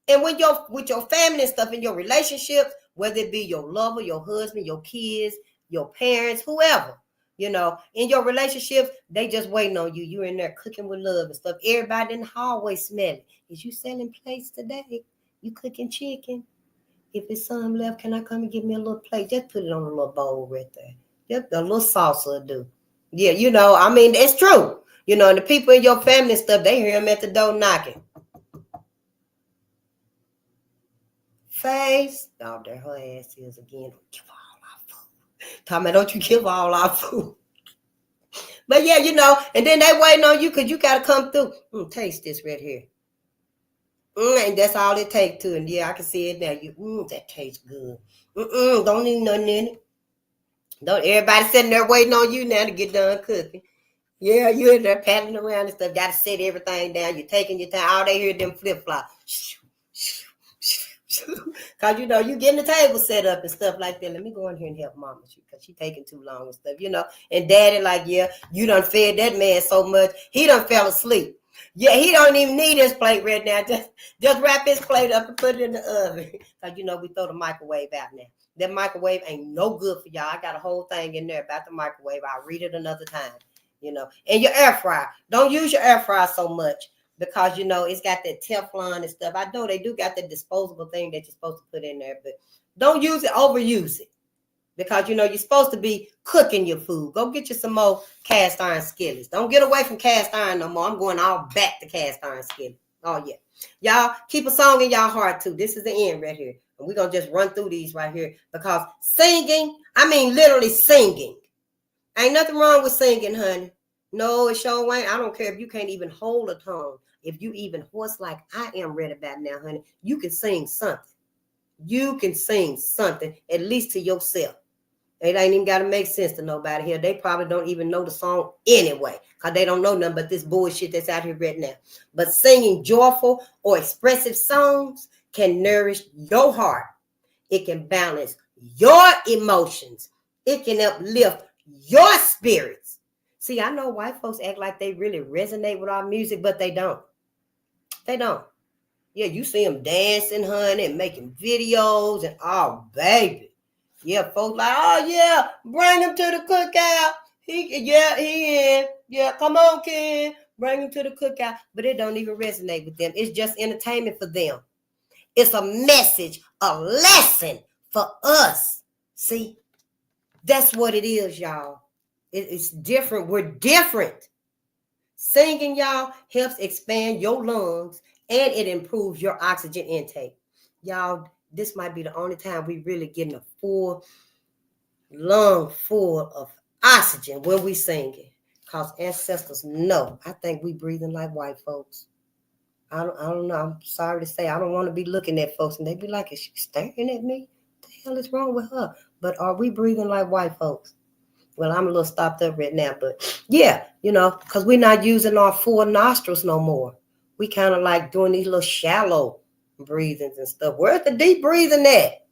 And when with your family and stuff in your relationships, whether it be your lover, your husband, your kids, your parents, whoever, in your relationships, they just waiting on you. You're in there cooking with love and stuff. Everybody in the hallway smelling. Is you selling plates today? You cooking chicken? If it's some left, can I come and give me a little plate? Just put it on a little bowl right there. Just a little salsa will do. Yeah, it's true. And the people in your family and stuff, they hear them at the door knocking. Face. Oh, there her ass is again. Give all our food. Tommy, don't you give all our food. But yeah, and then they waiting on you because you got to come through. Taste this right here. And that's all it takes to. And yeah, I can see it now. That tastes good. Don't need nothing in it. Don't everybody sitting there waiting on you now to get done cooking. Yeah, you in there patting around and stuff. Got to set everything down. You're taking your time. All they hear them flip-flops. Because, you getting the table set up and stuff like that. Let me go in here and help mama because she taking too long and stuff, And daddy like, yeah, you done fed that man so much. He done fell asleep. Yeah, he don't even need his plate right now. Just wrap his plate up and put it in the oven. Because, we throw the microwave out now. That microwave ain't no good for y'all. I got a whole thing in there about the microwave. I'll read it another time, And your air fryer. Don't use your air fryer so much. Because, it's got that Teflon and stuff. I know they do got that disposable thing that you're supposed to put in there. But don't use it, overuse it. Because, you're supposed to be cooking your food. Go get you some more cast iron skillets. Don't get away from cast iron no more. I'm going all back to cast iron skillets. Oh, yeah. Y'all, keep a song in y'all heart, too. This is the end right here. And we're going to just run through these right here. Because singing, literally singing. Ain't nothing wrong with singing, honey. No, it sure ain't. I don't care if you can't even hold a tone. If you even hoarse like I am right about now, honey, you can sing something. You can sing something, at least to yourself. It ain't even got to make sense to nobody here. They probably don't even know the song anyway, because they don't know nothing but this bullshit that's out here right now. But singing joyful or expressive songs can nourish your heart. It can balance your emotions. It can uplift your spirits. See, I know white folks act like they really resonate with our music, but they don't. They don't. Yeah, you see them dancing, honey, and making videos and oh, baby. Yeah, folks like, oh, yeah, bring him to the cookout. He in. Yeah, come on, kid. Bring him to the cookout. But it don't even resonate with them. It's just entertainment for them. It's a message, a lesson for us. See, that's what it is, y'all. It's different. We're different. Singing, y'all, helps expand your lungs and it improves your oxygen intake. Y'all, this might be the only time we really getting a full lung full of oxygen when we singing. Cause ancestors know. I think we breathing like white folks. I don't know. I'm sorry to say, I don't want to be looking at folks and they be like, is she staring at me? What the hell is wrong with her? But are we breathing like white folks? Well, I'm a little stopped up right now, but yeah, because we're not using our full nostrils no more. We kind of like doing these little shallow breathings and stuff. Where's the deep breathing at?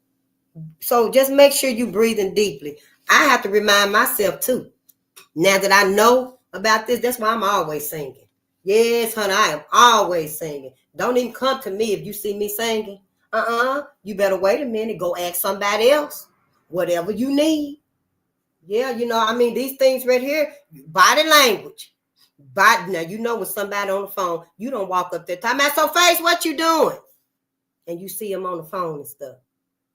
So just make sure you breathing deeply. I have to remind myself too. Now that I know about this, that's why I'm always singing. Yes, honey, I am always singing. Don't even come to me if you see me singing. You better wait a minute. Go ask somebody else. Whatever you need. Yeah, these things right here, body language. Now, when somebody on the phone, you don't walk up there, time out, so face, what you doing? And you see them on the phone and stuff.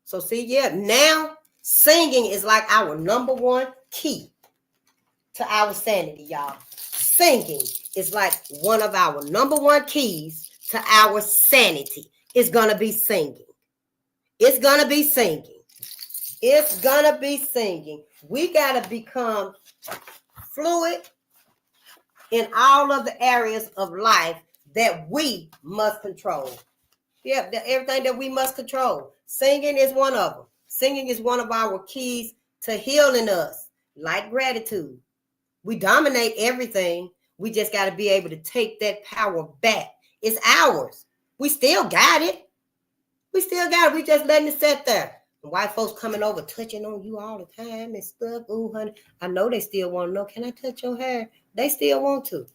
So see, now singing is like our number one key to our sanity, y'all. Singing is like one of our number one keys to our sanity. It's gonna be singing. It's gonna be singing. It's gonna be singing. We gotta become fluid in all of the areas of life that we must control. Yeah, everything that we must control. Singing is one of them. Singing is one of our keys to healing us, like gratitude. We dominate everything. We just got to be able to take that power back. It's ours. We still got it. We still got it. We just letting it sit there. White folks coming over, touching on you all the time and stuff. Ooh, honey, I know they still want to know, can I touch your hair? They still want to.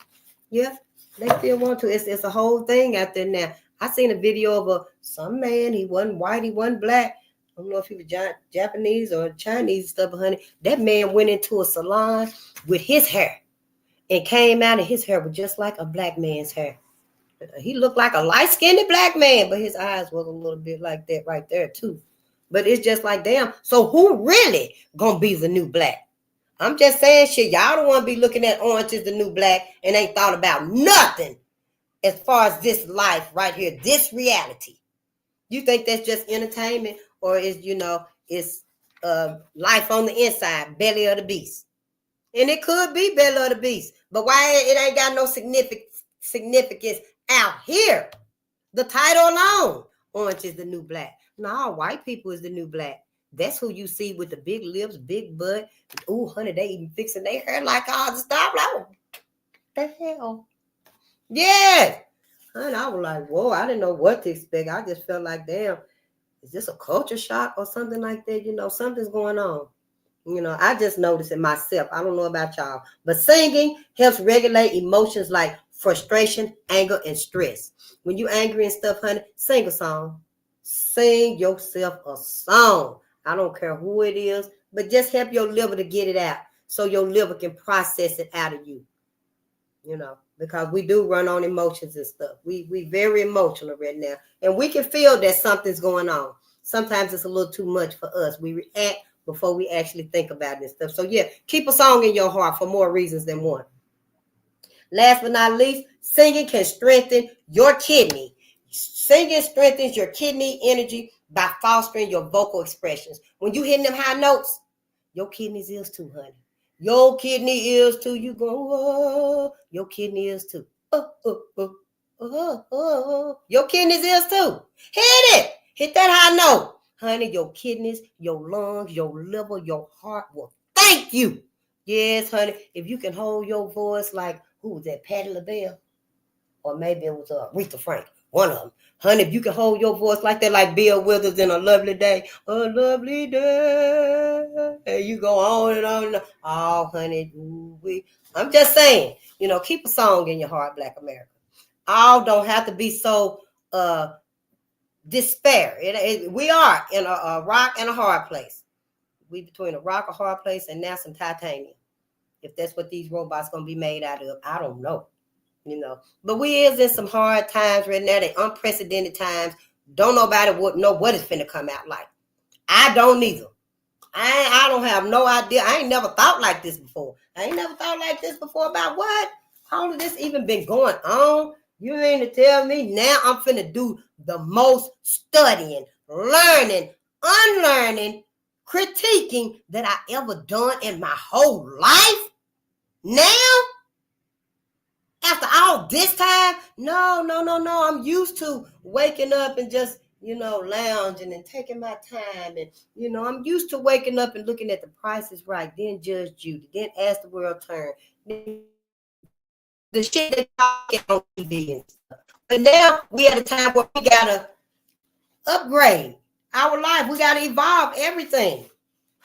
Yeah, they still want to. It's a whole thing out there now. I seen a video of some man. He wasn't white. He wasn't black. I don't know if he was Japanese or Chinese stuff, but honey, that man went into a salon with his hair and came out and his hair was just like a black man's hair. He looked like a light-skinned black man, but his eyes was a little bit like that right there too. But it's just like, damn, so who really gonna be the new black? I'm just saying shit. Y'all don't want to be looking at Orange is the New Black and ain't thought about nothing as far as this life right here, this reality. You think that's just entertainment, or is it's life on the inside, belly of the beast? And it could be belly of the beast, but why it ain't got no significance out here? The title alone, Orange is the New Black. No, white people is the new black. That's who you see with the big lips, big butt. Ooh, honey, they even fixing their hair like all the stuff. Like, what the hell? Yeah. And I was like, whoa, I didn't know what to expect. I just felt like, damn, is this a culture shock or something like that? Something's going on. I just noticed it myself. I don't know about y'all. But singing helps regulate emotions like frustration, anger, and stress. When you angry and stuff, honey, sing a song. Sing yourself a song. I don't care who it is, but just help your liver to get it out so your liver can process it out of you. Because we do run on emotions and stuff. We very emotional right now. And we can feel that something's going on. Sometimes it's a little too much for us. We react before we actually think about this stuff. So yeah, keep a song in your heart for more reasons than one. Last but not least, singing can strengthen your kidney. Singing strengthens your kidney energy by fostering your vocal expressions. When you hitting them high notes, your kidneys is too, honey. Your kidney is too. You go, oh, your kidney is too. Your kidneys is too. Hit it. Hit that high note. Honey, your kidneys, your lungs, your liver, your heart will thank you. Yes, honey. If you can hold your voice like, who was that, Patti LaBelle? Or maybe it was Aretha Franklin. One of them. Honey, if you can hold your voice like that, like Bill Withers in A Lovely Day. A lovely day. And you go on and on and on. Oh, honey. I'm just saying, keep a song in your heart, Black America. All don't have to be so despair. We are in a rock and a hard place. We between a rock, a hard place, and now some titanium. If that's what these robots going to be made out of, I don't know. But we is in some hard times right now. They unprecedented times. Don't nobody know what it's finna come out like. I don't either. I don't have no idea. I ain't never thought like this before. I ain't never thought like this before about what? How long has this even been going on? You mean to tell me now I'm finna do the most studying, learning, unlearning, critiquing that I ever done in my whole life? Now? After all this time? No. I'm used to waking up and just, lounging and taking my time. And, I'm used to waking up and looking at the prices right, then Judge Judy, then Ask the World Turn, then the shit that y'all get on TV and stuff. But now we at a time where we gotta upgrade our life. We gotta evolve everything.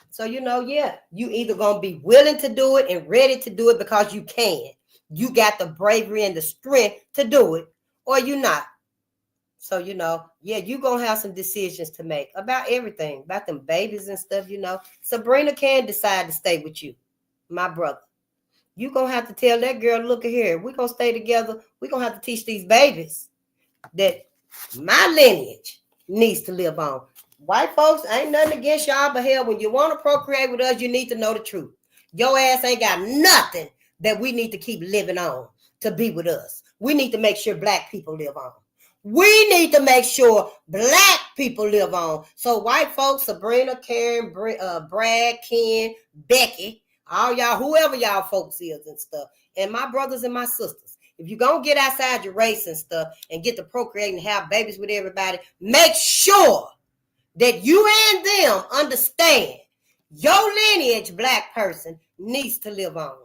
So, you either gonna be willing to do it and ready to do it because you can. You got the bravery and the strength to do it, or you not. So, you gonna have some decisions to make about everything, about them babies and stuff, Sabrina can decide to stay with you, my brother. You gonna have to tell that girl, look at here, we're gonna stay together. We're gonna have to teach these babies that my lineage needs to live on. White folks, ain't nothing against y'all, but hell, when you want to procreate with us, you need to know the truth. Your ass ain't got nothing that we need to keep living on to be with us. We need to make sure black people live on. We need to make sure black people live on. So white folks, Sabrina, Karen, Brad, Ken, Becky, all y'all, whoever y'all folks is and stuff, and my brothers and my sisters, if you're going to get outside your race and stuff and get to procreate and have babies with everybody, make sure that you and them understand your lineage, black person, needs to live on.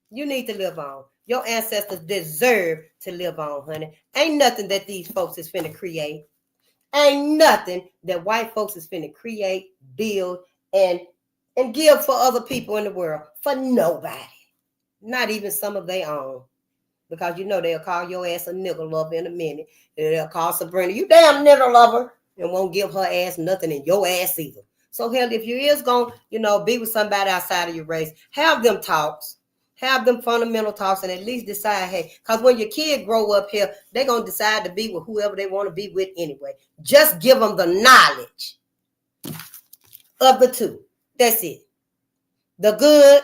You need to live on. Your ancestors deserve to live on, honey. Ain't nothing that these folks is finna create. Ain't nothing that white folks is finna create, build, and give for other people in the world. For nobody. Not even some of their own. Because they'll call your ass a nigger lover in a minute. And they'll call Sabrina, you damn nigger lover. And won't give her ass nothing in your ass either. So hell, if you is going to, be with somebody outside of your race, have them talks. Have them fundamental talks and at least decide, hey, because when your kid grow up here, they're going to decide to be with whoever they want to be with anyway. Just give them the knowledge of the two. That's it. The good,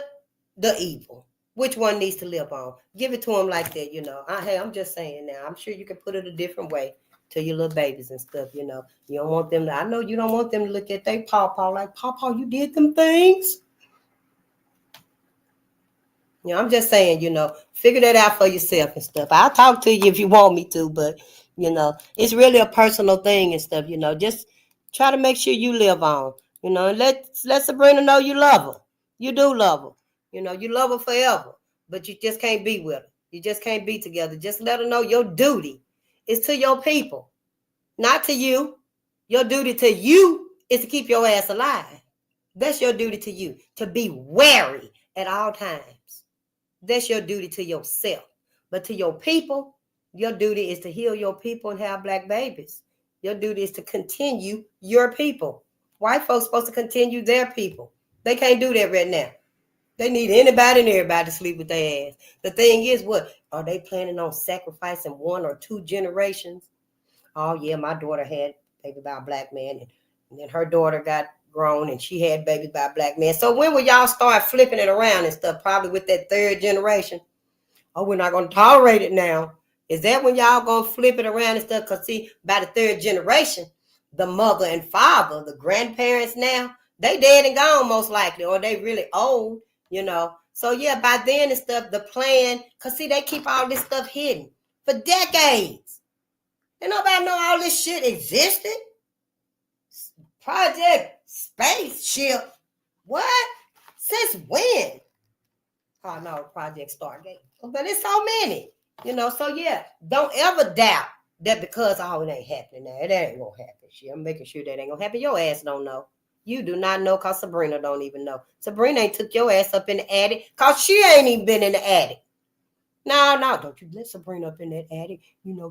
the evil. Which one needs to live on? Give it to them like that, Hey, I'm just saying now. I'm sure you can put it a different way to your little babies and stuff, You don't want them to, I know you don't want them to look at their pawpaw like, pawpaw, you did them things. I'm just saying, figure that out for yourself and stuff. I'll talk to you if you want me to, but, it's really a personal thing and stuff, Just try to make sure you live on, and let Sabrina know you love her. You do love her. You love her forever, but you just can't be with her. You just can't be together. Just let her know your duty is to your people, not to you. Your duty to you is to keep your ass alive. That's your duty to you, to be wary at all times. That's your duty to yourself. But to your people, your duty is to heal your people and have black babies. Your duty is to continue your people. White folks supposed to continue their people. They can't do that right now. They need anybody and everybody to sleep with their ass. The thing is, what? Are they planning on sacrificing 1 or 2 generations? Oh, yeah, my daughter had baby by a black man. And then her daughter got grown and she had babies by a black man. So when will y'all start flipping it around and stuff? Probably with that 3rd generation. Oh, we're not going to tolerate it now. Is that when y'all going to flip it around and stuff? Because see, by the 3rd generation, the mother and father, the grandparents now, they dead and gone most likely, or they really old, So yeah, by then and stuff, the plan, because see, they keep all this stuff hidden for decades. And nobody know all this shit existed. Project Spaceship. What? Since when? Oh no, Project Stargate. But it's so many, So yeah, don't ever doubt that because it ain't happening now. It ain't gonna happen. Shit, I'm making sure that ain't gonna happen. Your ass don't know. You do not know because Sabrina don't even know. Sabrina ain't took your ass up in the attic because she ain't even been in the attic. No, don't you let Sabrina up in that attic.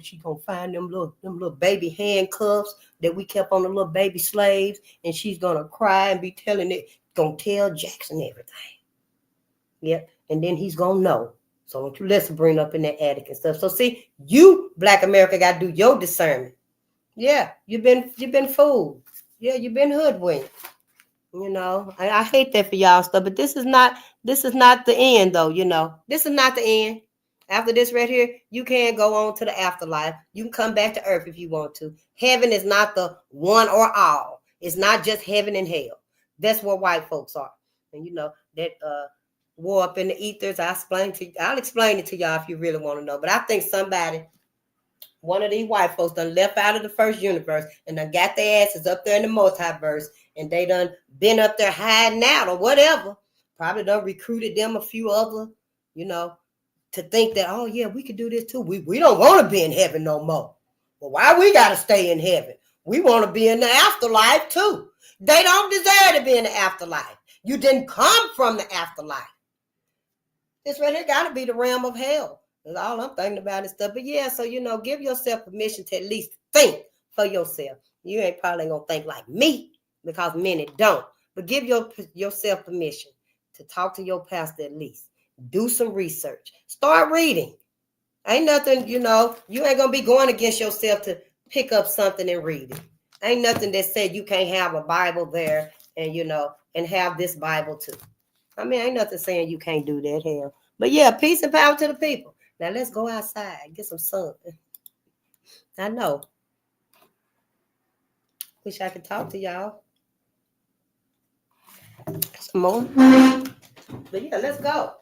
She gonna find them little baby handcuffs that we kept on the little baby slaves, and she's gonna cry and be gonna tell Jackson everything. Yep, and then he's gonna know. So don't you let Sabrina up in that attic and stuff. So see, you Black America gotta do your discernment. Yeah, you've been fooled. Yeah, you've been hoodwinked. I hate that for y'all stuff, but this is not the end though. This is not the end. After this right here, you can go on to the afterlife. You can come back to earth if you want to. Heaven is not the one or all. It's not just heaven and hell. That's where white folks are. And you know, that war up in the ethers, I'll explain it to y'all if you really want to know. But I think one of these white folks done left out of the first universe and done got their asses up there in the multiverse, and they done been up there hiding out or whatever. Probably done recruited them a few other, you know, to think that, oh yeah, we could do this too. We don't want to be in heaven no more. Well, why we got to stay in heaven? We want to be in the afterlife too. They don't deserve to be in the afterlife. You didn't come from the afterlife. This right here got to be the realm of hell. That's all I'm thinking about and stuff. But yeah, so, you know, give yourself permission to at least think for yourself. You ain't probably going to think like me, because many don't. But give yourself permission to talk to your pastor at least. Do some research. Start reading. Ain't nothing, you know, you ain't going to be going against yourself to pick up something and read it. Ain't nothing that said you can't have a Bible there and, you know, and have this Bible too. I mean, ain't nothing saying you can't do that, hell. But yeah, peace and power to the people. Now let's go outside, get some sun. I know. Wish I could talk to y'all some more. But yeah, let's go.